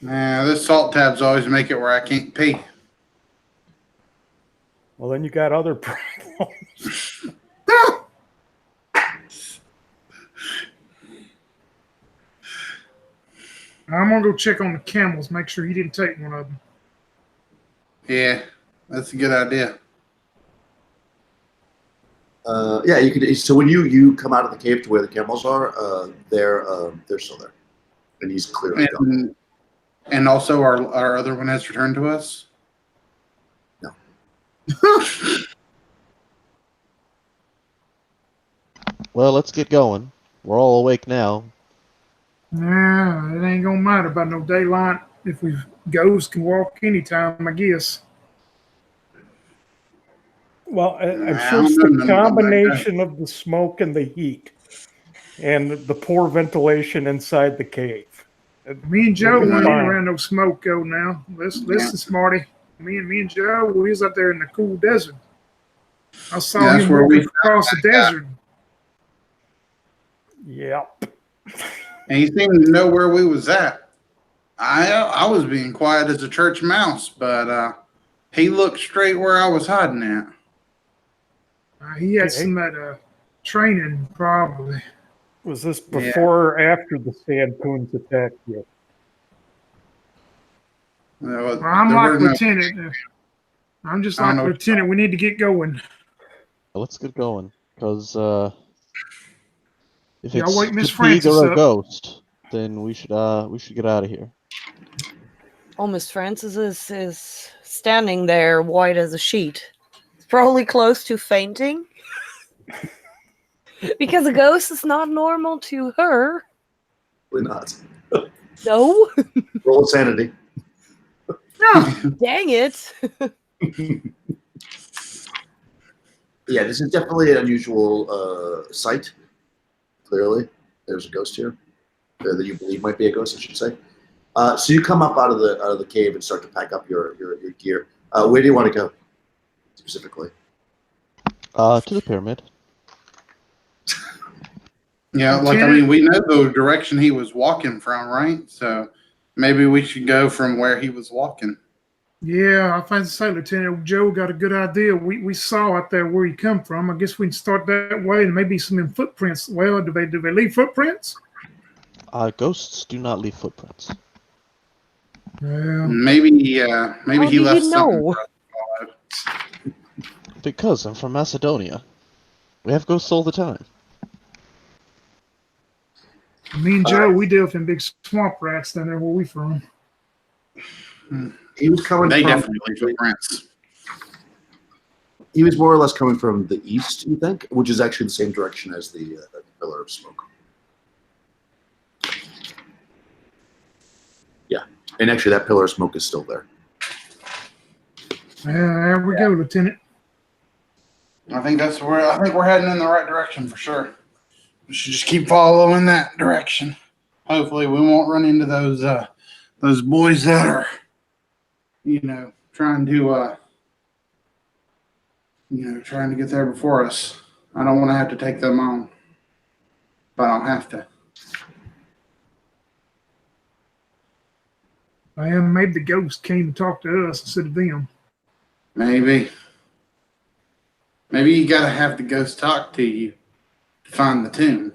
Nah, this salt tabs always make it where I can't pee. Well, then you got other problems. I'm going to go check on the camels, make sure he didn't take one of them. Yeah, that's a good idea. Yeah, you could. So when you come out of the cave to where the camels are, they're still there, and he's clearly gone. And also, our other one has returned to us. No. Well, let's get going. We're all awake now. Nah, it ain't gonna matter about no daylight. If we ghosts can walk anytime, I guess. Well, I'm I sure it's don't the know nothing about that. combination of the smoke and the heat and the poor ventilation inside the cave. Me and Joe We'll be weren't fine. around no smoke go now. Listen, Smarty. Me and Joe, we was out there in the cool desert. I saw Yeah, that's him where walking we across the desert. Yep. And he seemed to know where we was at. I was being quiet as a church mouse, but he looked straight where I was hiding at. He had Okay. some training, probably. Was this before or after the sand coons attacked you? Well, I'm like Lieutenant. I'm just I don't like know. Lieutenant. We need to get going. Let's get going, because if Yeah, it's wake Miss fatigue Francis or a up. ghost, then we should get out of here. Oh, Miss Francis is standing there, white as a sheet. Probably close to fainting. Because a ghost is not normal to her. Probably not. No. Roll insanity. No. Dang it. Yeah, this is definitely an unusual sight. Clearly, there's a ghost here, or that you believe might be a ghost, I should say. So you come up out of the cave and start to pack up your gear. Where do you want to go specifically? To the pyramid. Yeah, like I mean, we know the direction he was walking from, right? So maybe we should go from where he was walking. Yeah, I find to say, Lieutenant Joe got a good idea. We saw out there where he come from. I guess we can start that way, and maybe some footprints. Well, do they leave footprints? Ghosts do not leave footprints. Yeah. Maybe How he do left you something. know? Because I'm from Macedonia. We have ghosts all the time. Me and Joe, we deal with them big swamp rats down there where we from. He was coming They from. definitely leave footprints. He was more or less coming from the east, you think, which is actually the same direction as the pillar of smoke. Yeah, and actually, that pillar of smoke is still there. There we go, Lieutenant. I think we're heading in the right direction for sure. We should just keep following that direction. Hopefully, we won't run into those boys that are, trying to get there before us. I don't want to have to take them on, but I don't have to. Maybe the ghost came to talk to us instead of them. Maybe you got to have the ghost talk to you to find the tomb.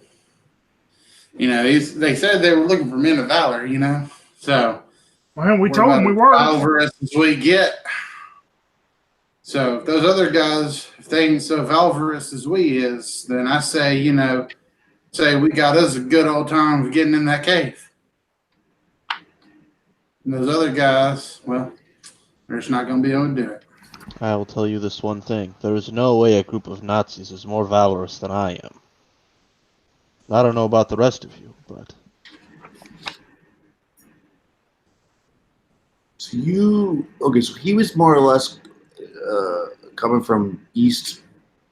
They said they were looking for men of valor, so. Well, we told them we were. Valorous as we get. So if those other guys, if they ain't so valorous as we is, then I say, we got us a good old time of getting in that cave. And those other guys, well, they're just not going to be able to do it. I will tell you this one thing. There is no way a group of Nazis is more valorous than I am. I don't know about the rest of you, but... So he was more or less coming from east,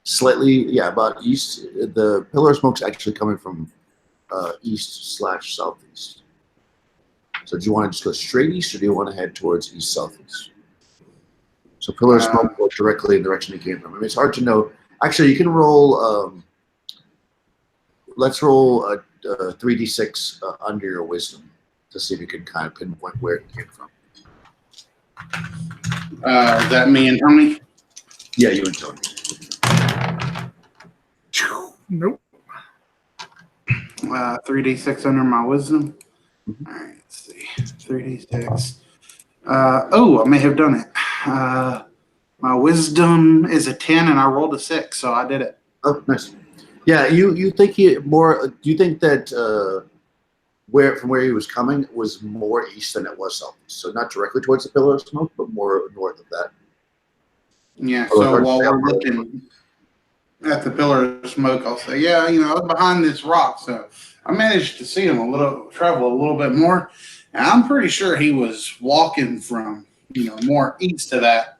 slightly, about east. The pillar of smoke's actually coming from east/southeast. So do you want to just go straight east, or do you want to head towards east-southeast? So pillar of smoke goes directly in the direction it came from. I mean, it's hard to know. Actually, you can roll. Let's roll a 3d6 under your wisdom to see if you can kind of pinpoint where it came from. Is that me and Tony? Yeah, you and Tony. Nope. 3d6 under my wisdom. Mm-hmm. All right, let's see. 3d6. I may have done it. My wisdom is a 10, and I rolled a 6, so I did it. Oh, nice. Yeah, you think do you think that from where he was coming was more east than it was southeast? So not directly towards the pillar of smoke, but more north of that. Yeah. Oh, So sorry, while yeah. we're looking, at the pillar of smoke, I'll say, yeah, I was behind this rock, so I managed to see him travel a little bit more. And I'm pretty sure he was walking from, more east to that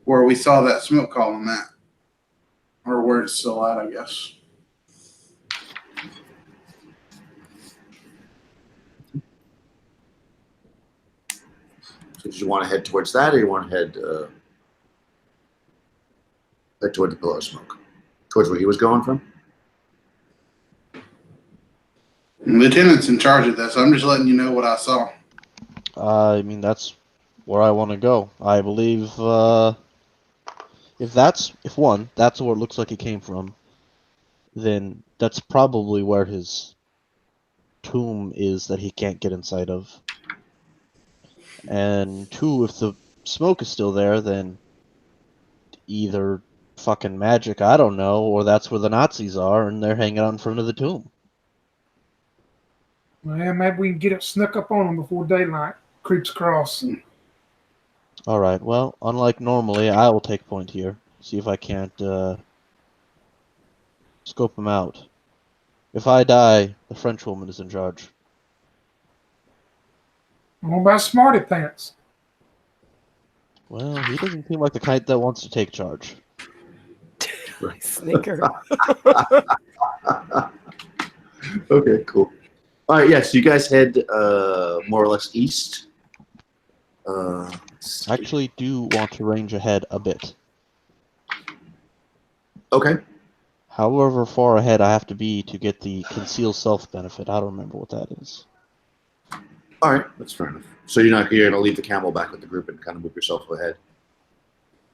where we saw that smoke column at, or where it's still at, I guess. So did you want to head towards that, or you want to head toward the pillar of smoke, towards where he was going from? Lieutenant's in charge of this. I'm just letting you know what I saw. I mean, that's where I want to go. I believe if that's where it looks like he came from, then that's probably where his tomb is that he can't get inside of. And 2, if the smoke is still there, then either fucking magic, I don't know, or that's where the Nazis are and they're hanging out in front of the tomb. Well, maybe we can get it snuck up on them before daylight creeps across. All right. Well, unlike normally, I will take point here. See if I can't scope him out. If I die, the French woman is in charge. What about Smarty Pants? Well, he doesn't seem like the kind that wants to take charge. Snicker. Okay, cool. All right, so you guys head more or less east. I actually do want to range ahead a bit. Okay. However far ahead I have to be to get the conceal self benefit. I don't remember what that is. All right, that's fair enough. So you're going to leave the camel back with the group and kind of move yourself ahead.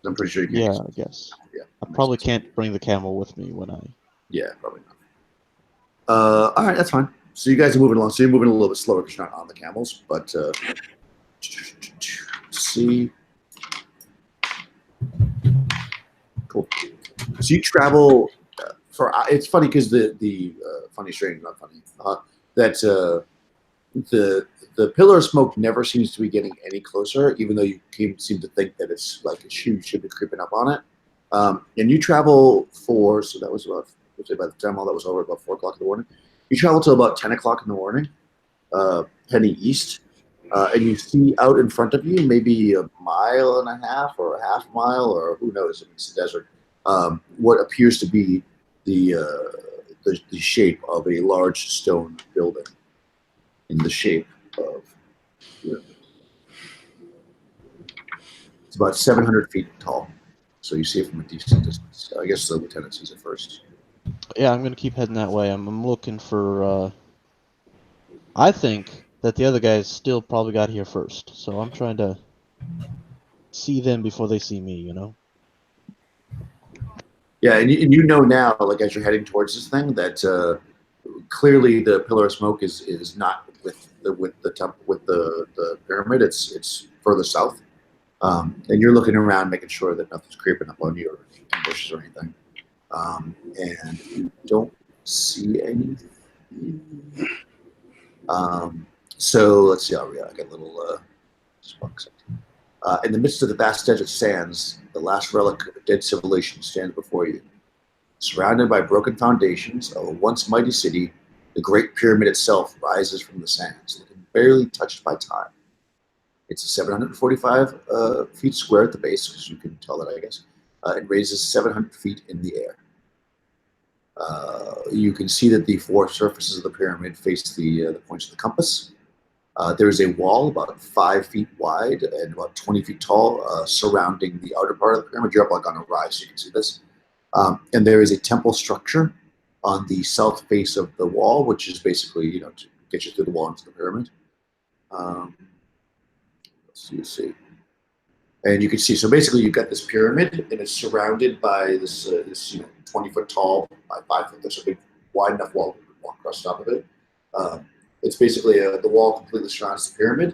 I'm pretty sure you can. Yeah, I guess. Yeah. I probably can't bring the camel with me when I... Yeah, probably not. All right, that's fine. So you guys are moving along. So you're moving a little bit slower because you're not on the camels, but see. Cool. So you travel it's funny because the funny, strange, not funny, that the pillar of smoke never seems to be getting any closer, even though you seem to think that it's like a shoe should be creeping up on it. And you travel so that was about, let's say by the time all that was over, about 4 o'clock in the morning. You travel till about 10 o'clock in the morning, heading east, and you see out in front of you maybe a mile and a half or a half mile, or who knows, it's the desert, what appears to be the shape of a large stone building in the shape of, it's about 700 feet tall. So you see it from a decent distance. I guess the lieutenant sees it first. Yeah, I'm going to keep heading that way. I'm looking for... I think that the other guys still probably got here first. So I'm trying to see them before they see me, Yeah, and you know now, like as you're heading towards this thing, that clearly the pillar of smoke is not with the pyramid. It's further south, and you're looking around, making sure that nothing's creeping up on you or bushes or anything, and you don't see anything. So let's see. I got a little sparks. In the midst of the vast desert sands, the last relic of a dead civilization stands before you. Surrounded by broken foundations of a once mighty city, the Great Pyramid itself rises from the sands, looking barely touched by time. It's 745 feet square at the base, because you can tell that, I guess. It raises 700 feet in the air. You can see that the 4 surfaces of the pyramid face the points of the compass. There is a wall about 5 feet wide and about 20 feet tall surrounding the outer part of the pyramid. You're up like on a rise, so you can see this. And there is a temple structure on the south face of the wall, which is basically, to get you through the wall into the pyramid. Let's see. And you can see, so basically you've got this pyramid, and it's surrounded by this 20-foot tall by 5 foot. There's a big, wide enough wall to walk across the top of it. It's basically the wall completely surrounds the pyramid,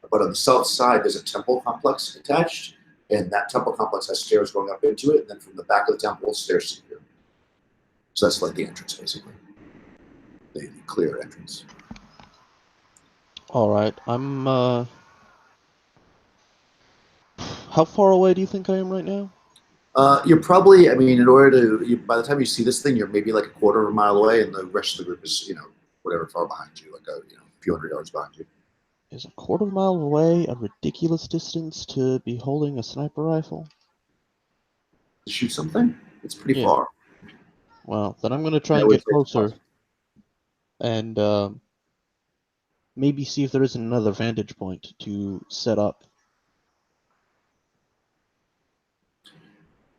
but on the south side there's a temple complex attached, and that temple complex has stairs going up into it, and then from the back of the temple, stairs to the pyramid. So that's like the entrance, basically. The clear entrance. All right, I'm... How far away do you think I am right now? You're probably, I mean, in order to, by the time you see this thing, you're maybe like a quarter of a mile away, and the rest of the group is, whatever, far behind you, like a few hundred yards behind you. Is a quarter mile away a ridiculous distance to be holding a sniper rifle? To shoot something? It's pretty Yeah. far. Well, then I'm going to try Yeah, and I would get say it's closer possible. and maybe see if there isn't another vantage point to set up.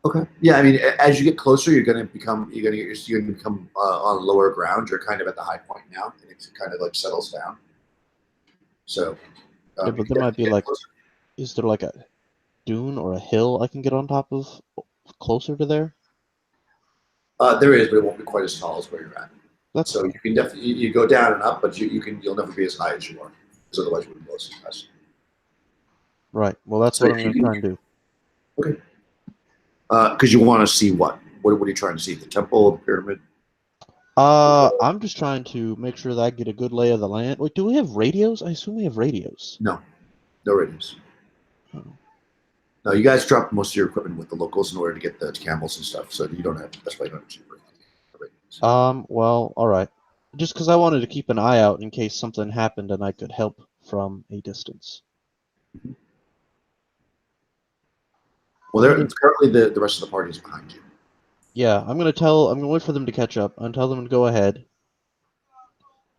Okay. Yeah, I mean, as you get closer, you're gonna become on lower ground. You're kind of at the high point now, and it kind of like settles down. So, Yeah, you but can there might be definitely get like, closer. is there like a dune or a hill I can get on top of closer to there? There is, but it won't be quite as tall as where you're at. That's So you can definitely you go down and up, but you'll never be as high as you are, because otherwise you wouldn't go as fast. right. Well, that's So what I'm if going you to can, try and do. okay. Because you want to see what? What are you trying to see? The temple, the pyramid? I'm just trying to make sure that I get a good lay of the land. Wait, do we have radios? I assume we have radios. No radios. Oh. No, you guys dropped most of your equipment with the locals in order to get the camels and stuff, so you don't have. That's why you don't have cheaper radios. Well, all right. Just because I wanted to keep an eye out in case something happened and I could help from a distance. Well, currently the rest of the party is behind you. Yeah, I'm gonna wait for them to catch up and tell them to go ahead.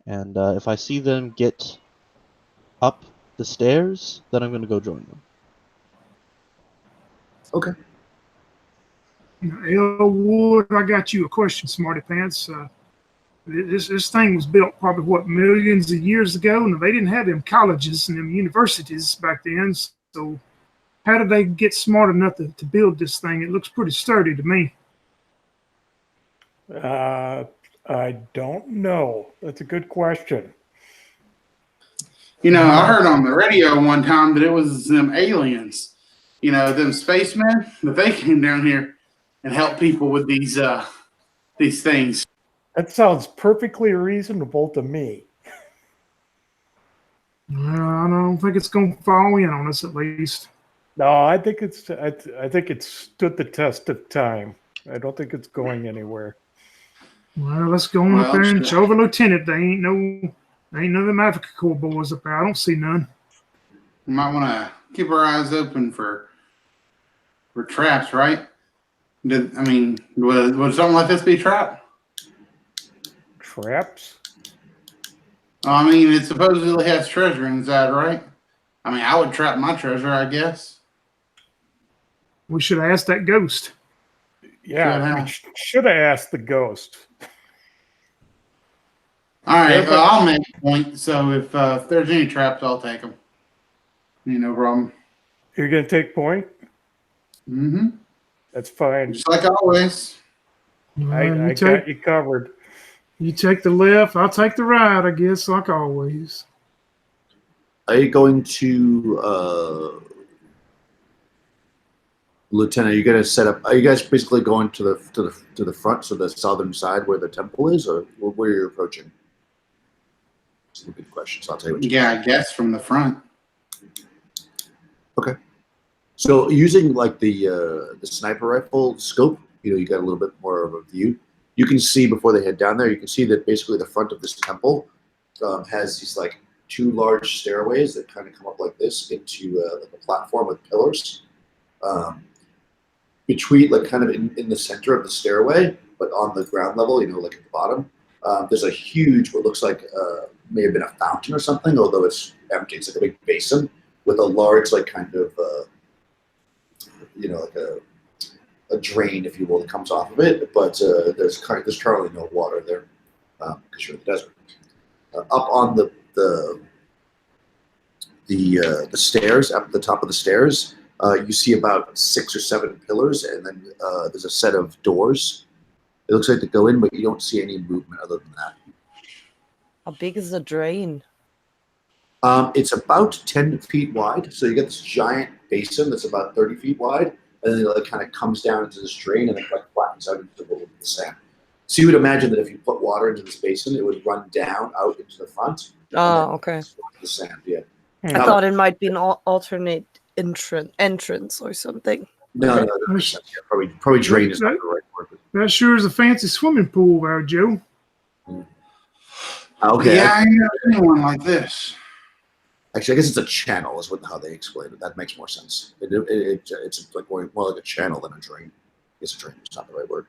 And if I see them get up the stairs, then I'm gonna go join them. Okay. Elwood, I got you a question, Smarty Pants. This thing was built probably millions of years ago, and they didn't have them colleges and them universities back then. So how did they get smart enough to build this thing? It looks pretty sturdy to me. I don't know. That's a good question. I heard on the radio one time that it was them aliens, them spacemen, that they came down here and helped people with these things. That sounds perfectly reasonable to me. I don't think it's going to fall in on us, at least. No, I think it stood the test of time. I don't think it's going anywhere. Well, let's go on up there and show the lieutenant. There ain't none of them Africa Corps boys up there. I don't see none. We might want to keep our eyes open for traps, right? Would something like this be a trap? Traps? It supposedly has treasure inside, right? I would trap my treasure, I guess. We should have asked that ghost. Yeah, we should have asked the ghost. All right, well, I'll make a point. So if there's any traps, I'll take them. No problem. You're going to take point? Mm-hmm. That's fine. Just like always. I got you covered. You take the left, I'll take the right, I guess, like always. Are you going to, Lieutenant? Are you going to set up? Are you guys basically going to the front, so the southern side where the temple is, or where you're approaching? That's a good question. So I'll tell you what. I guess from the front. Okay. So using like the sniper rifle scope, you got a little bit more of a view. You can see before they head down there. You can see that basically the front of this temple has these like two large stairways that kind of come up like this into like a platform with pillars. Between, like, kind of in the center of the stairway, but on the ground level, like at the bottom, there's a huge, what looks like may have been a fountain or something, although it's empty. It's like a big basin with a large, like, kind of, like a drain, if you will, that comes off of it. But there's currently no water there because you're in the desert. Up on the stairs, up at the top of the stairs, you see about 6 or 7 pillars, and then there's a set of doors. It looks like to go in, but you don't see any movement other than that. How big is the drain? It's about 10 feet wide. So you get this giant basin that's about 30 feet wide, and then it kind of comes down into this drain and then like flattens out into the sand. So you would imagine that if you put water into this basin, it would run down out into the front. Oh, okay. The sand, yeah. I thought it might be an alternate entrance or something. No, Okay. that makes sense. Yeah, probably drain is not the right word. That sure is a fancy swimming pool there, Joe. Okay. Yeah, I ain't never seen anyone like this. Actually, I guess it's a channel is how they explain it. That makes more sense. It's like more like a channel than a drain. I guess a drain is not the right word.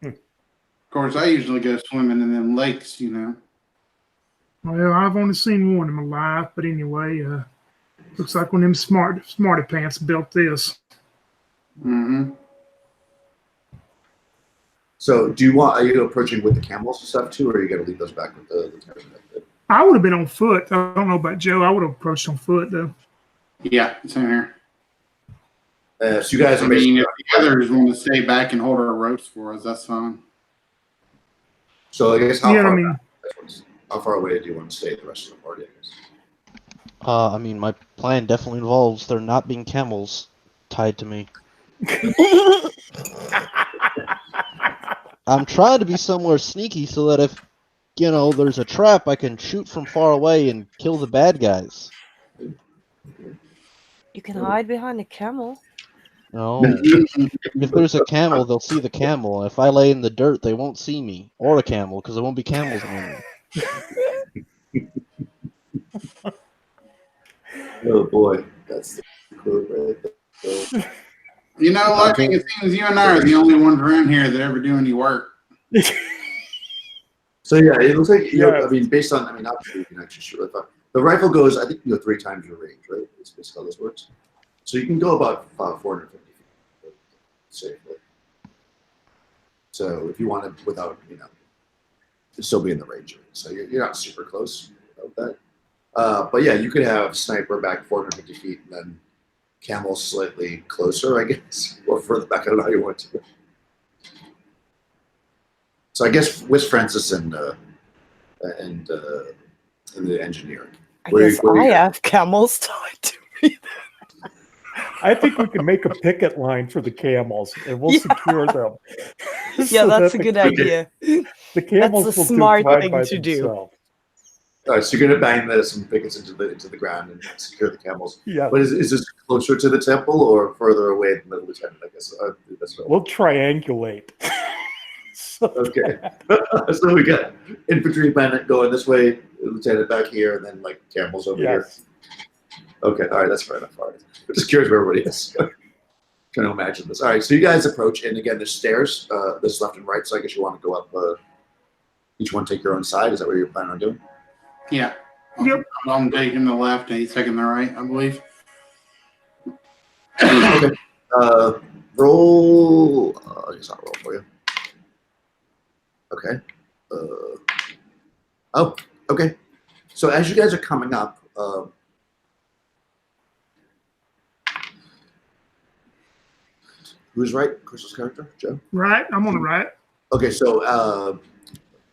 Of course, I usually go swimming in them lakes, Well, I've only seen one in my life, but anyway, looks like one of them smarty pants built this. Mm-hmm. So, are you approaching with the camels and stuff too, or are you going to leave those back with the I would have been on foot. I don't know about Joe. I would have approached on foot though. Yeah, same here. So you guys I are mean, basically. if the others want to stay back and hold our ropes for us, that's fine. So I guess how far away do you want to stay the rest of the party? I guess. I mean, my plan definitely involves there not being camels tied to me. I'm trying to be somewhere sneaky so that if, there's a trap, I can shoot from far away and kill the bad guys. You can hide behind a camel. No. If there's a camel, they'll see the camel. If I lay in the dirt, they won't see me. Or a camel, because there won't be camels near me. Oh boy, that's cool, right? Lightning, it seems you and I are the only ones around here that ever do any work. So yeah, it looks like Yeah. I mean, based on obviously you can actually shoot. The rifle goes, I think 3 times your range, right? That's basically how this works. So you can go about 450 feet safely. So if you want to, without still be in the range of it. So you're not super close about that. But yeah, you could have sniper back 450 feet and then camel slightly closer, I guess, or further back. I don't know how you want to. So I guess with Francis and the engineering. I guess where I you- have camels tied to me. I think we can make a picket line for the camels, and we'll Yeah. secure them. Yeah, So that's that a good the, idea. The camels That's a will smart fine thing by to do. themselves. All right, so you're gonna bang some pickets into the ground and secure the camels. Yeah, But is this closer to the temple or further away in the middle of the temple? I guess that's what. we'll triangulate. So Okay. So we got infantry bandit going this way, lieutenant back here, and then like camels over here. yes. Okay, all right, that's fair enough. All right. I'm just curious where everybody is. Trying to imagine this. All right, so you guys approach, and again, there's stairs. There's left and right, so I guess you want to go up. Each one take your own side. Is that what you're planning on doing? Yeah. Yep. I'm taking the left and he's taking the right, I believe. Okay. Roll. I guess I'll roll for you. Okay. Oh, okay. So as you guys are coming up, who's right? Crystal's character, Joe? Right, I'm on the right. Okay, so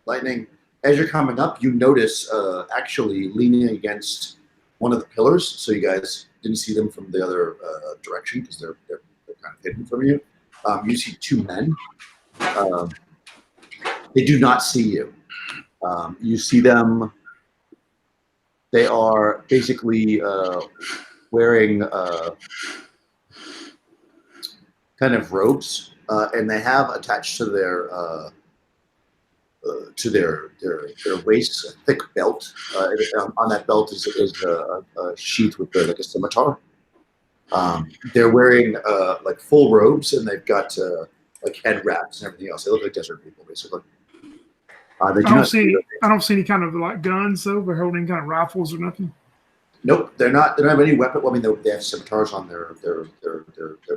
Lightning, as you're coming up, you notice actually leaning against one of the pillars. So you guys didn't see them from the other direction because they're kind of hidden from you. You see 2 men. They do not see you. You see them. They are basically wearing kind of robes, and they have attached to their waist a thick belt. On that belt is a sheath with like a scimitar. They're wearing like full robes, and they've got like head wraps and everything else. They look like desert people, basically. They do I not don't see any kind of like guns though. They're holding kind of rifles or nothing. Nope, they're not. They don't have any weapon. Well, I mean, they have scimitars on their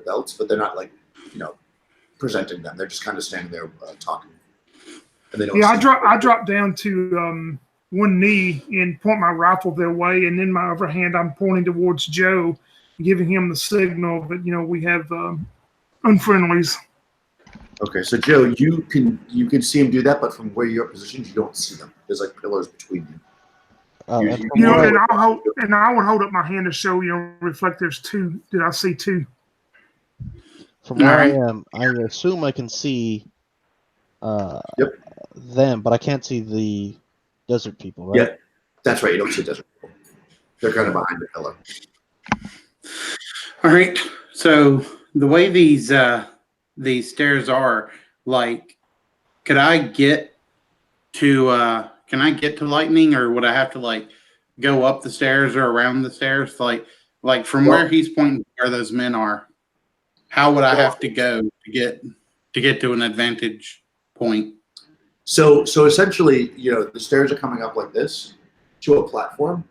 belts, but they're not like presenting them. They're just kind of standing there talking. And they don't. Yeah, see I drop down to one knee and point my rifle their way, and then my other hand I'm pointing towards Joe, giving him the signal that we have unfriendlies. Okay, so Joe, you can see him do that, but from where you're positioned, you don't see them. There's like pillars between you. And from You know, where I- and I would hold up my hand to show reflect. There's 2. Did I see 2? From where I Alright. am, I assume I can see Yep. them, but I can't see the desert people, right? Yeah, that's right. You don't see desert people. They're kind of behind the pillar. All right. So the way these stairs are, like, could I get to can I get to lightning, or would I have to like go up the stairs or around the stairs? Like from where Well- he's pointing to where those men are, how would I Well- have to go to get to an advantage point? So essentially, the stairs are coming up like this to a platform.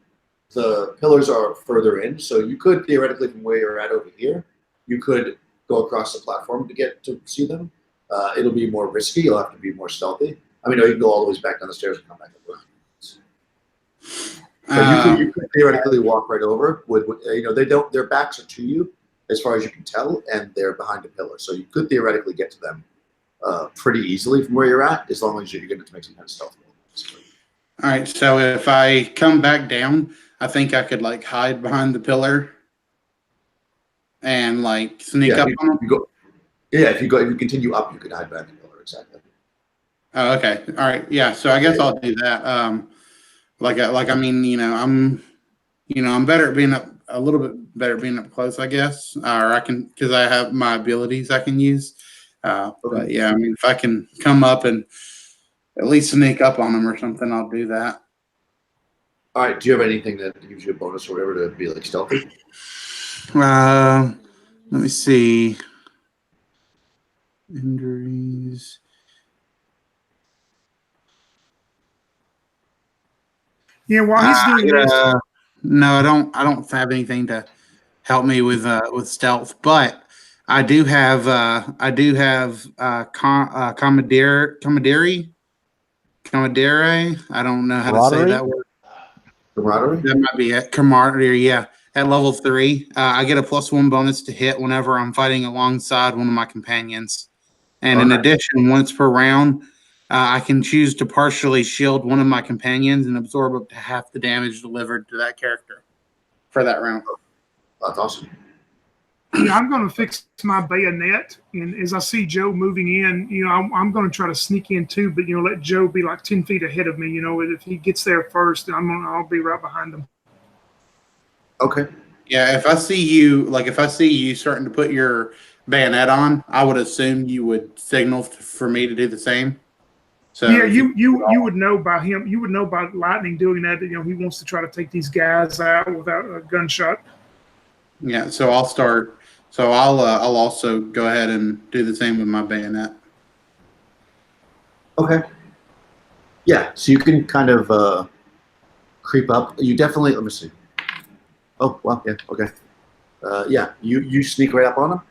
The pillars are further in, so you could theoretically, from where you're at over here, you could go across the platform to get to see them. It'll be more risky. You'll have to be more stealthy. I mean, no, you can go all the way back down the stairs and come back up around. But you could theoretically walk right over. Their backs are to you, as far as you can tell, and they're behind a pillar. So you could theoretically get to them pretty easily from where you're at, as long as you're going to make some kind of stealth roll. Basically. All right, so if I come back down, I think I could like hide behind the pillar and like sneak up on them. If you continue up, you can hide behind the pillar. Exactly. Oh, okay. All right. Yeah. So I guess I'll do that. I mean, I'm better at being up, a little bit better at being up close, I guess, or I can, because I have my abilities I can use. But yeah, I mean, if I can come up and at least sneak up on them or something, I'll do that. All right. Do you have anything that gives you a bonus or whatever to be like stealthy? Let me see. Injuries. Yeah, while he's doing this, No, I don't have anything to help me with stealth, but I do have Commodere. I don't know how to say that word. Camaraderie? That might be it. Camaraderie, yeah. At level 3, I get a +1 bonus to hit whenever I'm fighting alongside one of my companions. And in addition, once per round, I can choose to partially shield one of my companions and absorb up to half the damage delivered to that character for that round. That's awesome. yeah, I'm going to fix my bayonet, and as I see Joe moving in, I'm going to try to sneak in too, but let Joe be like 10 feet ahead of me. If he gets there first, I'll be right behind him. Okay. Yeah, if I see you starting to put your bayonet on, I would assume you would signal for me to do the same. So yeah, you would know by him. You would know by Lightning doing that. He wants to try to take these guys out without a gunshot. Yeah, so I'll start. So I'll also go ahead and do the same with my bayonet. Okay. Yeah, so you can kind of creep up. You definitely. Let me see. Oh, well, yeah. Okay. Yeah, you sneak right up on them.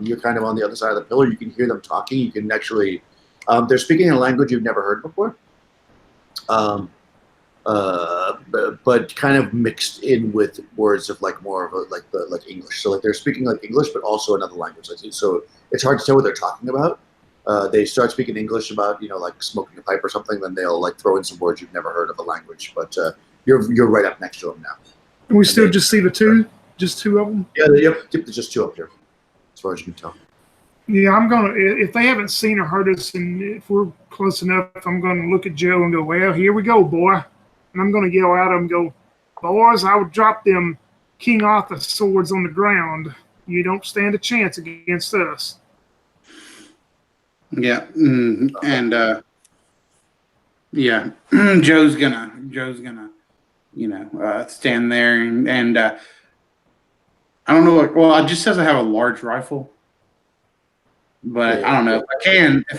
You're kind of on the other side of the pillar. You can hear them talking. You can actually. They're speaking in a language you've never heard before. But kind of mixed in with words of like more of like English. So like they're speaking like English, but also another language. So it's hard to tell what they're talking about. They start speaking English about like smoking a pipe or something, then they'll like throw in some words you've never heard of a language. But you're right up next to them now. And we still just see just two of them. Yeah, there's just two up here, as far as you can tell. Yeah, I'm gonna. If they haven't seen or heard us, and if we're close enough, I'm gonna look at Joe and go, "Well, here we go, boy." And I'm gonna yell at him, "Go, boys! I would drop them King Arthur swords on the ground. You don't stand a chance against us." Yeah, and yeah, Joe's gonna stand there and I don't know what. Well, it just says I have a large rifle. But I don't know if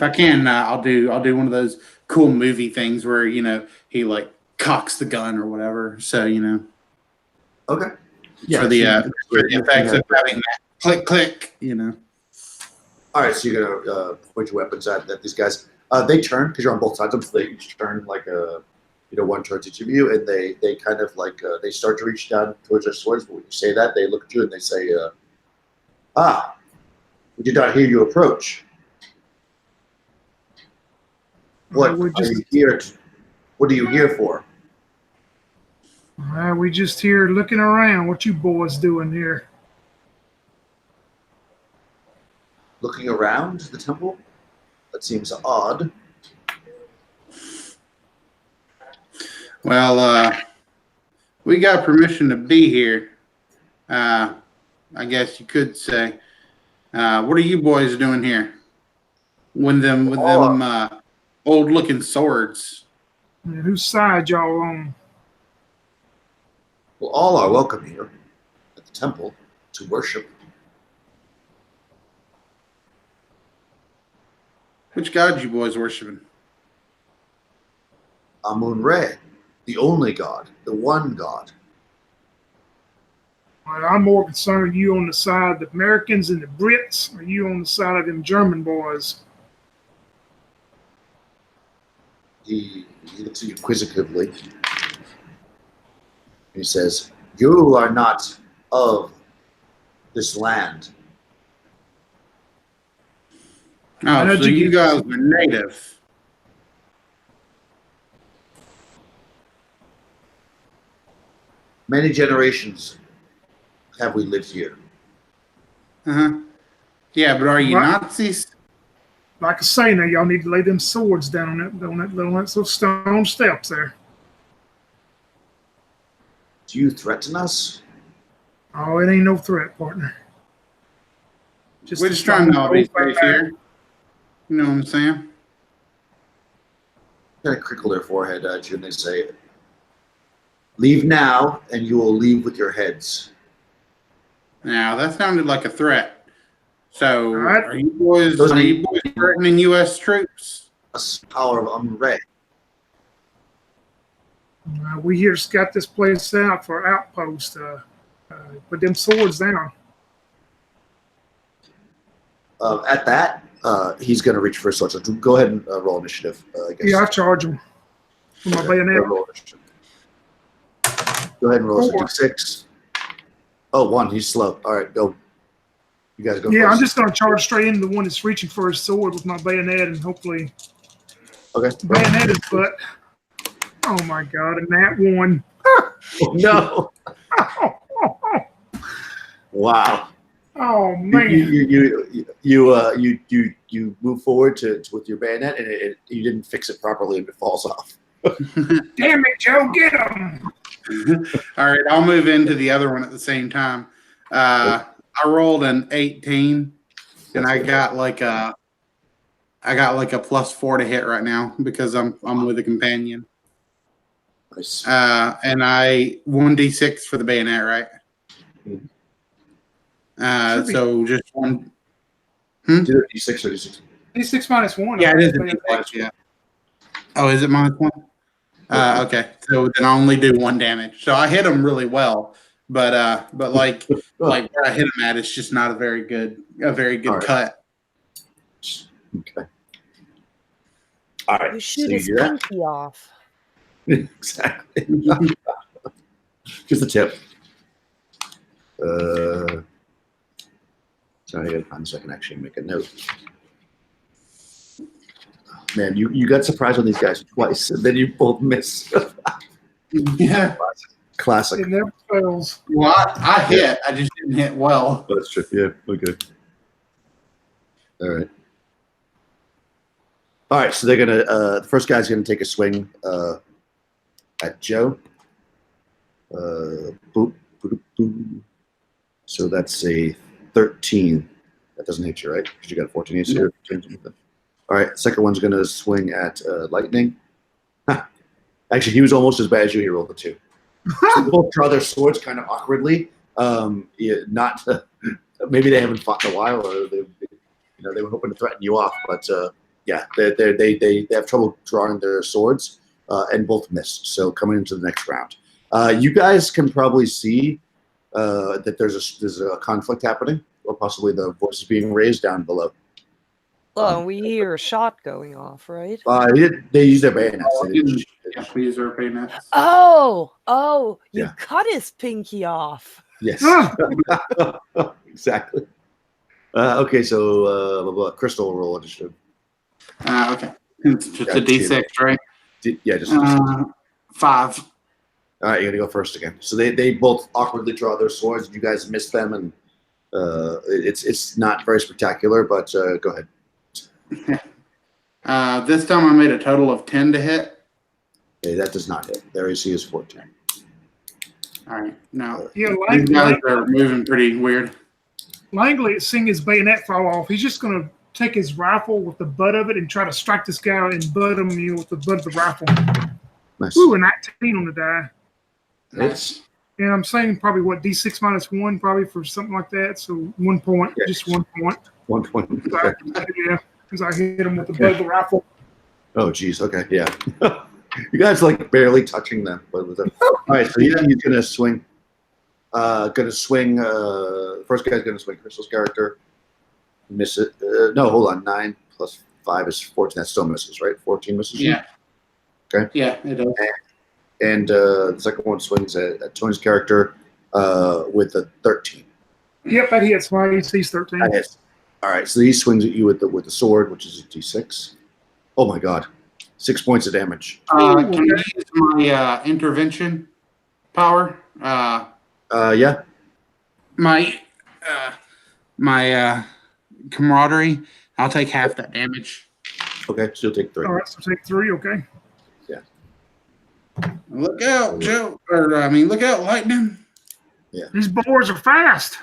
I can. I'll do one of those cool movie things where he like cocks the gun or whatever. So Okay. Yeah. For the effects of having that click click. All right. So you're gonna point your weapons at these guys. They turn because you're on both sides of them. So they each turn like one towards each of you, and they kind of like they start to reach down towards their swords. But when you say that, they look at you and they say, we did not hear you approach. What are you here? What are you here for? We just here looking around. What you boys doing here? Looking around the temple? That seems odd. Well, we got permission to be here. I guess you could say. What are you boys doing here? With them old looking swords. And whose side y'all on? Well, all are welcome here at the temple to worship. Which god you boys worshiping? Amun-Re, the only god, the one god. Well, I'm more concerned you on the side of the Americans and the Brits, or you on the side of them German boys? He looks at you quizzically. He says, "You are not of this land." Oh, so you guys are native. Many generations have we lived here. Uh-huh. Yeah, but are you Right. Nazis? Like I say, now y'all need to lay them swords down on those stone steps there. Do you threaten us? Oh, it ain't no threat, partner. We're just trying to all be safe here. You know what I'm saying? Kind of crinkle their forehead at you, and they say, "Leave now, and you will leave with your heads." Now that sounded like a threat. So, Alright. are you boys threatening U.S. troops? Us, power of Amun-Re. We here just got this place out for outpost. Put them swords down. At that, he's going to reach for a sword. So go ahead and roll initiative. I guess. Yeah, I charge them with my bayonet. Roll initiative. Go ahead and roll a 6. Oh, 1. He's slow. All right, go. You guys go. Yeah, first. I'm just going to charge straight into the one that's reaching for his sword with my bayonet, and hopefully, Okay. bayonet his butt. Oh my God! And that one. Oh, no. Wow. Oh man. You move forward with your bayonet, and you didn't fix it properly, and it falls off. Damn it, Joe! Get him! All right, I'll move into the other one at the same time. I rolled an 18, and I got like a +4 to hit right now because I'm with a companion. Nice. And I 1d6 for the bayonet, right? So just one. Did it D6 or D6? D6 minus 1. Yeah, it is a D6. Yeah. Oh, is it -1? Okay, so then I only do 1 damage. So I hit him really well, but like where I hit him at, it's just not a very good Right. cut. Okay. All right. You shoot so his you do that. pinky off. Exactly. Just a tip. Sorry, I gotta find so I can actually make a note. Man, you got surprised on these guys twice, and then you both missed. Yeah. Classic. It never fails. Well, I hit. I just didn't hit well. Oh, that's true. Yeah. Okay. All right. All right. So they're gonna. The first guy's gonna take a swing at Joe. Boop, boop, boop. So that's a 13. That doesn't hit you, right? Because you got a 14 AC. All right. Second one's gonna swing at Lightning. Actually, he was almost as bad as you. He rolled a 2. So they both draw their swords kind of awkwardly. Not maybe they haven't fought in a while, or they were hoping to threaten you off. But yeah, they have trouble drawing their swords, and both missed. So coming into the next round, you guys can probably see that there's a conflict happening, or possibly the voices being raised down below. Oh, we hear a shot going off, right? They use their bayonets. Yeah, please are bayonets. Oh, you Yeah. cut his pinky off. Yes. Ah. Exactly. Okay, so Crystal roll initiative. Okay. It's just a D6, right? Yeah, just 5. all right. You're gonna go first again. So they both awkwardly draw their swords. You guys miss them, and it's not very spectacular. But go ahead. This time I made a total of 10 to hit. Okay, that does not hit. Their AC is 14. All right. Now Yeah, these guys are moving pretty weird. Langley seeing his bayonet fall off. He's just going to take his rifle with the butt of it and try to strike this guy and butt him with the butt of the rifle. Nice. Ooh, a 19 on the die. Hits. And I'm saying probably what, D6 minus 1 probably for something like that. So 1 point, Yeah. just 1 point. 1 point. Yeah, because I hit him with the butt of the rifle. Oh, geez. Okay, yeah. You guys like barely touching them. All right, so he's gonna swing. First guy's gonna swing Crystal's character. Miss it. No, hold on. 9 plus 5 is 14. That still misses, right? 14 misses. Yeah. Okay. Yeah, it does. And the second one swings at Tony's character with a 13. Yep, that hits. My AC's 13. That hits. All right, so he swings at you with the sword, which is a D6. Oh my God, 6 points of damage. Can I use my intervention power? Yeah. My camaraderie. I'll take half that damage. Okay, so you'll take 3. All right, so take 3. Okay. Yeah. Look out, Joe. Look out, lightning. These boars are fast.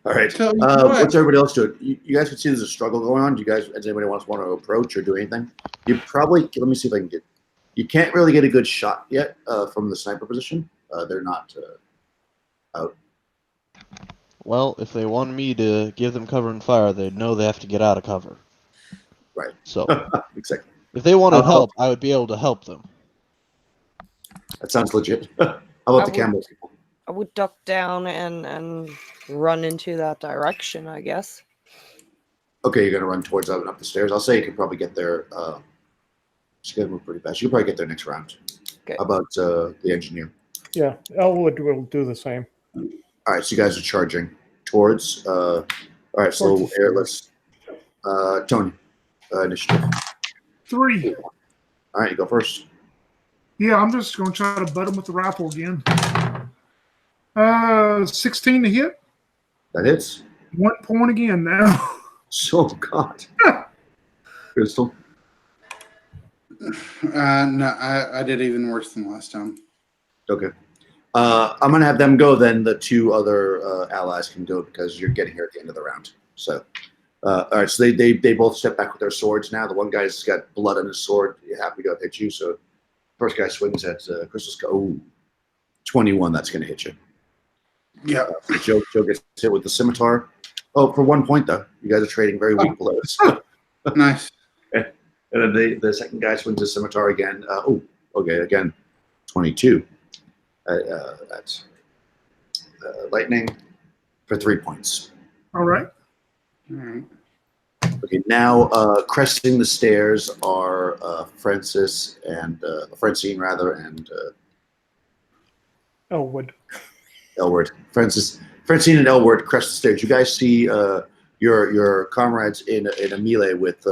All right. Tell you what. What's everybody else doing? You guys can see there's a struggle going on. Does anybody want to approach or do anything? You probably, let me see if I can get, you can't really get a good shot yet from the sniper position. They're not out. Well, if they want me to give them cover and fire, they know they have to get out of cover. Right. So Exactly. if they wanted help, I would be able to help them. That sounds legit. How about the camel people? I would duck down and run into that direction, I guess. Okay, you're going to run towards up the stairs. I'll say you can probably get there. She's going to move pretty fast. You'll probably get there next round. Okay. How about the engineer? Yeah, Elwood will do the same. All right, so you guys are charging towards. All right, so let's. Tony, initiative. 3. All right, you go first. Yeah, I'm just going to try to butt him with the rifle again. 16 to hit. That hits. 1 point again now. So God. Crystal. No, I did even worse than last time. Okay. I'm gonna have them go. Then the 2 other allies can go because you're getting here at the end of the round. So, all right. So they both step back with their swords now. The one guy's got blood on his sword. You happy to hit you? So, first guy swings at Crystal's. 21. That's gonna hit you. Yeah. Joe gets hit with the scimitar. Oh, for 1 point though. You guys are trading very weak blows. Nice. And then the second guy swings the scimitar again. Okay, again, 22. That's lightning for 3 points. All right. All right. Okay, now cresting the stairs are Francine and Elwood. Elward. Francine and Elward crest the stairs. You guys see your comrades in a melee with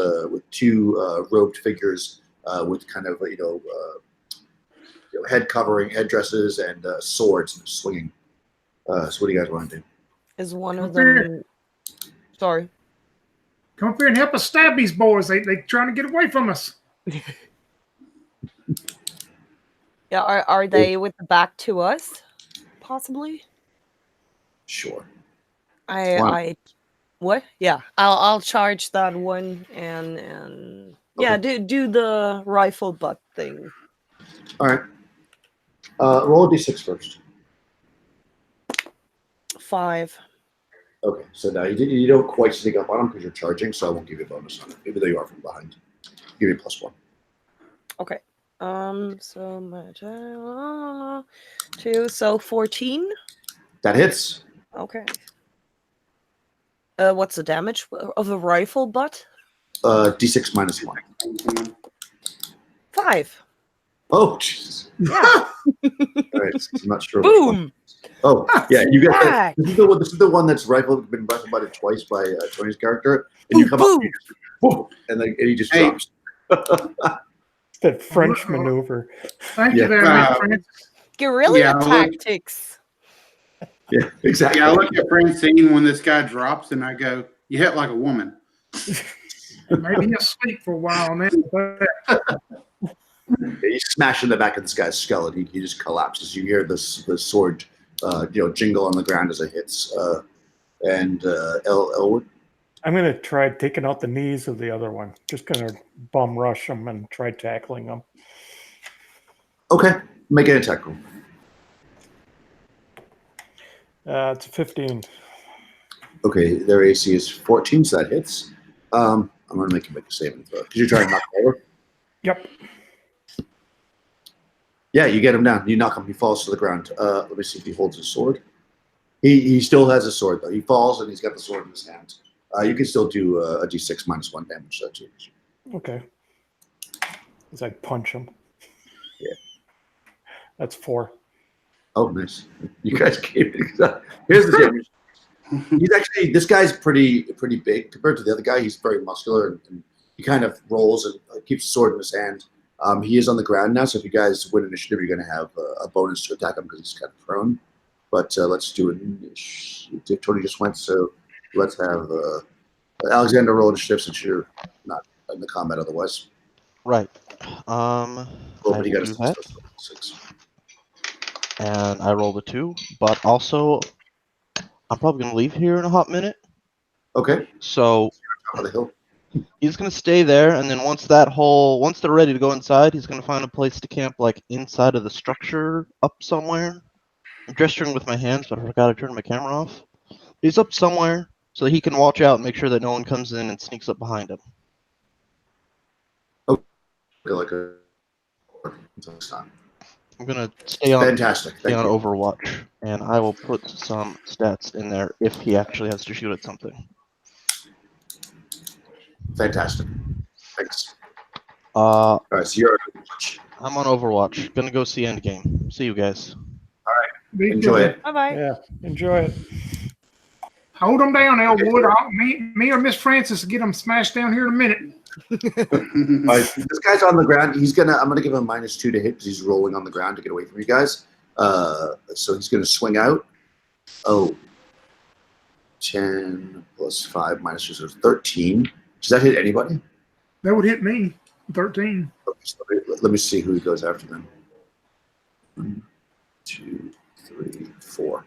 2 robed figures with kind of head covering, headdresses, and swords swinging. So what do you guys want to do? Is one of them? Sorry. Come up here and help us stab these boys. They trying to get away from us. Yeah, are they with the back to us? Possibly. Sure. What? Yeah, I'll charge that one and yeah, do the rifle butt thing. All right. Roll a d6 first. 5. Okay, so now you don't quite sneak up on them because you're charging, so I won't give you a bonus on it, even though you are from behind. I'll give you a +1. Okay. So my 2, so 14. That hits. Okay. What's the damage of a rifle butt? D6 -1. 5. Oh, jeez. Yeah. All right, I'm not sure. Boom. Oh, yeah, you got that. Crack. This is the one that's been rifle butted twice by Tony's character, and you come up, and you just, boom, and he just drops. That French maneuver. Thank you very much, Francis. Guerrilla tactics. Yeah, exactly. Yeah, I look at Francine when this guy drops, and I go, "You hit like a woman." Maybe he'll sleep for a while, man. You smash in the back of this guy's skull, and he just collapses. You hear the sword, jingle on the ground as it hits. And Elwood. I'm going to try taking out the knees of the other one. Just going to bum rush them and try tackling them. Okay, make an attack roll. It's a 15. Okay, their AC is 14, so that hits. I'm going to make you make a saving throw because you're trying to knock him over. Yep. Yeah, you get him down. You knock him. He falls to the ground. Let me see if he holds his sword. He still has a sword, though. He falls, and he's got the sword in his hand. You can still do a d6 minus 1 damage. So too. Okay. As I punch him. Yeah. That's 4. Oh, nice. You guys came in. Here's the damage. He's actually, this guy's pretty big compared to the other guy. He's very muscular, and he kind of rolls and keeps the sword in his hand. He is on the ground now, so if you guys win initiative, you're going to have a bonus to attack him because he's kind of prone. But let's do it. Tony just went, so let's have Alexander roll initiative since you're not in the combat otherwise. Right. Well, I but you will got do that. 6. And I rolled a 2, but also I'm probably going to leave here in a hot minute. Okay. So Top of the hill. he's going to stay there, and then once they're ready to go inside, he's going to find a place to camp, like inside of the structure up somewhere. I'm gesturing with my hands, but I forgot to turn my camera off. He's up somewhere so he can watch out and make sure that no one comes in and sneaks up behind him. Like a. I'm going to stay on Fantastic. Thank you. Overwatch, and I will put some stats in there if he actually has to shoot at something. Fantastic. Thanks. All right, so you're. I'm on Overwatch. Gonna go see Endgame. See you guys. Enjoy it. Bye-bye. Yeah, enjoy it. Hold them down, Elwood. Me or Miss Francis will get them smashed down here in a minute. All right, this guy's on the ground. I'm gonna give him -2 to hit because he's rolling on the ground to get away from you guys. So he's gonna swing out. 10 plus 5 minus 2, so 13. Does that hit anybody? That would hit me. 13. Okay, so let me see who he goes after then. 1, 2, 3, 4.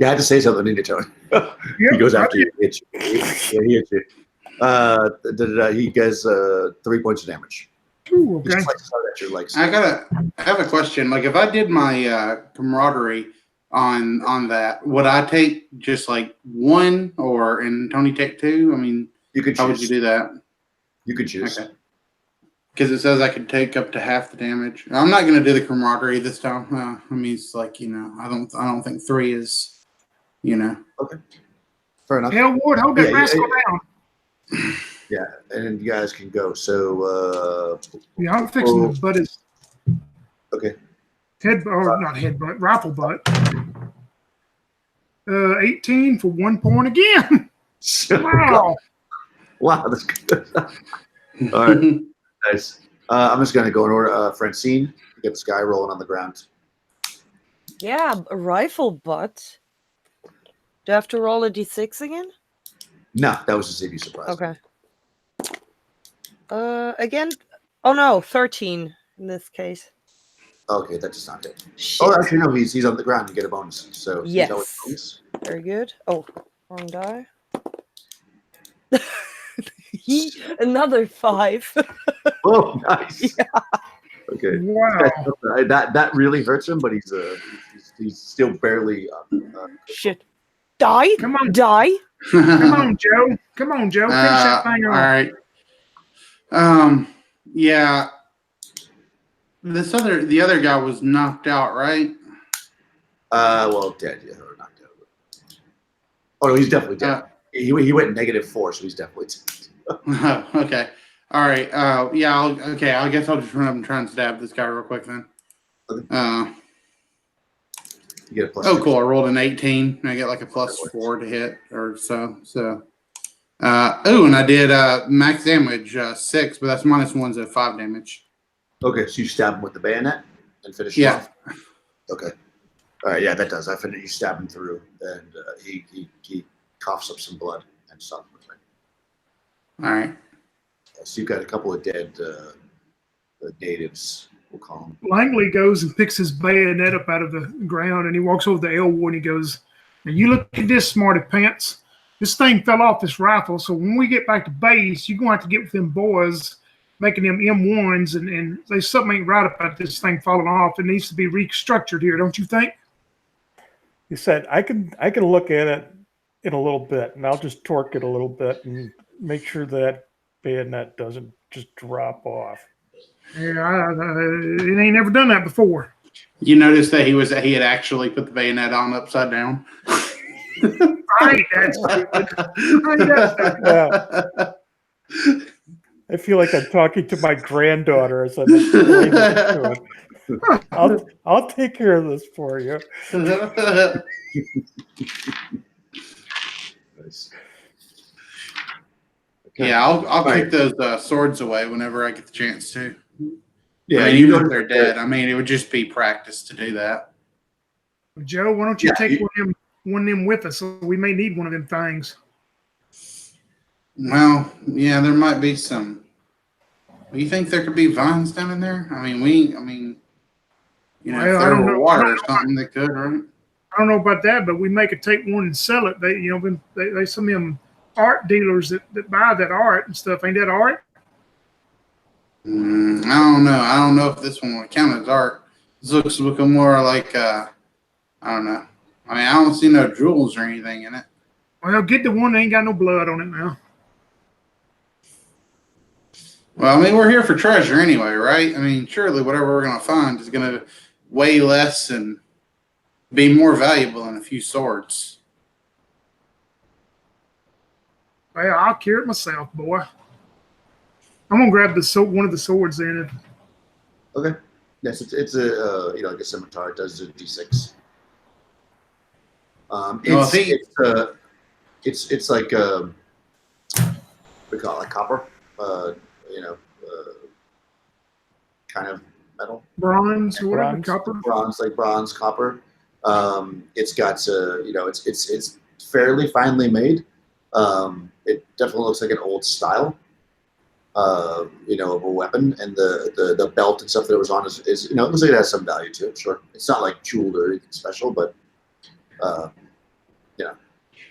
Yeah, I had to say something, didn't you, Tony? He goes after you. He hits you. He hits you. He gets 3 points of damage. Ooh, He okay. slices out at your legs. I have a question. Like, if I did my camaraderie on that, would I take just like 1, and Tony take 2? I mean, You could choose. how would you do that? You could choose. Okay. Because it says I could take up to half the damage. I'm not going to do the camaraderie this time. I mean, it's like, I don't think 3 is, Okay. Fair enough. Elwood, hold that rascal down. Yeah, and you guys can go. So, Yeah, I'm fixing to butt his okay. not headbutt, rifle butt. 18 for 1 point again. Wow. Wow, that's good. All right, nice. I'm just going to go in order. Francine, get this guy rolling on the ground. Yeah, a rifle butt. Do I have to roll a d6 again? No, that was just if you surprised. Okay. Again? Oh no, 13 in this case. Okay, that does not hit. Shit. Oh, actually, no, he's on the ground. You get a bonus. So Yes. he's always bonus. Very good. Oh, wrong die. Another 5. Oh, nice. Yeah. Okay. Wow. That really hurts him, but he's still barely. Shit. Die. Come on. Die. Come on, Joe. Come on, Joe. Finish that thing all off. right. Yeah. The other guy was knocked out, right? Well, dead. Yeah, or knocked out. Oh no, he's definitely dead. He went -4, so he's definitely dead. Okay. All right. Yeah. I guess I'll just run up and try and stab this guy real quick then. Okay. You get a plus. Oh, 6. cool. I rolled an 18. I get like a +4 to hit or so. So, and I did max damage 6, but that's -1, so 5 damage. Okay, so you stab him with the bayonet and finish him off? Okay. All right, yeah, that does. You stab him through, and he coughs up some blood and stops moving. All right. So you've got a couple of dead natives we'll call him. Langley goes and picks his bayonet up out of the ground, and he walks over to Elwood and he goes, "Now you look at this, smarty pants. This thing fell off this rifle, so when we get back to base, you're going to have to get with them boys, making them M1s, and there's something ain't right about this thing falling off. It needs to be restructured here, don't you think?" He said, I can look at it in a little bit, and I'll just torque it a little bit and make sure that bayonet doesn't just drop off. Yeah, it ain't never done that before. You noticed that he had actually put the bayonet on upside down. I ain't that stupid. I feel like I'm talking to my granddaughter as I'm explaining it to her. I'll take care of this for you. Nice. Yeah, I'll take those swords away whenever I get the chance to. Yeah, I mean, you even know, if they're dead, I mean, it would just be practice to do that. Joe, why don't you Yeah, take one of them with us? So we may need one of them things. Well, yeah, there might be some. Do you think there could be vines down in there? I mean, you know, Well, if I there don't were know. water or something, they could, right? I don't know about that, but we may could take one and sell it. They some of them art dealers that buy that art and stuff. Ain't that art? I don't know. I don't know if this one would count as art. This looks more like I don't know. I mean, I don't see no jewels or anything in it. Well, get the one that ain't got no blood on it now. Well, I mean, we're here for treasure anyway, right? I mean, surely whatever we're gonna find is gonna weigh less and be more valuable than a few swords. Well, I'll carry it myself, boy. I'm gonna grab one of the swords in. Okay. Yes, it's a like a scimitar. It does a d6. It's like we call it like copper. You know, kind of metal. Bronze or whatever, Bronze. copper. Bronze, copper. It's got it's fairly finely made. It definitely looks like an old style. Of a weapon, and the belt and stuff that it was on is it looks like it has some value to it. Sure, it's not like jeweled or anything special, but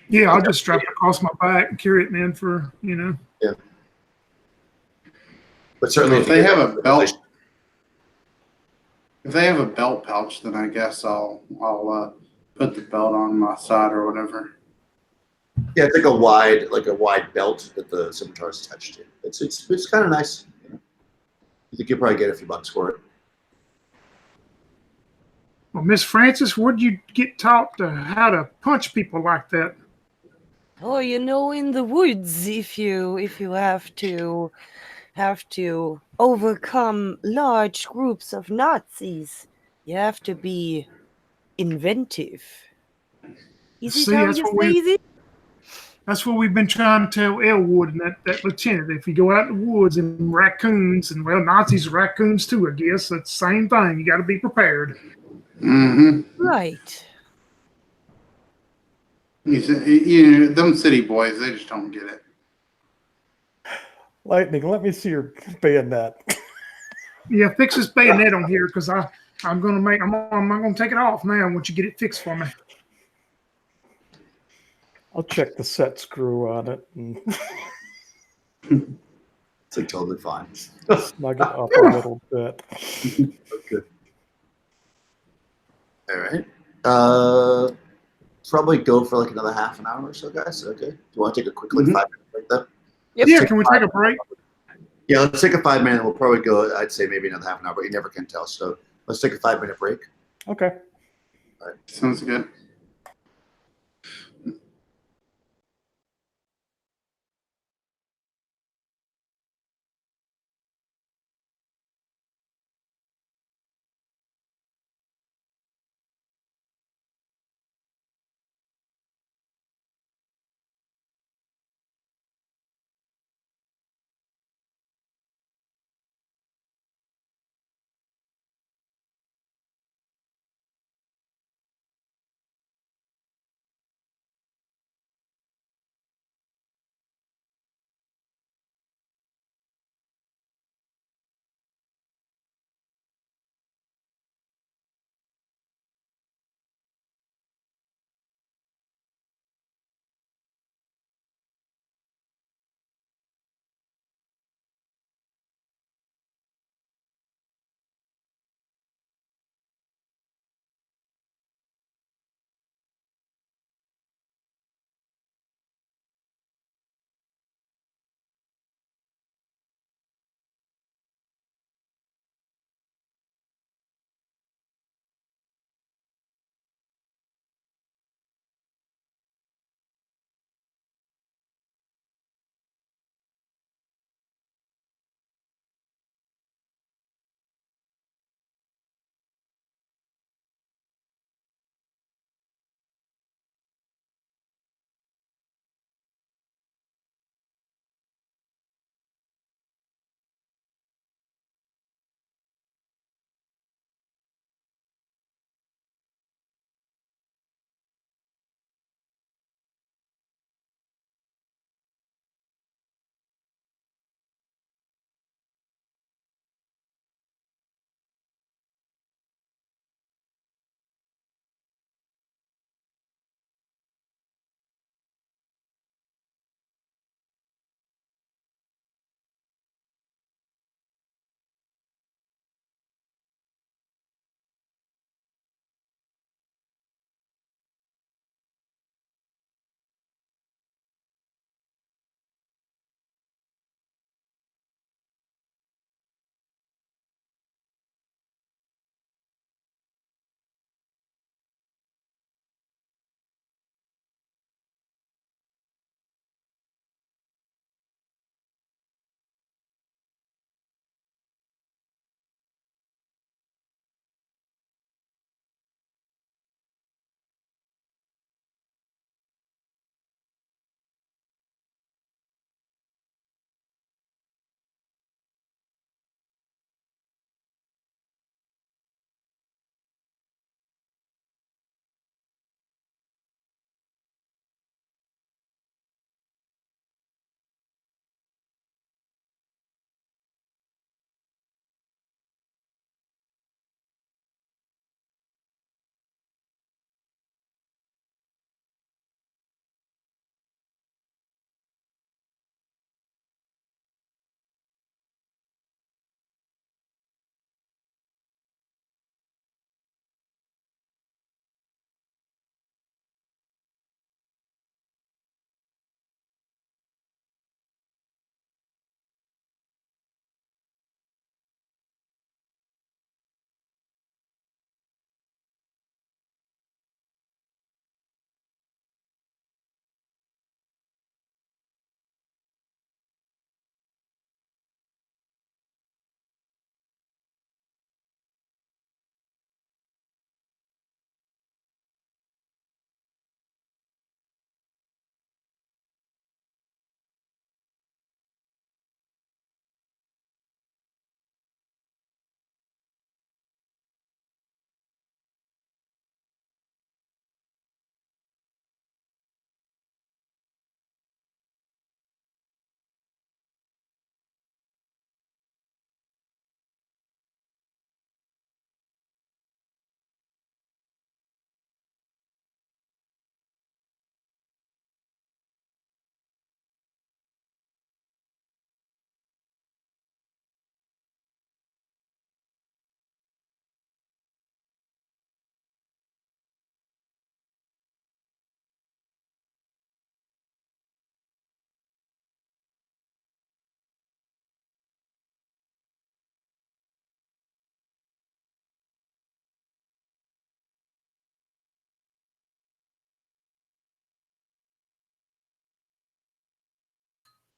Yeah, I'll just strap it across my back and carry it, man. Yeah. But certainly, If they have a belt, if they have a belt pouch, then I guess I'll put the belt on my side or whatever. Yeah, it's like a wide belt that the scimitar is attached to. It's kind of nice. You think you'll probably get a few bucks for it. Well, Miss Francis, where'd you get taught how to punch people like that? Oh, in the woods, if you have to overcome large groups of Nazis, you have to be inventive. Is it See, how you say it? That's what we've been trying to tell Elwood and that lieutenant. If you go out in the woods and raccoons, and well, Nazis are raccoons too, I guess. It's the same thing. You got to be prepared. Mm-hmm. Right. Them city boys, they just don't get it. Lightning, let me see your bayonet. Yeah, fix this bayonet on here because I'm gonna take it off now once you get it fixed for me. I'll check the set screw on it and It's like totally fine. snug it up a little bit. Okay. All right. Probably go for like another half an hour or so, guys. Okay. Do you want to take a quick 5-minute break then? Yep. Yeah, can we take a break? Yeah, let's take a 5-minute. We'll probably go. I'd say maybe another half an hour, but you never can tell. So let's take a 5-minute break. Okay. All right. Sounds good.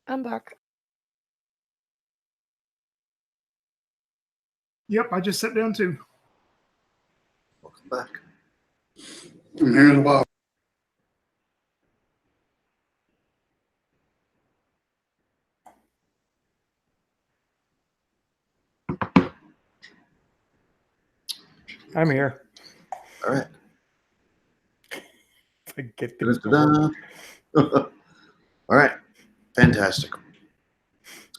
I'm back. Yep, I just sat down too. Welcome back. I'm here as well. I'm here. All right. If I get things to Da-da-da. All right. Fantastic.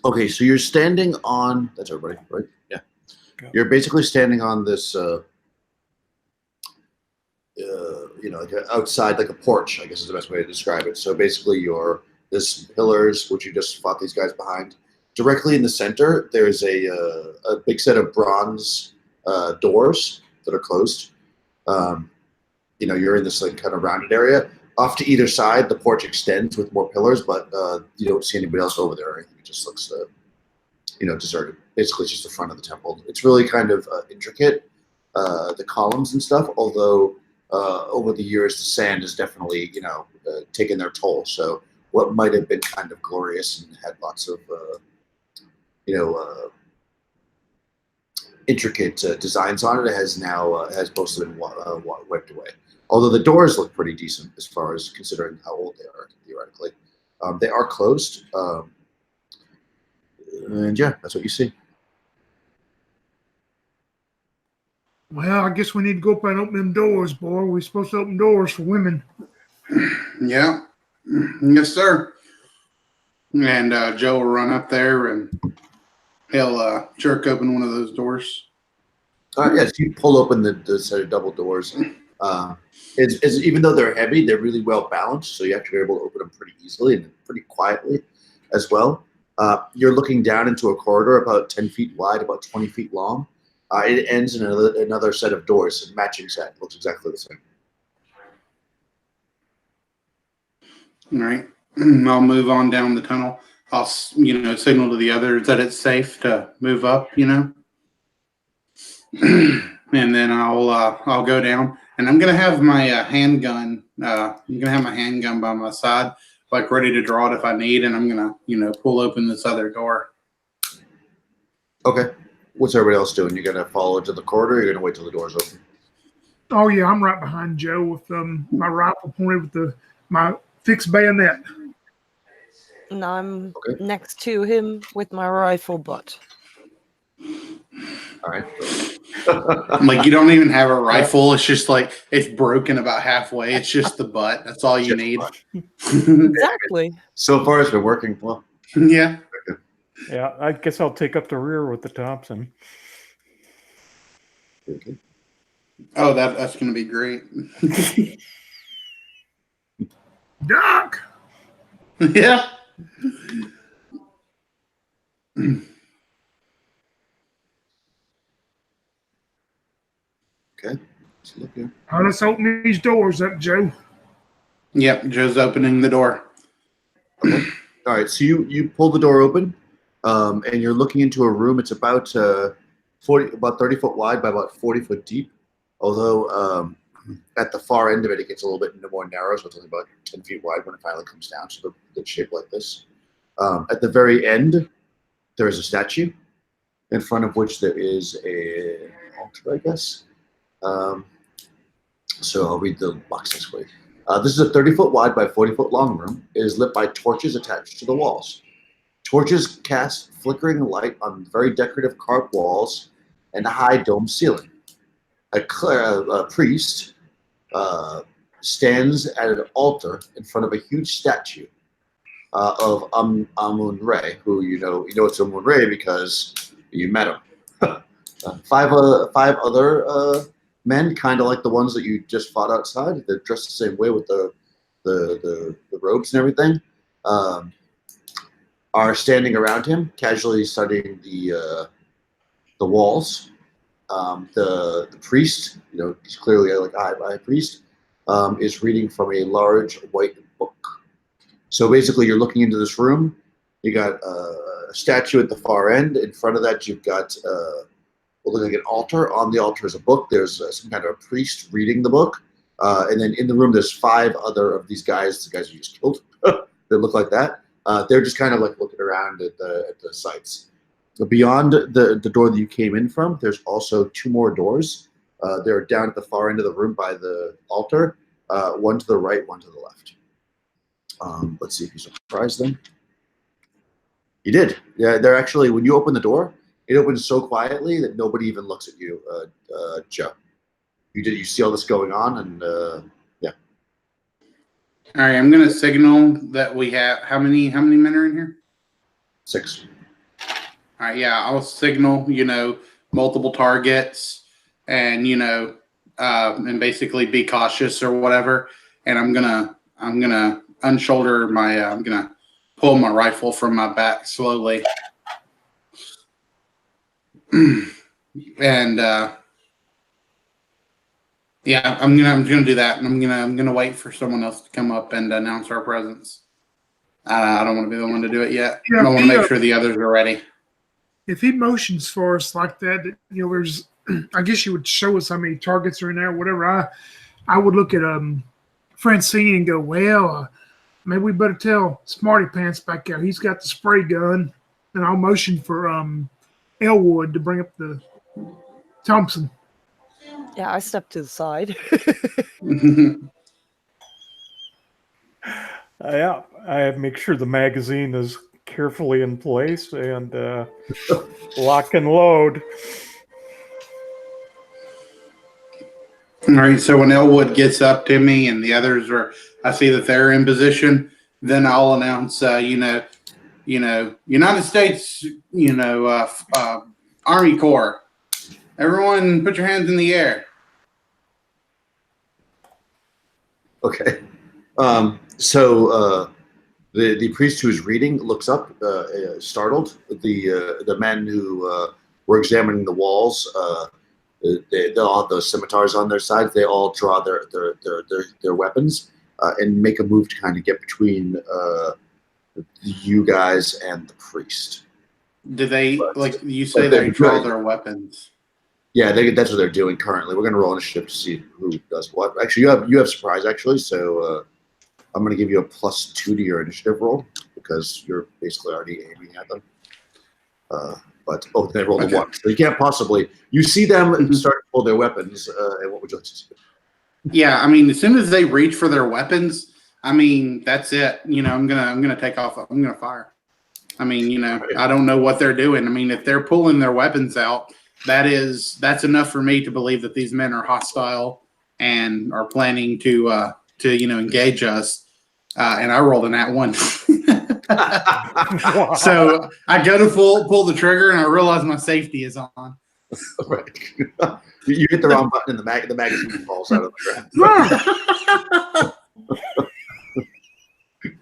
Okay, so you're standing on. That's everybody, right? Yeah. Go. You're basically standing on this. Like outside, like a porch, I guess is the best way to describe it. So basically, this pillars, which you just fought these guys behind. Directly in the center, there's a big set of bronze doors that are closed. You're in this like kind of rounded area. Off to either side, the porch extends with more pillars, but you don't see anybody else over there or anything. It just looks, deserted. Basically, it's just the front of the temple. It's really kind of intricate, the columns and stuff, although over the years, the sand has definitely, taken their toll. So what might have been kind of glorious and had lots of, intricate designs on it has now has mostly been wiped away. Although the doors look pretty decent as far as considering how old they are, theoretically. They are closed. And yeah, that's what you see. Well, I guess we need to go up and open them doors, boy. We're supposed to open doors for women. Yeah. Yes, sir. And Joe will run up there and he'll jerk open one of those doors. Yes, you pull open the set of double doors. Even though they're heavy, they're really well balanced, so you actually are able to open them pretty easily and pretty quietly as well. You're looking down into a corridor about 10 feet wide, about 20 feet long. It ends in another set of doors, a matching set. Looks exactly the same. All right. I'll move on down the tunnel. I'll, signal to the others that it's safe to move up, and then I'll go down, and I'm gonna have my handgun. I'm gonna have my handgun by my side, like ready to draw it if I need, and I'm gonna, pull open this other door. Okay. What's everybody else doing? You're gonna follow into the corridor. Or you're gonna wait till the door's open. Oh yeah, I'm right behind Joe with my rifle pointed with my fixed bayonet. And I'm Okay. next to him with my rifle butt. All right. Like you don't even have a rifle. It's just like it's broken about halfway. It's just the butt. That's all you need. Exactly. So far, it's been working well. Yeah. Yeah, I guess I'll take up the rear with the Thompson. Okay. Oh, that's gonna be great. Doc! Yeah. Okay. Let's look here. Now let's open these doors up, Joe. Yep. Joe's opening the door. Okay. All right. So you pull the door open, and you're looking into a room. It's about 30 foot wide by about 40 foot deep. Although at the far end of it, it gets a little bit more narrow, so it's only about 10 feet wide when it finally comes down. So it's shaped like this. At the very end, there is a statue, in front of which there is an altar, I guess. So I'll read the box this way. This is a 30 foot wide by 40 foot long room. It is lit by torches attached to the walls. Torches cast flickering light on very decorative carved walls and a high dome ceiling. A priest stands at an altar in front of a huge statue of Amun-Re, who you know it's Amun-Re because you met him. Five other men, kind of like the ones that you just fought outside. They're dressed the same way with the robes and everything. Are standing around him, casually studying the walls. The priest, he's clearly like a high priest, is reading from a large white book. So basically, you're looking into this room. You got a statue at the far end. In front of that, you've got what looks like an altar. On the altar is a book. There's some kind of a priest reading the book. And then in the room, there's 5 other of these guys, the guys you just killed, that look like that. They're just kind of like looking around at the sites. Beyond the door that you came in from, there's also 2 more doors. They're down at the far end of the room by the altar. One to the right, one to the left. Let's see if you surprised them. You did. Yeah, they're actually, when you open the door, it opens so quietly that nobody even looks at you, Joe. You see all this going on, and yeah. All right, I'm gonna signal that we have how many men are in here? 6. All right, yeah, I'll signal, multiple targets, and and basically be cautious or whatever. And I'm gonna unshoulder my, I'm gonna pull my rifle from my back slowly, and yeah, I'm gonna do that, and I'm gonna wait for someone else to come up and announce our presence. I don't want to be the one to do it yet. Yeah, I want to make sure the others are ready. If he motions for us like that, there's, I guess you would show us how many targets are in there, whatever. I would look at Francine and go, well, maybe we better tell Smarty Pants back there. He's got the spray gun, and I'll motion for Elwood to bring up the Thompson. Yeah, I stepped to the side. Yeah, I make sure the magazine is carefully in place and lock and load. All right, so when Elwood gets up to me and the others I see that they're in position, then I'll announce, United States, Army Corps. Everyone put your hands in the air. Okay. So the priest who's reading looks up, startled. The men who were examining the walls, they all have those scimitars on their sides. They all draw their weapons and make a move to kind of get between you guys and the priest. Do they, you say they draw their weapons? Yeah, that's what they're doing currently. We're going to roll initiative to see who does what. Actually, you have surprise, actually, so I'm going to give you a +2 to your initiative roll because you're basically already aiming at them. They rolled a 1. So you can't possibly. You see them start to pull their weapons, and what would you like to do? Yeah, I mean, as soon as they reach for their weapons, I mean, that's it. I'm gonna take off. I'm gonna fire. I mean, I don't know what they're doing. I mean, if they're pulling their weapons out, that's enough for me to believe that these men are hostile and are planning to engage us. And I rolled a nat 1. So I go to pull the trigger, and I realize my safety is on. Right. You hit the wrong button, and the magazine falls out of the ground.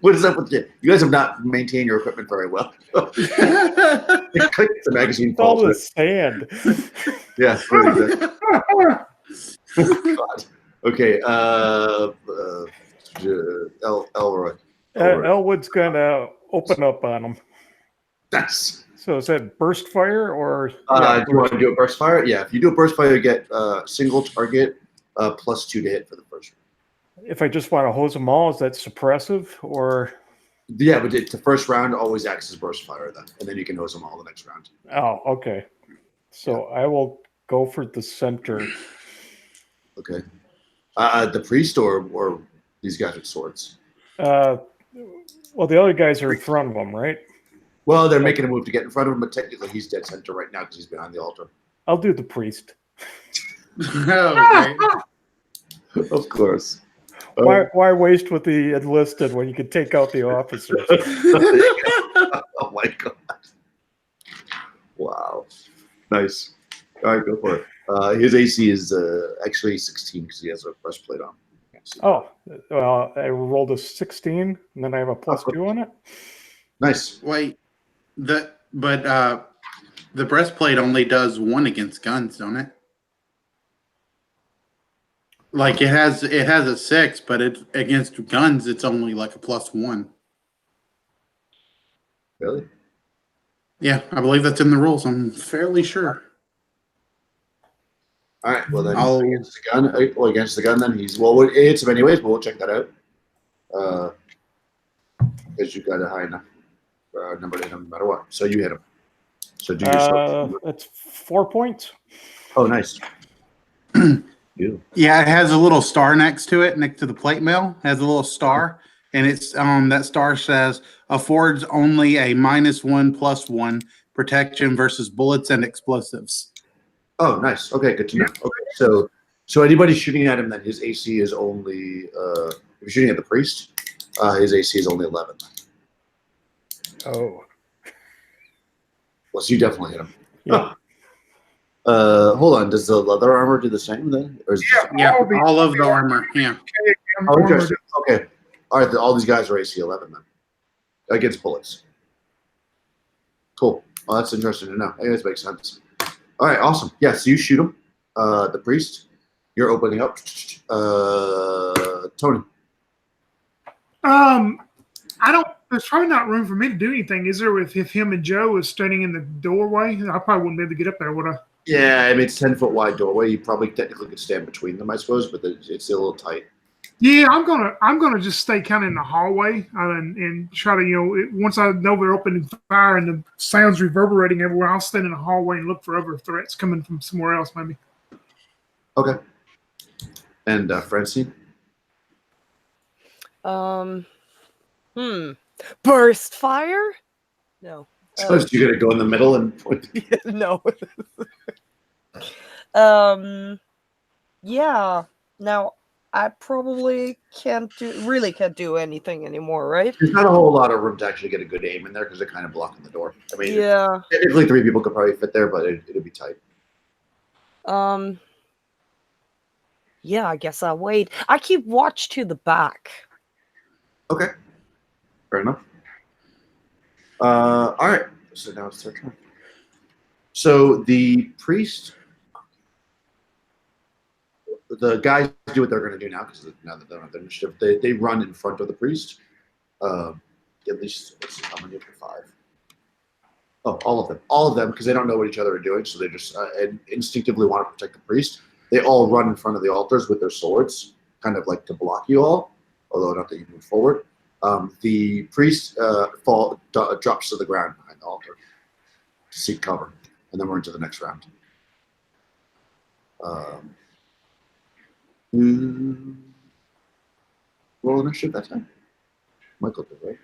What is up with you? You guys have not maintained your equipment very well. The magazine falls. All the sand. Yeah. God. Okay. Elroy. Elwood's gonna open up on them. Nice. So is that burst fire or? Do you want to do a burst fire? Yeah. If you do a burst fire, you get single target +2 to hit for the first round. If I just want to hose them all, is that suppressive or? Yeah, but the first round always acts as burst fire then, and then you can hose them all the next round. Oh, okay. So I will go for the center. Okay. The priest or these guys with swords? Well, the other guys are in front of them, right? Well, they're making a move to get in front of him, but technically he's dead center right now because he's behind the altar. I'll do the priest. Okay. Of course. Why waste with the enlisted when you could take out the officers? Oh my god! Wow, nice. All right, go for it. His AC is actually 16 because he has a breastplate on. Oh, well, I rolled a 16, and then I have a +2 on it. Nice. Wait, the breastplate only does 1 against guns, don't it? Like it has a 6, but it against guns it's only like a +1. Really? Yeah, I believe that's in the rules. I'm fairly sure. All right. Well, then against the gun. Well, against the gun, then it hits him anyways. But we'll check that out. because you got a high enough number to hit him no matter what. So you hit him. So do yourself. That's 4 points. Oh, nice. You. Yeah, it has a little star next to it, next to the plate mail. It has a little star, and it's that star says affords only a -1/+1 protection versus bullets and explosives. Oh, nice. Okay, good to know. Okay, so anybody shooting at him, then his AC is only. If you're shooting at the priest, his AC is only 11. Oh. Well, so you definitely hit him. Yeah. Hold on. Does the leather armor do the same then? Or is Yeah, all of the armor. Yeah. Oh, interesting. Okay. All right. All these guys are AC 11 then against bullets. Cool. Well, that's interesting to know. I guess makes sense. All right. Awesome. Yeah. So you shoot him. The priest. You're opening up. Tony. I don't. There's probably not room for me to do anything, is there? If him and Joe is standing in the doorway, I probably wouldn't be able to get up there, would I? Yeah, I mean it's 10-foot wide doorway. You probably technically could stand between them, I suppose, but it's a little tight. Yeah, I'm gonna just stay kind of in the hallway and try to once I know they're opening fire and the sounds reverberating everywhere, I'll stand in the hallway and look for other threats coming from somewhere else, maybe. Okay. And Francine. Burst fire? No. So you're gonna go in the middle and point. No. Yeah. Now I probably can't do anything anymore, right? There's not a whole lot of room to actually get a good aim in there because they're kind of blocking the door. I mean, Yeah. technically 3 people could probably fit there, but it'd be tight. Yeah, I guess I'll wait. I keep watch to the back. Okay. Fair enough. All right. So now it's their turn. So the priest, the guys do what they're going to do now because now that they don't have their initiative, they run in front of the priest. At least let's see, how many of the 5? Oh, all of them, because they don't know what each other are doing, so they just instinctively want to protect the priest. They all run in front of the altars with their swords, kind of like to block you all, although not that you move forward. The priest drops to the ground behind the altar to seek cover, and then we're into the next round. Roll initiative that time? Michael did, right?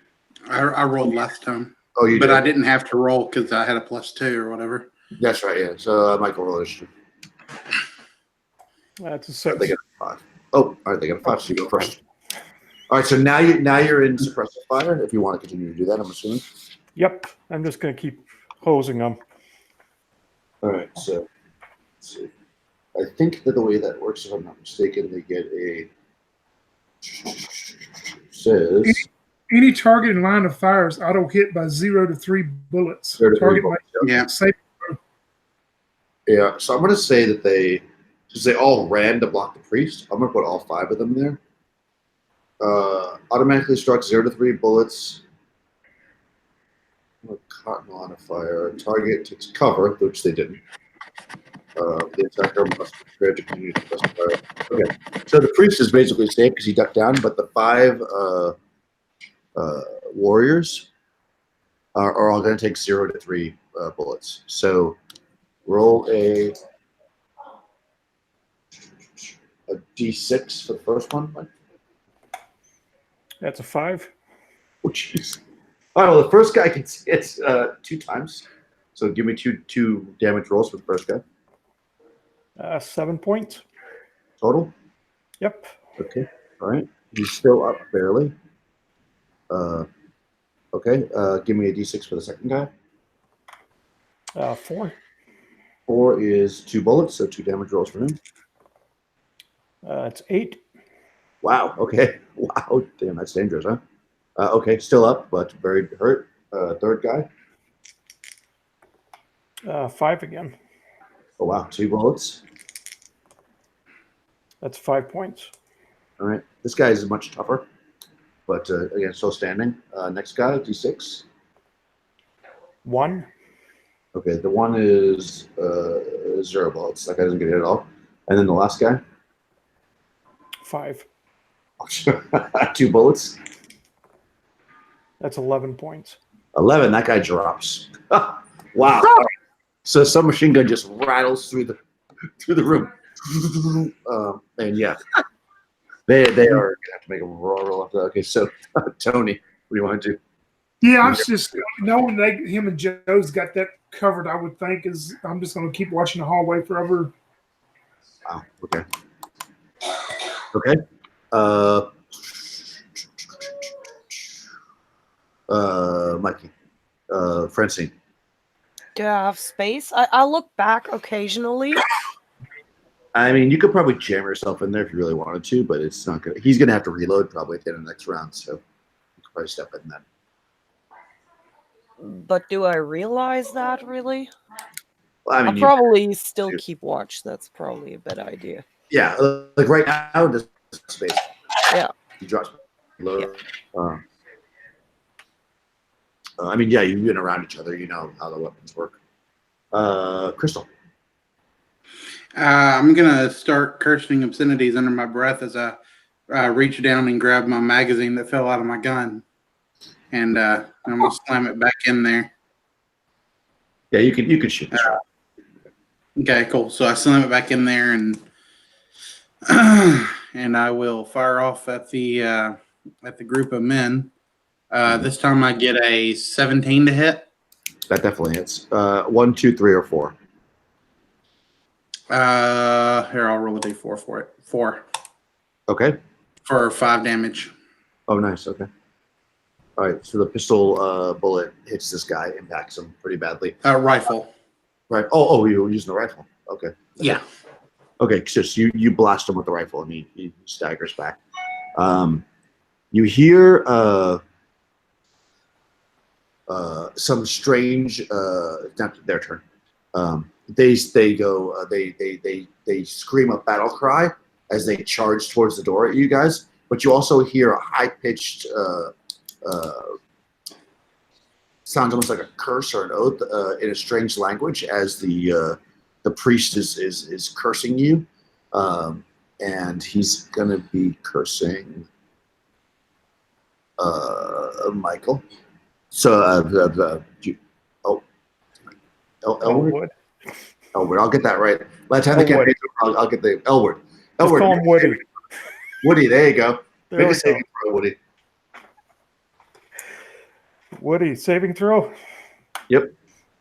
I rolled last time. Oh, you but did? I didn't have to roll because I had a +2 or whatever. That's right, yeah. So Michael roll initiative. That's a 6. They get a 5. Oh, all right, they get a 5, so you go first. All right, so now you're in suppressive fire. If you want to continue to do that, I'm assuming. Yep. I'm just going to keep hosing them. All right, so let's see. I think that the way that works, if I'm not mistaken, they get a says Any target in line of fire is auto hit by 0 to 3 bullets. 0 to 3 Target bullets, might Yeah. save. yeah. So I'm gonna say that since they all ran to block the priest, I'm gonna put all 5 of them there. Automatically struck 0 to 3 bullets. Caught in line of fire. Target takes cover, which they didn't. The attacker must be prepared to continue to press fire. Okay, so the priest is basically safe because he ducked down, but the 5 warriors are all going to take 0 to 3 bullets. So roll a d6 for the first one. Mike. That's a 5. Oh, jeez. All right, well, the first guy gets hit 2 times. So give me two damage rolls for the first guy. 7 points. Total? Yep. Okay. All right. He's still up barely. Okay. Give me a d6 for the second guy. 4. 4 is 2 bullets, so 2 damage rolls for him. It's 8. Wow. Okay. Wow. Damn, that's dangerous, huh? Okay. Still up, but very hurt. Third guy. 5 again. Oh, wow. 2 bullets. That's 5 points. All right. This guy is much tougher, but again, still standing. Next guy, d6. 1. Okay. The 1 is 0 bullets. That guy doesn't get hit at all. And then the last guy. 5. 2 bullets. That's 11 points. 11. That guy drops. Wow. All right. So some machine gun just rattles through the room. And yeah, they are gonna have to make a roll up. Okay, so Tony, what do you want to do? Yeah, I was just knowing him and Joe's got that covered. I would think I'm just going to keep watching the hallway forever. Wow. Okay. Okay. Mikey, Francine. Do I have space? I look back occasionally. I mean, you could probably jam yourself in there if you really wanted to, but it's not good. He's gonna have to reload probably at the end of the next round, so you could probably step in then. But do I realize that really? Well, I mean, I'll probably still keep watch. That's probably a bad idea. yeah, like right now, this space. Yeah. You drop low. I mean, yeah, you've been around each other. You know how the weapons work. Crystal. I'm gonna start cursing obscenities under my breath as I reach down and grab my magazine that fell out of my gun, and I'm gonna slam it back in there. Yeah, you can shoot. Okay, cool. So I slam it back in there, and and I will fire off at the group of men. This time I get a 17 to hit. That definitely hits. 1, 2, 3, or 4. Here, I'll roll a d4 for it. 4. Okay. For 5 damage. Oh, nice. Okay. All right. So the pistol bullet hits this guy, impacts him pretty badly. Rifle. Right. Oh, you were using the rifle. Okay. Yeah. Okay. So you blast him with the rifle, and he staggers back. You hear some strange. Not their turn. They scream a battle cry as they charge towards the door at you guys. But you also hear a high pitched sounds almost like a curse or an oath in a strange language as the priest is cursing you, and he's gonna be cursing Michael. So Elwood. Elwood. I'll get that right. By the time the campaign's over, I'll get the Elwood. Elwood. Call him Woody. Woody, there you go. There Make a saving throw, Woody. Woody, saving throw? Yep.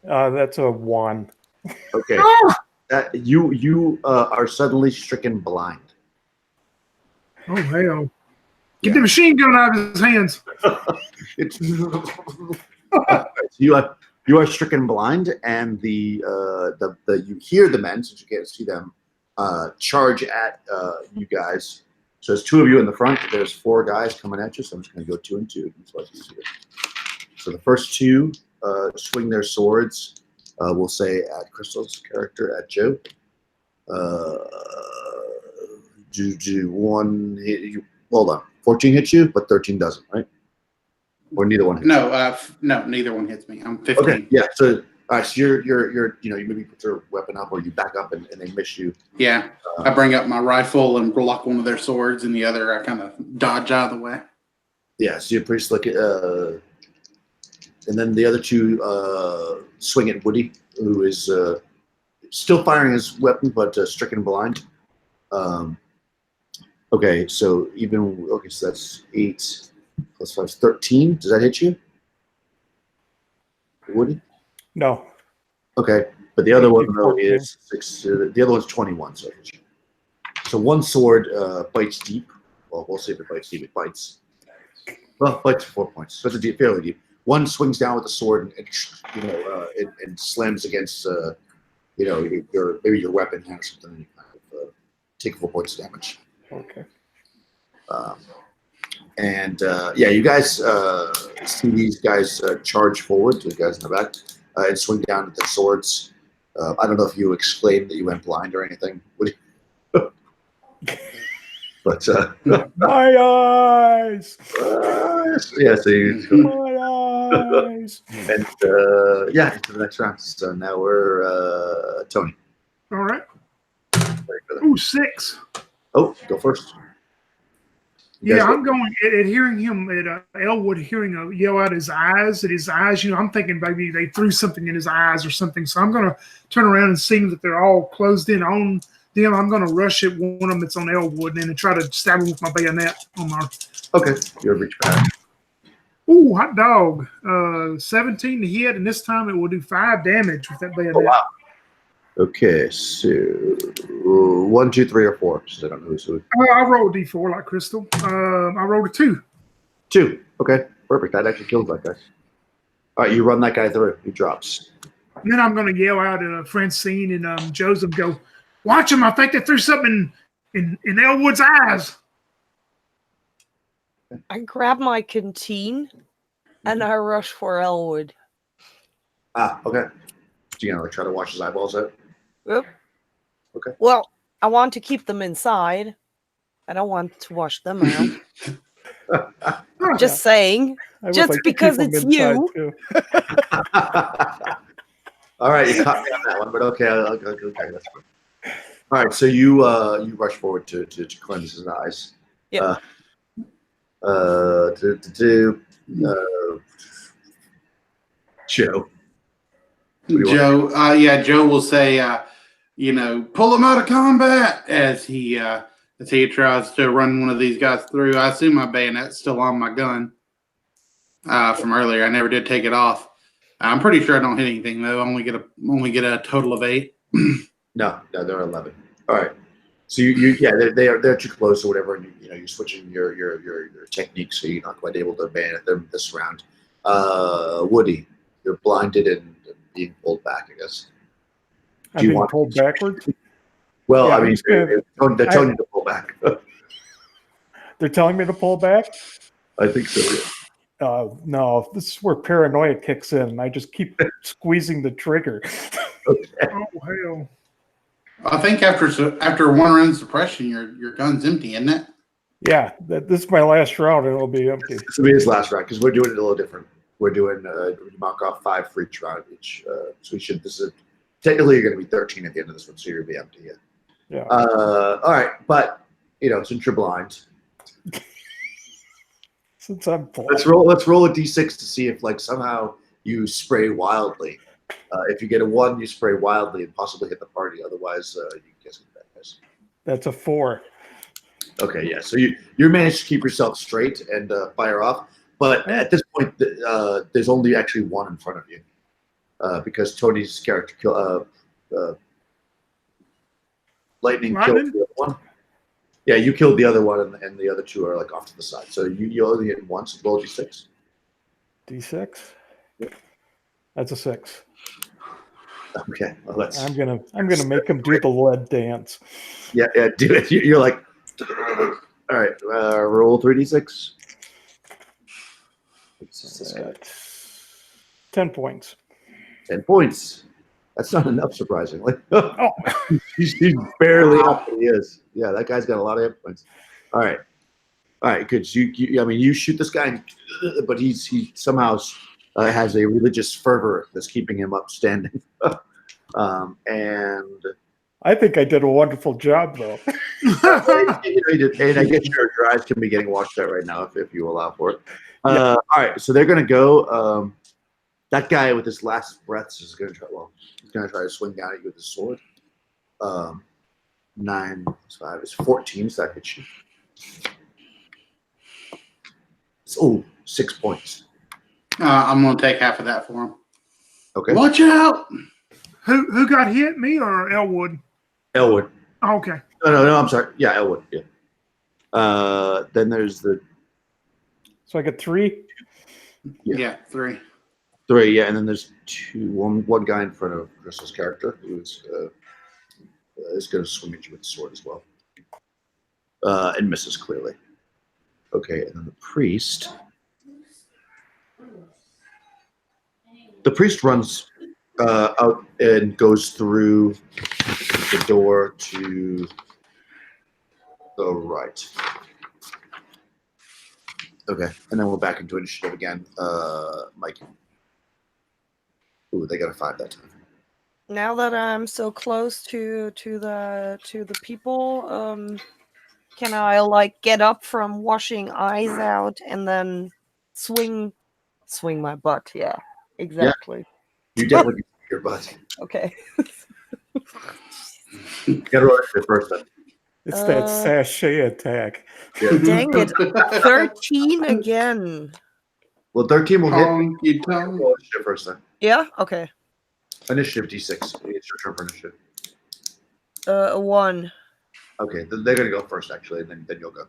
That's a 1. Okay. You are suddenly stricken blind. Oh, hell. Get the machine gun out of his hands. You are stricken blind, and the you hear the men, since you can't see them, charge at you guys. So there's 2 of you in the front. There's 4 guys coming at you. So I'm just going to go 2 and 2. So the first 2 swing their swords. We'll say at Crystal's character, at Joe. Do 1 hit you? Hold on. 14 hits you, but 13 doesn't, right? Or neither one hits you? No, neither one hits me. I'm 15. Okay, yeah. So, all right, so you're you maybe put your weapon up or you back up and they miss you. Yeah, I bring up my rifle and block one of their swords, and the other I kind of dodge out of the way. Yeah, so you're pretty slick. And then the other 2 swing at Woody, who is still firing his weapon, but stricken blind. Okay, so so that's 8 plus 5 is 13. Does that hit you, Woody? No. Okay, but the other one though is 6. The other one's 21. So 1 sword bites deep. Well, we'll see if it bites deep. It bites. Well, bites 4 points. So it's fairly deep. 1 swings down with the sword and slams against maybe your weapon or something, and you kind of take 4 points of damage. Okay. You guys see these guys charge forward to the guys in the back and swing down with their swords. I don't know if you exclaimed that you went blind or anything, but my eyes. Yeah, so my eyes. And into the next round. So now we're Tony. All right. Ooh, 6. Oh, go first. You Yeah, guys I'm going at hearing him at Elwood, hearing a yell out his eyes. At his eyes, I'm thinking maybe they threw something in his eyes or something. So I'm going to turn around and see that they're all closed in on them. I'm going to rush at one of them that's on Elwood and then try to stab him with my bayonet on my. Okay, you reach back. Ooh, hot dog! 17 to hit, and this time it will do 5 damage with that bayonet. Oh wow. Okay, so 1, 2, 3, or 4. So I don't know who's who. I rolled a d4 like Crystal. I rolled a 2. 2. Okay, perfect. That actually kills that guy. All right, you run that guy through. He drops. And then I'm going to yell out at Francine and Joseph, go, watch him. I think they threw something in Elwood's eyes. I grab my canteen and I rush for Elwood. Ah, okay. So you're gonna try to wash his eyeballs out? Yep. Okay. Well, I want to keep them inside. I don't want to wash them out. Just saying. I would Just like to because keep 'em it's inside, you. too. All right, you caught me on that one, but okay, okay, that's fine. All right, so you rush forward to cleanse his eyes. Yep. Joe. Joe will say, pull him out of combat as he tries to run one of these guys through. I assume my bayonet's still on my gun from earlier. I never did take it off. I'm pretty sure I don't hit anything though. I only get a total of 8. No, they're 11. All right. So they're too close or whatever, and you're switching your technique, so you're not quite able to bayonet them this round. Woody, you're blinded and being pulled back, I guess. I'm being pulled backwards? Well, Yeah, I mean, they're telling you to pull back. They're telling me to pull back? I think so, yeah. No, this is where paranoia kicks in. I just keep squeezing the trigger. Okay. Oh, hell. I think after one round suppression, your gun's empty, isn't it? Yeah, this is my last round, and it'll be empty. This will be his last round because we're doing it a little different. We're doing knock off 5 for each round each. So we should. This is technically you're going to be 13 at the end of this one, so you're going to be empty. Yeah. All right, but since you're blind, Since I'm blind. let's roll a d6 to see if somehow you spray wildly. If you get a 1, you spray wildly and possibly hit the party. Otherwise, you guess what that is. That's a 4. Okay, yeah. So you managed to keep yourself straight and fire off. But at this point, there's only actually 1 in front of you because Tony's character, Lightning killed the other one. Yeah, you killed the other one, and the other 2 are off to the side. So you only hit once. Roll d6. D6. Yeah. That's a 6. Okay, well, let's. I'm gonna make him do the lead dance. Yeah, do it. You're like, all right. Roll 3d6. 10 points. 10 points. That's not enough, surprisingly. Oh, he's barely up. He is. Yeah, that guy's got a lot of hit points. All right, good. So you shoot this guy, but he somehow has a religious fervor that's keeping him upstanding. And I think I did a wonderful job, though. he did, and I guess your eyes can be getting washed out right now if you allow for it. All right, so they're gonna go. That guy with his last breaths is gonna try. Well, he's gonna try to swing down at you with his sword. 9 plus 5 is 14. So that hits you. Oh, 6 points. I'm gonna take half of that for him. Okay. Watch out! Who got hit? Me or Elwood? Elwood. Oh, okay. No, I'm sorry. Yeah, Elwood. Yeah. Then there's the. So I get 3. Yeah, 3. 3, yeah, and then there's one guy in front of Crystal's character who is going to swing at you with the sword as well, and misses clearly. Okay, and then the priest. The priest runs out and goes through the door to the right. Okay, and then we're back into initiative again. Mike. Ooh, they got a 5 that time. Now that I'm so close to the people, Can I like get up from washing eyes out and then swing my butt? Yeah, exactly. You definitely can see your butt. Okay. You gotta roll it first then. It's that Uh, sachet attack. Yeah. Dang it. 13 again. Well, 13 will hit. Honky tonk. Roll initiative first then. Yeah? Okay. Initiative D6. It's your turn for initiative. A 1. Okay, then they're gonna go first actually, and then you'll go.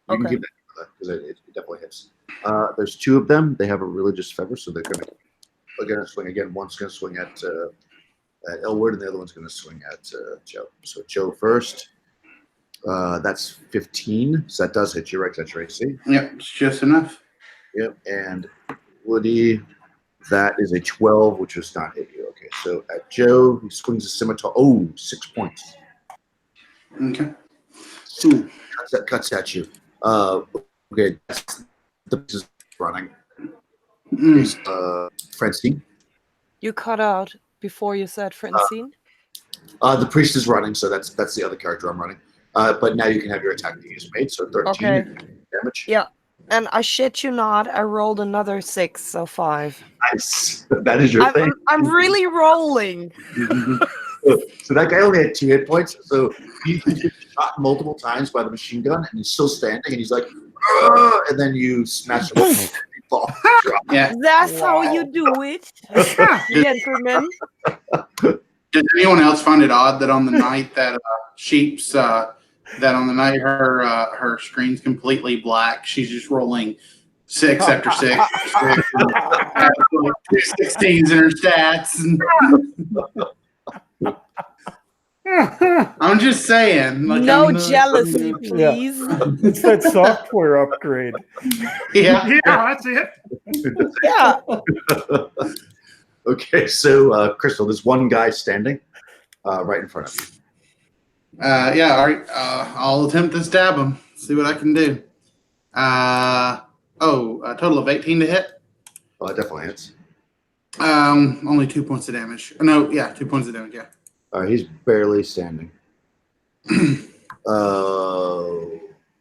You can Okay. keep that because it definitely hits. There's 2 of them. They have a religious fervor, so they're gonna swing again. One's gonna swing at Elwood, and the other one's gonna swing at Joe. So Joe first. That's 15. So that does hit you, right? That's Tracy. Yep, it's just enough. Yep. And Woody, that is a 12, which does not hit you. Okay. So at Joe, he swings a scimitar. Oh, 6 points. Okay. Ooh, cuts at you. Okay. That's the is running. Mm. Francine. You cut out before you said Francine? The priest is running, so that's the other character I'm running. But now you can have your attack use made, so 13 Okay. damage. Yeah. And I shit you not, I rolled another 6, so 5. Nice. That is your thing. I'm really rolling. So that guy only had 2 hit points. So he's been shot multiple times by the machine gun, and he's still standing, and he's like, "Ugh," and then you smash him. And he falls. Yeah. That's how you do it, gentlemen. Does anyone else find it odd that on the night that Sheep's that on the night her screen's completely black, she's just rolling 6 after 6, 16s in her stats? I'm just saying. Like, No I'm jealousy, please. It's that software upgrade. Yeah. Yeah, that's it. Yeah. Okay, so Crystal, there's one guy standing right in front of you. Yeah. All right. I'll attempt to stab him. See what I can do. A total of 18 to hit. It definitely hits. Only 2 points of damage. No, yeah, 2 points of damage. Yeah. He's barely standing.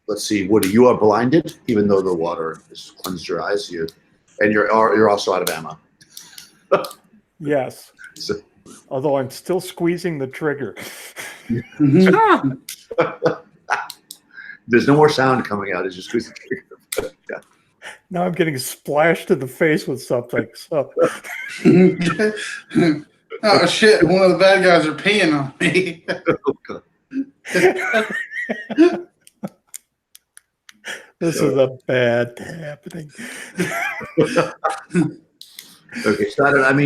Let's see, Woody, you are blinded, even though the water has cleansed your eyes. You're also out of ammo. Yes. So, Although I'm still squeezing the trigger. there's no more sound coming out as you squeeze the trigger. Yeah. Now I'm getting splashed in the face with something. So Oh shit! One of the bad guys are peeing on me. this is a bad happening. Okay, so I'm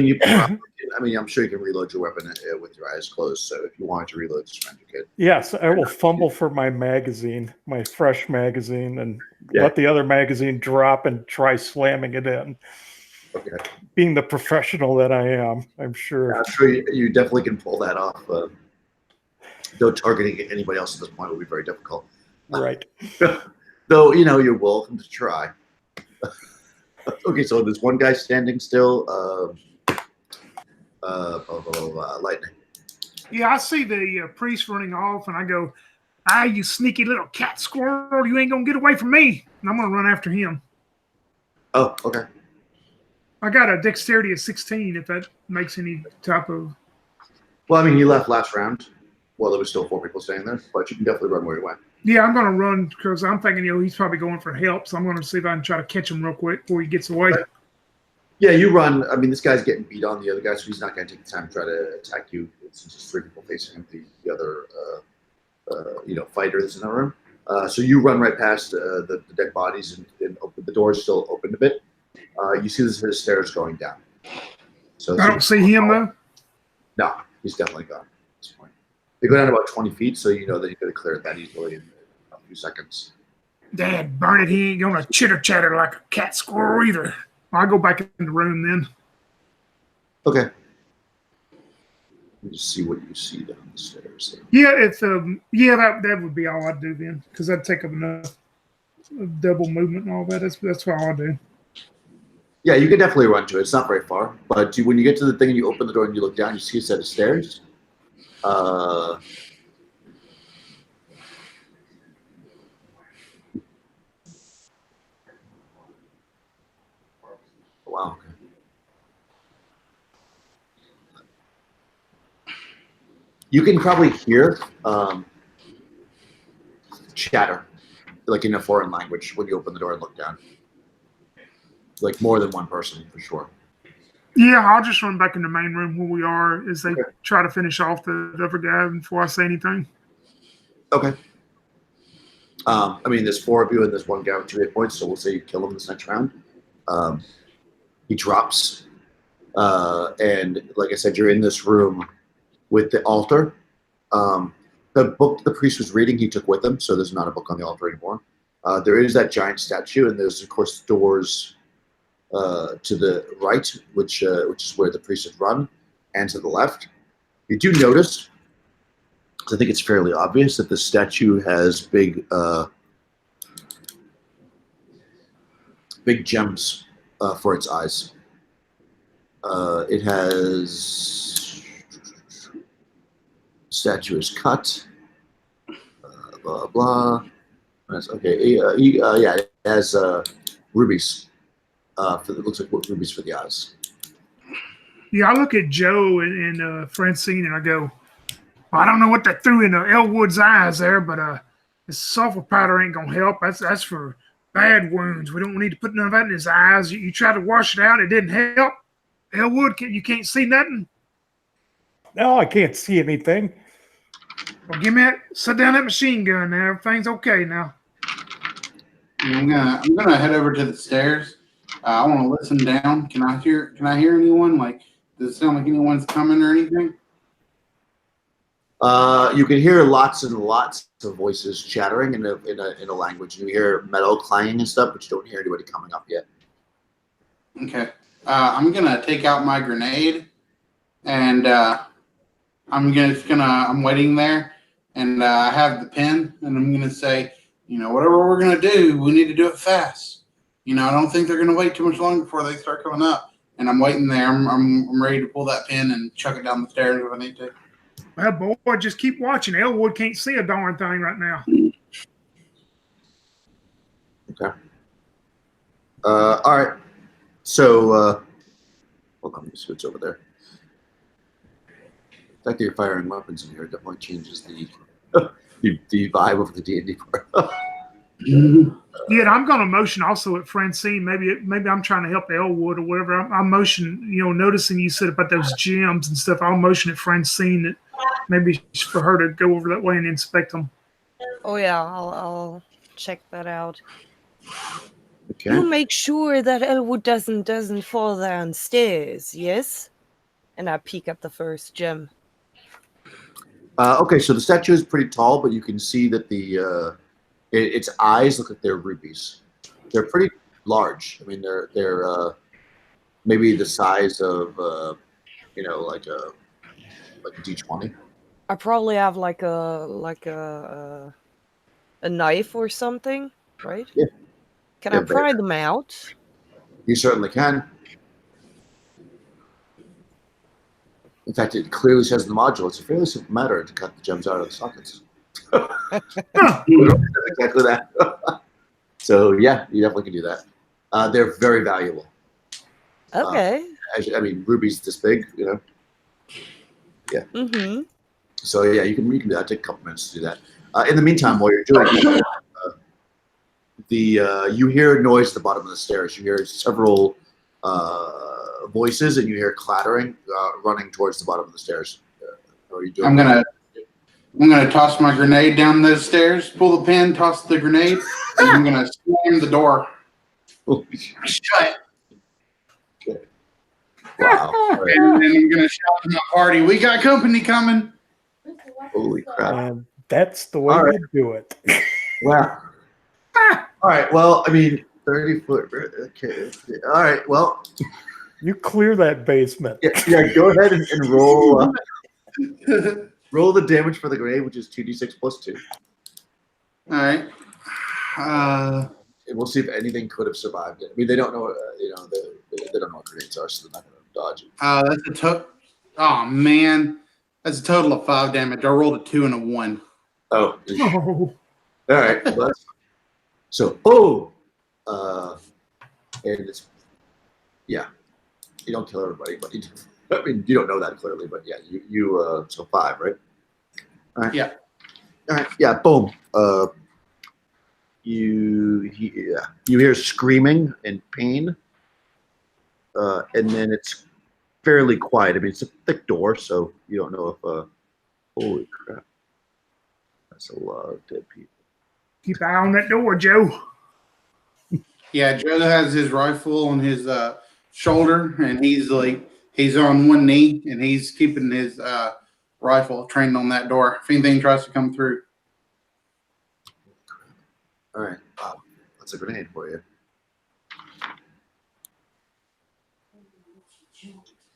sure you can reload your weapon with your eyes closed. So if you wanted to reload this round, you could. Yes, I will fumble for my magazine, my fresh magazine, and let the other magazine drop and try slamming it in. Okay. Being the professional that I am, I'm sure. I'm sure you definitely can pull that off. Though targeting anybody else at this point would be very difficult. Right. Though, you're welcome to try. Okay, so there's one guy standing still. Lightning. Yeah, I see the priest running off, and I go, you sneaky little cat squirrel, you ain't going to get away from me. And I'm going to run after him. Oh, okay. I got a dexterity of 16, if that makes any type of... Well, you left last round. Well, there was still 4 people standing there, but you can definitely run where you went. Yeah, I'm going to run because I'm thinking, he's probably going for help, so I'm going to see if I can try to catch him real quick before he gets away. Right. Yeah, you run. This guy's getting beat on the other guy, so he's not going to take the time to try to attack you. It's just 3 people facing him, the other, fighter that's in the room. So you run right past the dead bodies and open the door is still open a bit. You see this the stairs going down. So I don't see him, though? No, he's definitely gone at this point. They go down about 20 feet, so you know that you could have cleared that easily in a few seconds. Dad, burn it, he ain't going to chitter-chatter like a cat squirrel either. I'll go back in the room then. Okay. Let me just see what you see down the stairs. Yeah, that would be all I'd do then, because that'd take up enough double movement and all that. That's all I'll do. Yeah, you can definitely run to it. It's not very far. But when you get to the thing and you open the door and you look down, you see a set of stairs. Wow. You can probably hear chatter, like in a foreign language, when you open the door and look down. Like more than one person, for sure. Yeah, I'll just run back in the main room where we are as they try to finish off the other guy before I say anything. Okay. I mean, there's 4 of you and there's one guy with 2 hit points, so we'll say you kill him this next round. He drops. And like I said, you're in this room with the altar. The book the priest was reading, he took with him, so there's not a book on the altar anymore. There is that giant statue, and there's, of course, doors to the right, which is where the priest had run, and to the left. You do notice, I think it's fairly obvious, that the statue has big gems for its eyes. It has statue is cut. Blah blah. Okay. Yeah, it has rubies. It looks like rubies for the eyes. Yeah, I look at Joe and Francine and I go, well, I don't know what they threw in Elwood's eyes there, but this sulfur powder ain't gonna help. That's for bad wounds. We don't need to put none of that in his eyes. You tried to wash it out, it didn't help. Elwood, you can't see nothing. No, I can't see anything. Well, give me that. Set down that machine gun now. Everything's okay now. I'm gonna head over to the stairs. I want to listen down. Can I hear anyone? Like, does it sound like anyone's coming or anything? You can hear lots and lots of voices chattering in a language. You hear metal clanging and stuff, but you don't hear anybody coming up yet. Okay. I'm gonna take out my grenade, and I'm waiting there, and I have the pen, and I'm gonna say, whatever we're gonna do, we need to do it fast. I don't think they're gonna wait too much longer before they start coming up. And I'm waiting there. I'm ready to pull that pin and chuck it down the stairs if I need to. Well, boy, just keep watching. Elwood can't see a darn thing right now. Okay. All right. So, hold on, let me switch over there. The fact that you're firing weapons in here definitely changes the vibe of the D&D part. Yeah, I'm going to motion also at Francine. Maybe I'm trying to help Elwood or whatever. I'm motion, noticing you said about those gems and stuff. I'll motion at Francine that maybe for her to go over that way and inspect them. Oh yeah, I'll check that out. Okay. You make sure that Elwood doesn't fall downstairs, yes? And I peek at the first gem. Okay, so the statue is pretty tall, but you can see that its eyes look like they're rubies. They're pretty large. I mean, they're maybe the size of like a D20. I probably have like a knife or something, right? Yeah. Can I pry them out? You certainly can. In fact, it clearly says in the module it's a fairly simple matter to cut the gems out of the sockets. Exactly that. So yeah, you definitely can do that. They're very valuable. Okay. I mean, rubies this big, Yeah. Mm-hmm. So yeah, you can do that. Take a couple minutes to do that. In the meantime, while you're doing it, you hear noise at the bottom of the stairs. You hear several voices, and you hear clattering running towards the bottom of the stairs. How are you doing? I'm gonna toss my grenade down those stairs, pull the pin, toss the grenade, and I'm gonna slam the door. Shut. Okay. Wow. Right. And then I'm gonna shout to my party, "We got company coming!" Holy crap! And that's the way you do it. Wow. All right. Well, I mean, 30 foot. Okay. All right. Well, You clear that basement. yeah. Go ahead and roll. Roll the damage for the grenade, which is 2d6 plus 2. All right. And we'll see if anything could have survived it. I mean, they don't know. They don't know what grenades are, so they're not going to dodge it. That's a total. Oh man, that's a total of 5 damage. I rolled a 2 and a 1. Oh. Oh, All right. Well, so, and it's Yeah, you don't kill everybody, but you do. I mean, you don't know that clearly, but yeah, you so 5, right? All right. Yeah. All right. Yeah. Boom. You hear screaming and pain, and then it's fairly quiet. I mean, it's a thick door, so you don't know if. Holy crap! That's a lot of dead people. Keep an eye on that door, Joe. Yeah, Joe has his rifle on his shoulder, and he's on one knee, and he's keeping his rifle trained on that door. If anything tries to come through. All right. Wow. That's a grenade for you.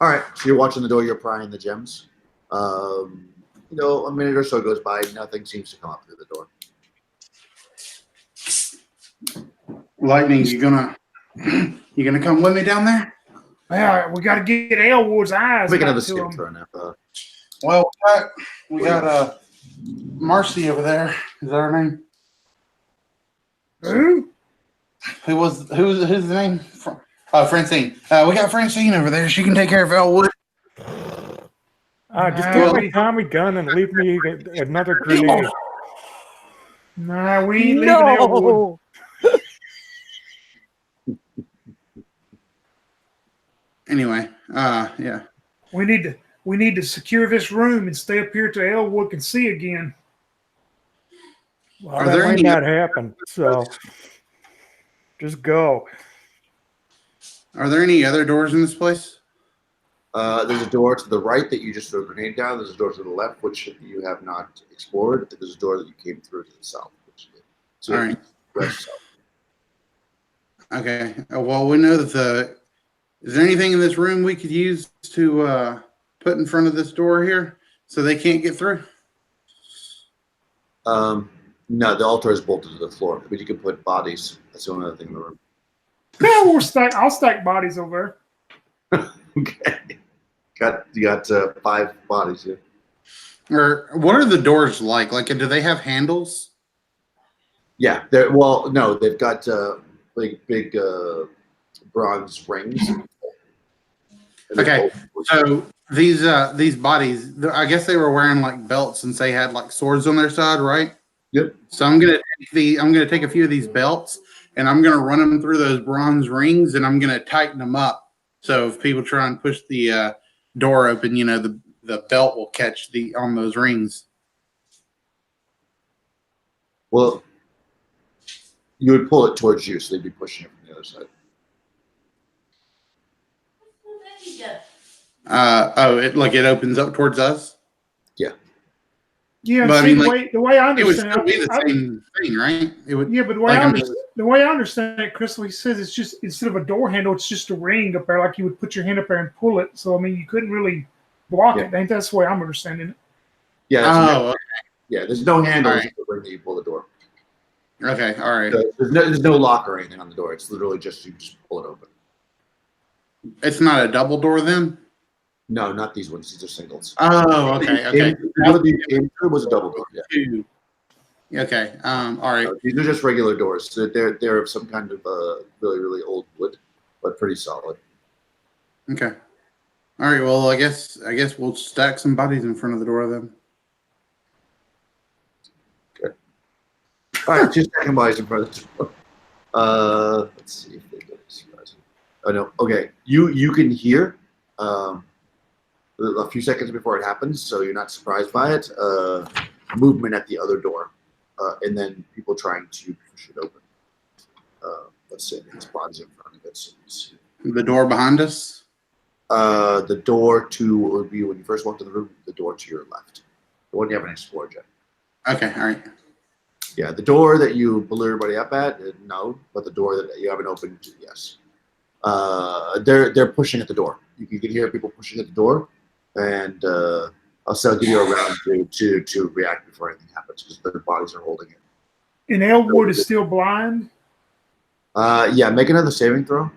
All right. So you're watching the door. You're prying the gems. A minute or so goes by. Nothing seems to come up through the door. Lightning, you gonna come with me down there? Well, we got to get Elwood's eyes. Make another back to skill him. throw now. Well, we got Marcy over there. Is that her name? Who? Who's the name? Francine. We got Francine over there. She can take care of Elwood. Just give me a Tommy gun and leave me another grenade. Nah, we ain't leaving Elwood. No. Anyway, yeah. We need to secure this room and stay up here till Elwood can see again. Well, Are that there might any- not happen. So just go. Are there any other doors in this place? There's a door to the right that you just threw a grenade down. There's a door to the left, which you have not explored. There's a door that you came through to the south. So All right. west south. Okay. Well, we know that is there anything in this room we could use to put in front of this door here so they can't get through? No, the altar is bolted to the floor, but you can put bodies. That's the only other thing in the room. Yeah, I'll stack bodies over Okay. You got 5 bodies here. Or what are the doors like? Like, do they have handles? Yeah. No, they've got big bronze rings. Okay. So these bodies, I guess they were wearing like belts since they had like swords on their side, right? Yep. So I'm gonna take a few of these belts and I'm gonna run them through those bronze rings and I'm gonna tighten them up. So if people try and push the door open, the belt will catch on those rings. Well, you would pull it towards you, so they'd be pushing it from the other side. It opens up towards us. Yeah, But, see, I mean, the way I It would understand still be the same thing, right? It would. yeah, but the way I understand it, Crystal, he says it's just instead of a door handle, it's just a ring up there, like you would put your hand up there and pull it. So I mean, you couldn't really block it. I think that's the way I'm understanding it. Yeah. Oh, Yeah. There's no handle. All It's just a ring that you pull the door. okay, all right. There's no lock or anything on the door. It's literally you just pull it open. It's not a double door then. No, not these ones. These are singles. Oh, okay, okay. The door that you came through was a double door. Yeah. Two. Okay. All right. These are just regular doors. So they're of some kind of really, really old wood, but pretty solid. Okay. All right. Well, I guess we'll stack some bodies in front of the door then. All right, 2 second bodies in front of the door. Let's see if they get surprising. Oh no. Okay. You can hear a few seconds before it happens, so you're not surprised by it. Movement at the other door, and then people trying to push it open. Let's say it's bodies in front of it. So The door behind us. the door to would be when you first walk to the room. The door to your left, the one you haven't explored yet. Okay. All right. Yeah, the door that you blew everybody up at, no, but the door that you haven't opened, yes. They're pushing at the door. You can hear people pushing at the door, and I'll give you a round to react before anything happens because their bodies are holding it. And Elwood is still blind. Yeah, make another saving throw.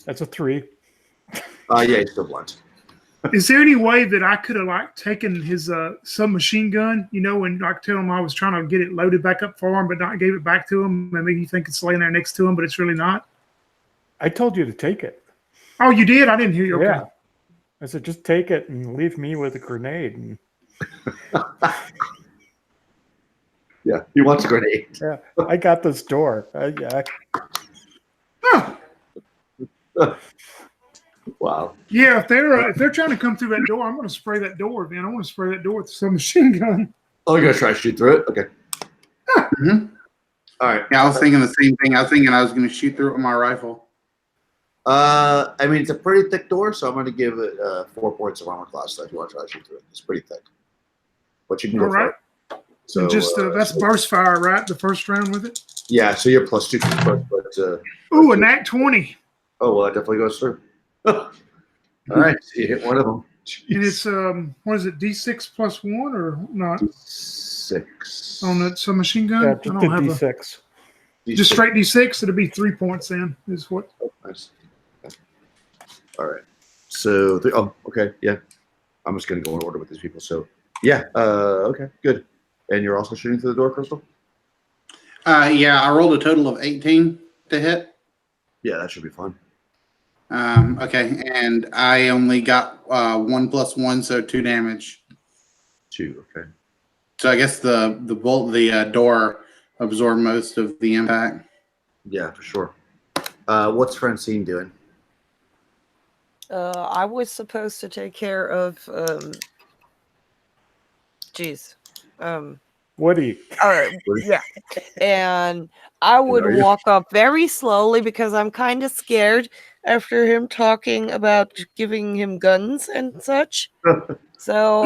That's a 3. Yeah, he's still blind. Is there any way that I could have like taken his submachine gun, and like tell him I was trying to get it loaded back up for him, but not gave it back to him, and maybe you think it's laying there next to him, but it's really not? I told you to take it. Oh, you did? I didn't hear you. Okay. Yeah. I said, just take it and leave me with a grenade. And Yeah, he wants a grenade. yeah, I got this door. Huh. Wow. Yeah, if they're trying to come through that door, I'm going to spray that door, man. I want to spray that door with the submachine gun. Oh, you're gonna try to shoot through it? Okay. Mhm. All right. Yeah, I was thinking the same thing. I was thinking I was going to shoot through it with my rifle. I mean, it's a pretty thick door, so I'm going to give it 4 points of armor class. So if you want to try to shoot through it, it's pretty thick. But you can go All right. for it. So And just that's burst fire, right? The first round with it. yeah. So you're +2 to the first, but Ooh, a nat 20, oh well, that definitely goes through. All right, so you hit one of them. and it's what is it? D6 + 1 or not 6 on that submachine gun? yeah, I just don't a have D6. just straight D6. It'll be 3 points. Then is what? Oh, nice. Okay. All right. So okay, yeah. I'm just gonna go in order with these people. So yeah. Okay, good. And you're also shooting through the door, Crystal? Yeah, I rolled a total of 18 to hit. Yeah, that should be fun. Okay, and I only got 1 + 1, so 2 damage. 2. Okay. So I guess the door absorbed most of the impact. Yeah, for sure. What's Francine doing? I was supposed to take care of Woody. yeah. And I would are you? walk up very slowly because I'm kind of scared after him talking about giving him guns and such. So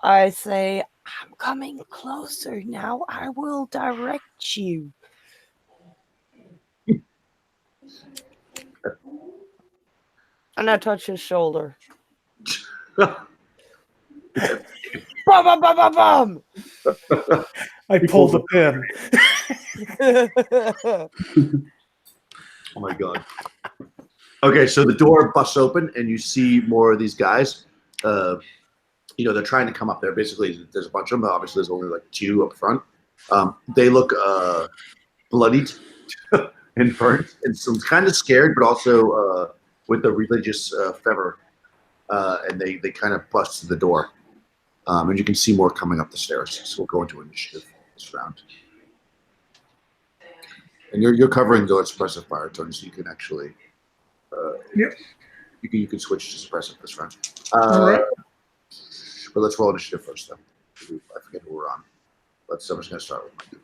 I say, I'm coming closer now. I will direct you. And I touch his shoulder. Bum, bum, bum, bum, bum. I pulled the pin. Oh my god. Okay, so the door busts open and you see more of these guys. They're trying to come up there. Basically, there's a bunch of them. Obviously, there's only like 2 up front. They look bloodied and burnt and some kind of scared, but also with the religious fervor. And they kind of bust through the door. And you can see more coming up the stairs. So we'll go into initiative this round. And you're covering the suppressive fire turn, so you can actually Yep. you can switch to suppressive this round. All right. But let's roll initiative first, though. I forget who we're on. I'm just going to start with Mikey.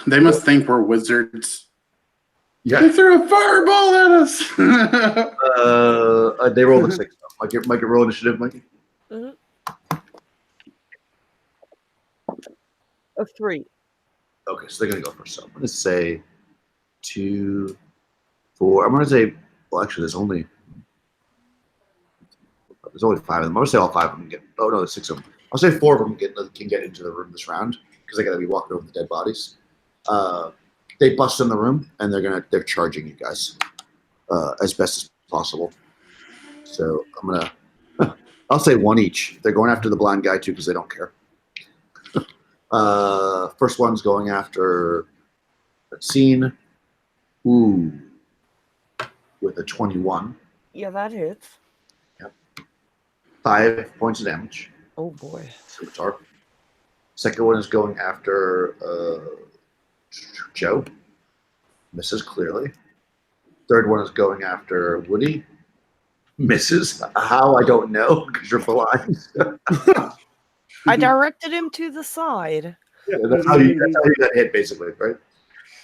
They must think we're wizards. Yeah. They threw a fireball at us. They rolled a 6. Mikey, roll initiative, Mikey. Mhm. A 3. Okay, so they're going to go first. So I'm going to say 2, 4. I'm going to say, well, actually, there's only 5 of them. I'm going to say all 5 of them get. Oh no, there's 6 of them. I'll say 4 of them can get into the room this round because they got to be walking over the dead bodies. They bust in the room and they're charging you guys as best as possible. So I'll say 1 each. They're going after the blind guy too because they don't care. First one's going after Scene. Ooh, with a 21. Yeah, that hits. 5 points of damage. Oh boy. Scimitar. Second one is going after Joe. Misses clearly. Third one is going after Woody. Misses. How? I don't know because you're blind. I directed him to the side. Yeah, that's how you got hit, basically, right?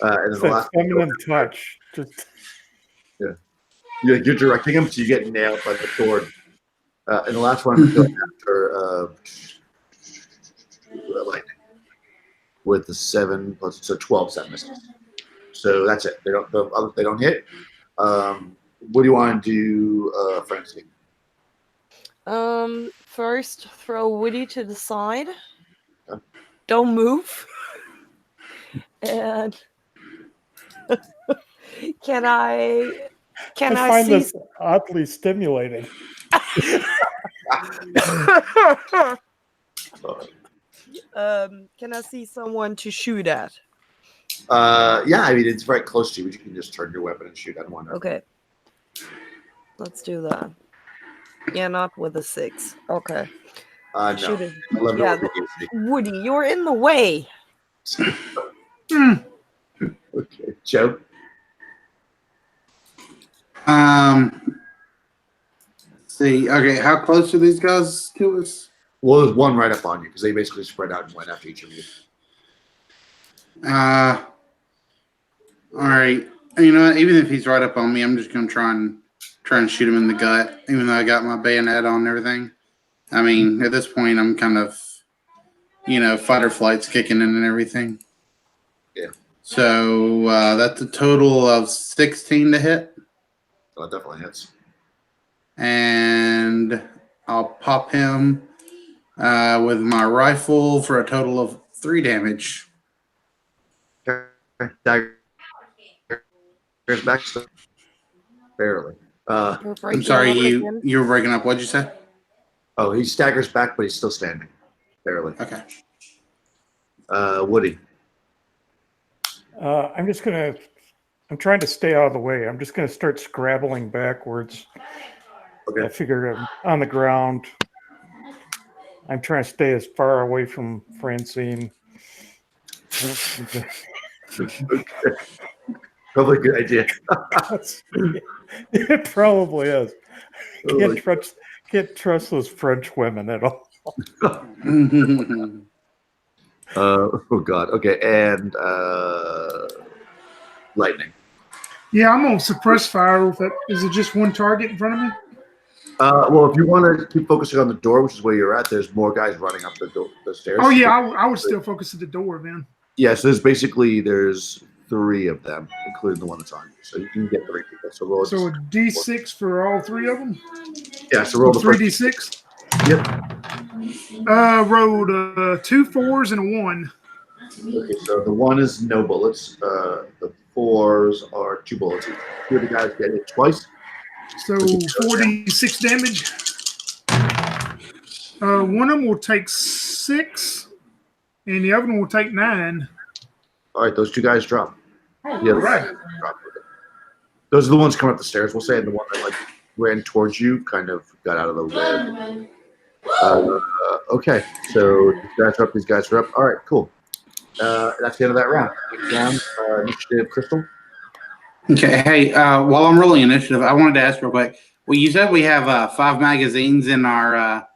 And then the last Feminine touch. Just you're directing him, so you get nailed by the sword. And the last one is going after lightning with the 7 plus, so 12 set misses. So that's it. They don't hit. What do you want to do, Francine? First throw Woody to the side. Okay. Don't move. And can I find see? this oddly stimulating. Can I see someone to shoot at? Yeah, I mean it's right close to you, but you can just turn your weapon and shoot at one. Okay. Let's do that. Yeah, not with a 6. Okay. No. Shoot it. 11 Yeah, would be easy. Woody, you're in the way. Okay, Joe. See, okay, how close are these guys to us? Well, there's one right up on you because they basically spread out and went after each of you. All right. You know what? Even if he's right up on me, I'm just gonna try and shoot him in the gut, even though I got my bayonet on and everything. I mean, at this point, I'm kind of, fight or flight's kicking in and everything. Yeah. So that's a total of 16 to hit, That definitely hits. and I'll pop him with my rifle for a total of 3 damage. Okay. Dagger's back. Barely. I'm sorry, you were breaking up. What'd you say? Oh, he staggers back, but he's still standing. Barely. Okay. Woody. I'm trying to stay out of the way. I'm just going to start scrabbling backwards. Okay. I figure I'm on the ground. I'm trying to stay as far away from Francine. Okay. Probably a good idea. It probably is. Can't trust those French women at all. Oh God. Okay, and lightning. Yeah, I'm gonna suppress fire. Is it just one target in front of me? Well, if you want to keep focusing on the door, which is where you're at, there's more guys running up the stairs. Oh yeah, I would still focus at the door then. Yeah, so there's 3 of them, including the one that's on you. So you can get 3 people. So roll. So a D6 for all 3 of them. Yeah, so roll the 3 first. D6. Yep. Rolled 2 4s and a 1. Okay, so the 1 is no bullets. The 4s are 2 bullets. 2 of the guys get hit twice. So 46 damage. One of them will take 6, and the other one will take 9. All right, those 2 guys drop. Oh, Yeah, right. drop. Those are the ones coming up the stairs. We'll say, and the one that ran towards you kind of got out of the way. Okay, so these guys are up. These guys are up. All right, cool. That's the end of that round. Next round, initiative, Crystal. Okay, hey, while I'm rolling initiative, I wanted to ask real quick. Well, you said we have 5 magazines in our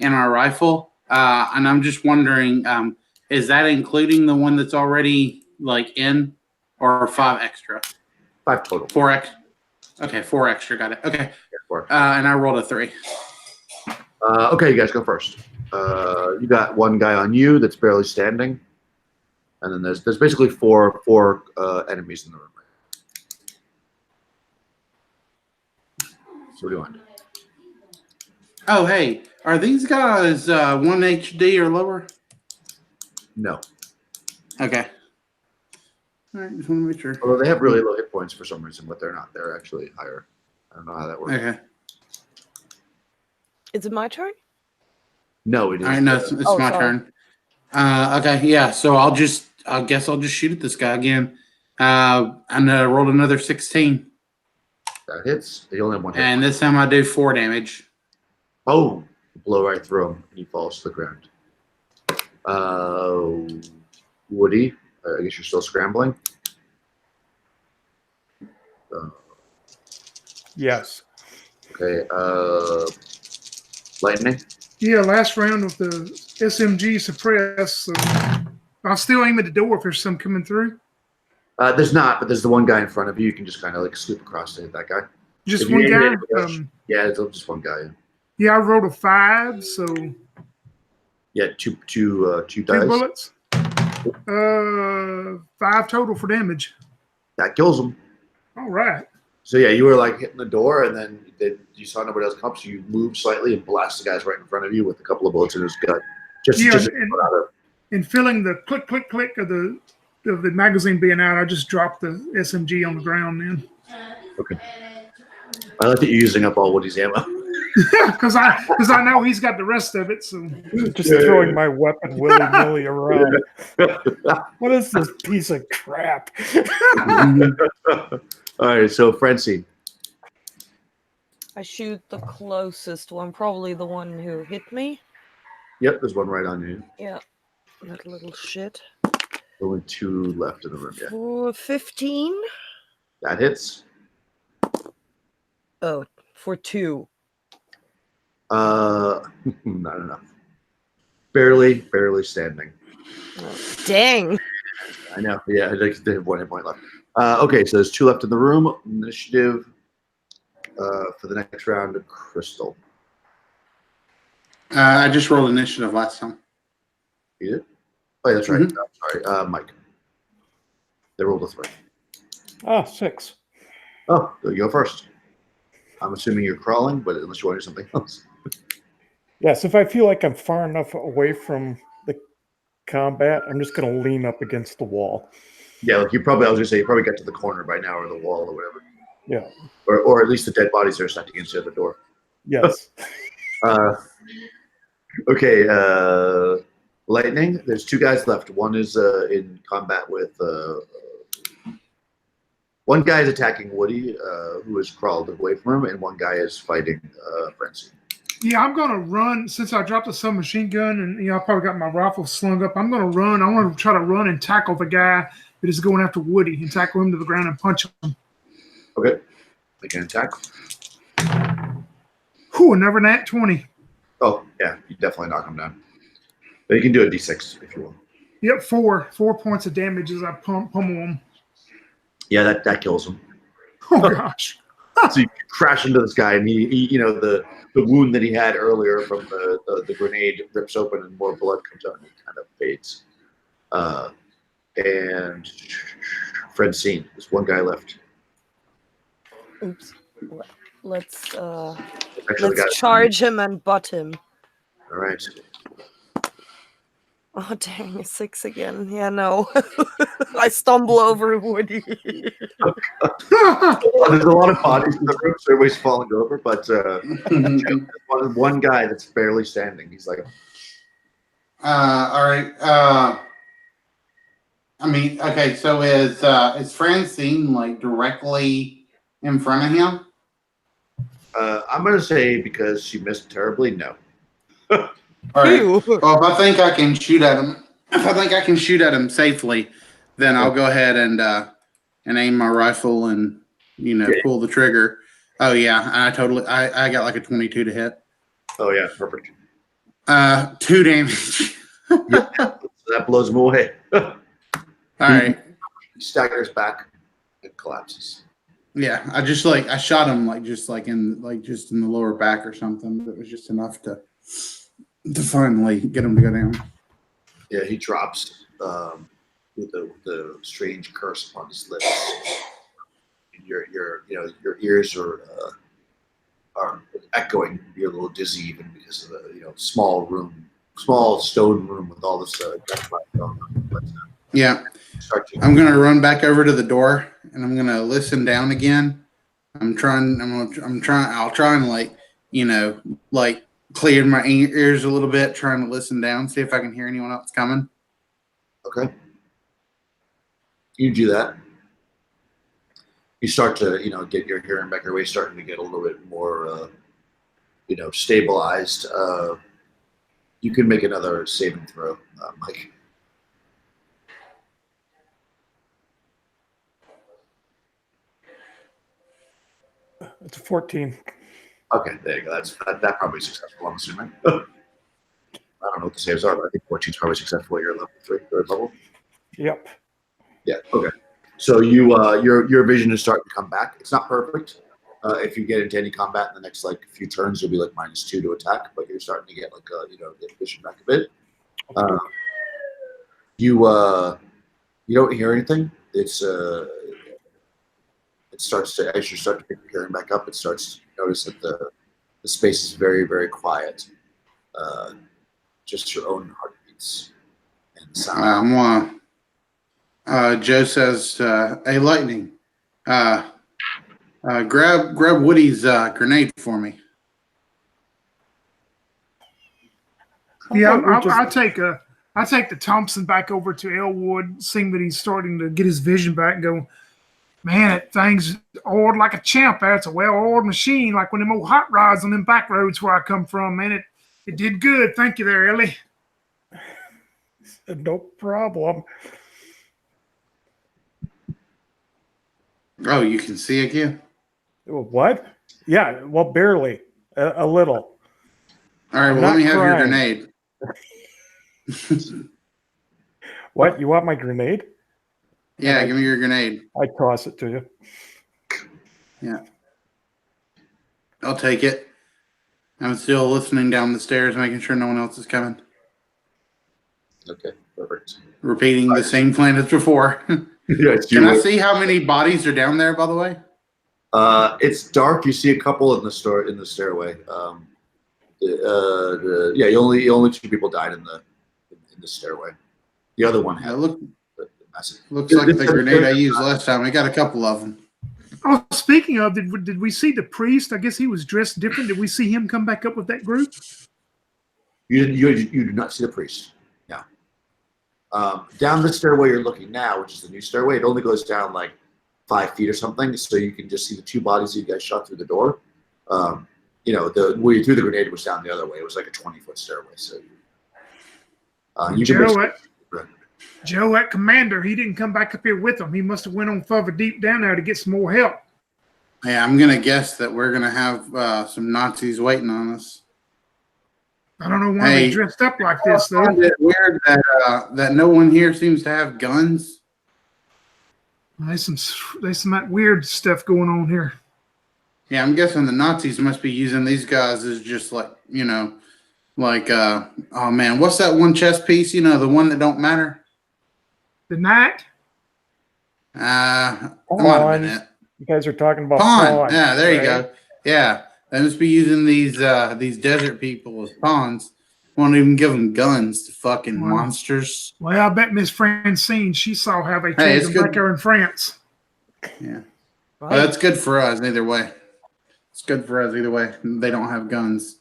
rifle, and I'm just wondering, is that including the one that's already in, or 5 extra? 5 total. 4 extra. Okay, 4 extra. Got it. Okay. Yeah, 4. And I rolled a 3. Okay, you guys go first. You got 1 guy on you that's barely standing, and then there's basically four enemies in the room. So what do you want? Oh, hey, are these guys 1 HD or lower? No. Okay. All right, just want to make sure. Although they have really low hit points for some reason, but they're not. They're actually higher. I don't know how that works. Okay. Is it my turn? No, it is. All right, no, it's my sorry. turn. Okay, yeah. So I guess I'll just shoot at this guy again. And I rolled another 16, That hits. They only have 1 hit. and this time I do 4 damage. Oh, blow right through him, and he falls to the ground. Woody, I guess you're still scrambling. Yes. Okay. Lightning. Yeah, last round of the SMG suppress. So I'll still aim at the door if there's some coming through. There's not, but there's the 1 guy in front of you. You can just kind of swoop across to hit that guy. Just If you one aim guy. at it, yeah, it's just 1 guy. Yeah, I rolled a 5, so 2 Yeah, two dice. bullets. 5 total for damage. That kills him. All right. So yeah, you were hitting the door, and then you saw nobody else come up, so you moved slightly and blast the guys right in front of you with a couple of bullets in his gut. And feeling the click, click, click of the magazine being out, I just dropped the SMG on the ground then. Okay. I like that you're using up all Woody's ammo. because I know he's got the rest of it. So Just throwing my weapon willy nilly around. What is this piece of crap? All right, so Frenzy. I shoot the closest one, probably the one who hit me. Yep, there's one right on you. Yeah, that little shit. Only 2 left in the room. Yeah, For 15. that hits. Oh, for 2. Not enough. Barely standing. Oh, dang. I know. Yeah, they have 1 hit point left. Okay, so there's 2 left in the room. Initiative for the next round of Crystal. I just rolled initiative last time. You did? Oh, yeah, that's right. Mhm. Sorry, Mike. They rolled a 3. Ah, 6. Oh, you go first. I'm assuming you're crawling, but unless you want to do something else. Yes, if I feel like I'm far enough away from the combat, I'm just going to lean up against the wall. Yeah, like I was going to say, you probably got to the corner by now, or the wall, or whatever. Yeah. Or at least the dead bodies are stacked against the other door. Yes. Okay, Lightning. There's 2 guys left. One is in combat with. One guy is attacking Woody, who has crawled away from him, and one guy is fighting Frenzy. yeah, I'm gonna run since I dropped the submachine gun, and I probably got my rifle slung up. I'm gonna run. I want to try to run and tackle the guy that is going after Woody and tackle him to the ground and punch him. Okay, make an attack. Whew, never nat 20. Oh yeah, you definitely knock him down. But you can do a d6 if you want. Yep, 4 points of damage as I pummel him. Yeah, that kills him. Oh gosh. So you crash into this guy, and he the wound that he had earlier from the grenade rips open, and more blood comes out, and he kind of fades. And Francine, there's 1 guy left. Oops. Let's Actually, the guy's charge him and butt him. All right. Oh dang, 6 again. Yeah, no. I stumble over Woody. There's a lot of bodies in the room, so everybody's falling over. But one guy that's barely standing. He's like, All right. I mean, okay. So is Francine like directly in front of him? I'm gonna say because she missed terribly. No. All right. Ew. Well, if I think I can shoot at him, safely, then I'll go ahead and aim my rifle and pull the trigger. Oh yeah, I got like a 22 to hit. Oh yeah, perfect. 2 damage. Yeah, so that blows him away. All right. He staggers back and collapses. Yeah, I shot him just in the lower back or something. But it was just enough to finally get him to go down. Yeah, he drops with the strange curse upon his lips. And your ears are echoing. You're a little dizzy even because of the small stone room with all this gunfire going on. But, yeah, I'm gonna run back over to the door and I'm gonna listen down again. I'll try and clear my ears a little bit, trying to listen down, see if I can hear anyone else coming. Okay. You do that. You start to, get your hearing back. Your way starting to get a little bit more, stabilized. You can make another saving throw, Mike. It's a 14. Okay, there you go. That probably successful, I'm assuming. I don't know what the saves are, but I think 14 is probably successful at your level 3, 3rd level. Yep. Yeah. Okay. So your vision is starting to come back. It's not perfect. If you get into any combat in the next few turns, you'll be -2 to attack, but you're starting to get get vision back a bit. You don't hear anything. It starts to, as you start to pick your hearing back up, it starts to notice that the space is very, very quiet. Just your own heartbeats and sound. Joe says, "Hey, Lightning, grab Woody's grenade for me." Yeah, about we I take the Thompson back over to Elwood, seeing that he's starting to get his vision back, and go, man, that thing's oiled like a champ there. It's a well-oiled machine, like one of them old hot rods on them back roads where I come from, man. It did good. Thank you there, Ellie. No problem. Oh, you can see again? What? Yeah, well, barely. A little. All right, I'm well, let not me have your crying. grenade. What? You want my grenade? Yeah, give me your grenade. I toss it to you. Yeah. I'll take it. I'm still listening down the stairs, making sure no one else is coming. Okay, perfect. Repeating the same plan as before. Yes, Can I see how many bodies are down there, by the way? It's dark. You see a couple in the stairway. Yeah, only 2 people died in the stairway. The other one had. Looks Looks like the grenade I used last time. I got a couple of them. Oh, speaking of, did we see the priest? I guess he was dressed different. Did we see him come back up with that group? You did not see the priest. Yeah. Down the stairway you're looking now, which is the new stairway, it only goes down like 5 feet or something, so you can just see the 2 bodies you guys shot through the door. Where you threw the grenade was down the other way. It was like a 20-foot stairway. So Joe, that commander, he didn't come back up here with them. He must have went on further deep down there to get some more help. Yeah, I'm gonna guess that we're gonna have some Nazis waiting on us. I don't know why they dressed up like this, though. Isn't it weird that no one here seems to have guns? There's some that weird stuff going on here. Yeah, I'm guessing the Nazis must be using these guys as just like, oh man, what's that one chess piece? The one that don't matter? The knight? That might have been it. You guys are talking about Pawn. pawns, Yeah, there you right? go. Yeah, they must be using these desert people as pawns. Won't even give them guns to fucking monsters. Well, I bet Miss Francine, she saw how they treated them back there in France. Yeah. Right. Well, that's good for us either way. It's good for us either way. They don't have guns.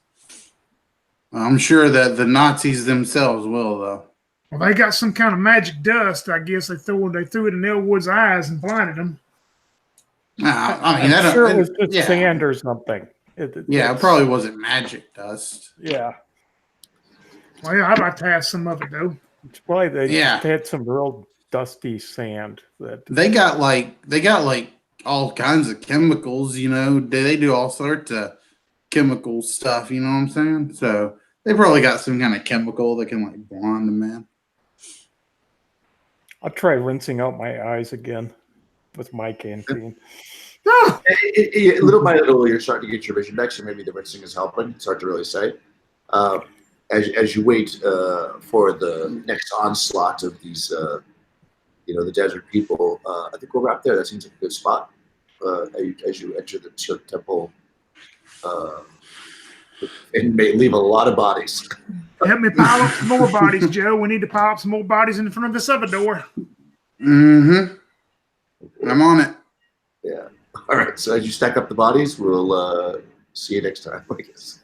I'm sure that the Nazis themselves will, though. Well, they got some kind of magic dust, I guess. They threw it in Elwood's eyes and blinded him. I'm sure it was just sand or something. It probably wasn't magic dust. Yeah. Well, I'd like to have some of it, though. It's probably they just had some real dusty sand. They got like all kinds of chemicals, They do all sorts of chemical stuff, you know what I'm saying? So they probably got some kind of chemical that can like blind a man. I'll try rinsing out my eyes again with my canteen. Little by little, you're starting to get your vision back, so maybe the rinsing is helping. It's hard to really say. As you wait for the next onslaught of these, the desert people, I think we'll wrap there. That seems like a good spot as you enter the temple, and may leave a lot of bodies. Help me pile up some more bodies, Joe. We need to pile up some more bodies in front of this other door. Mm-hmm. I'm on it. Yeah. All right. So as you stack up the bodies, we'll see you next time, I guess.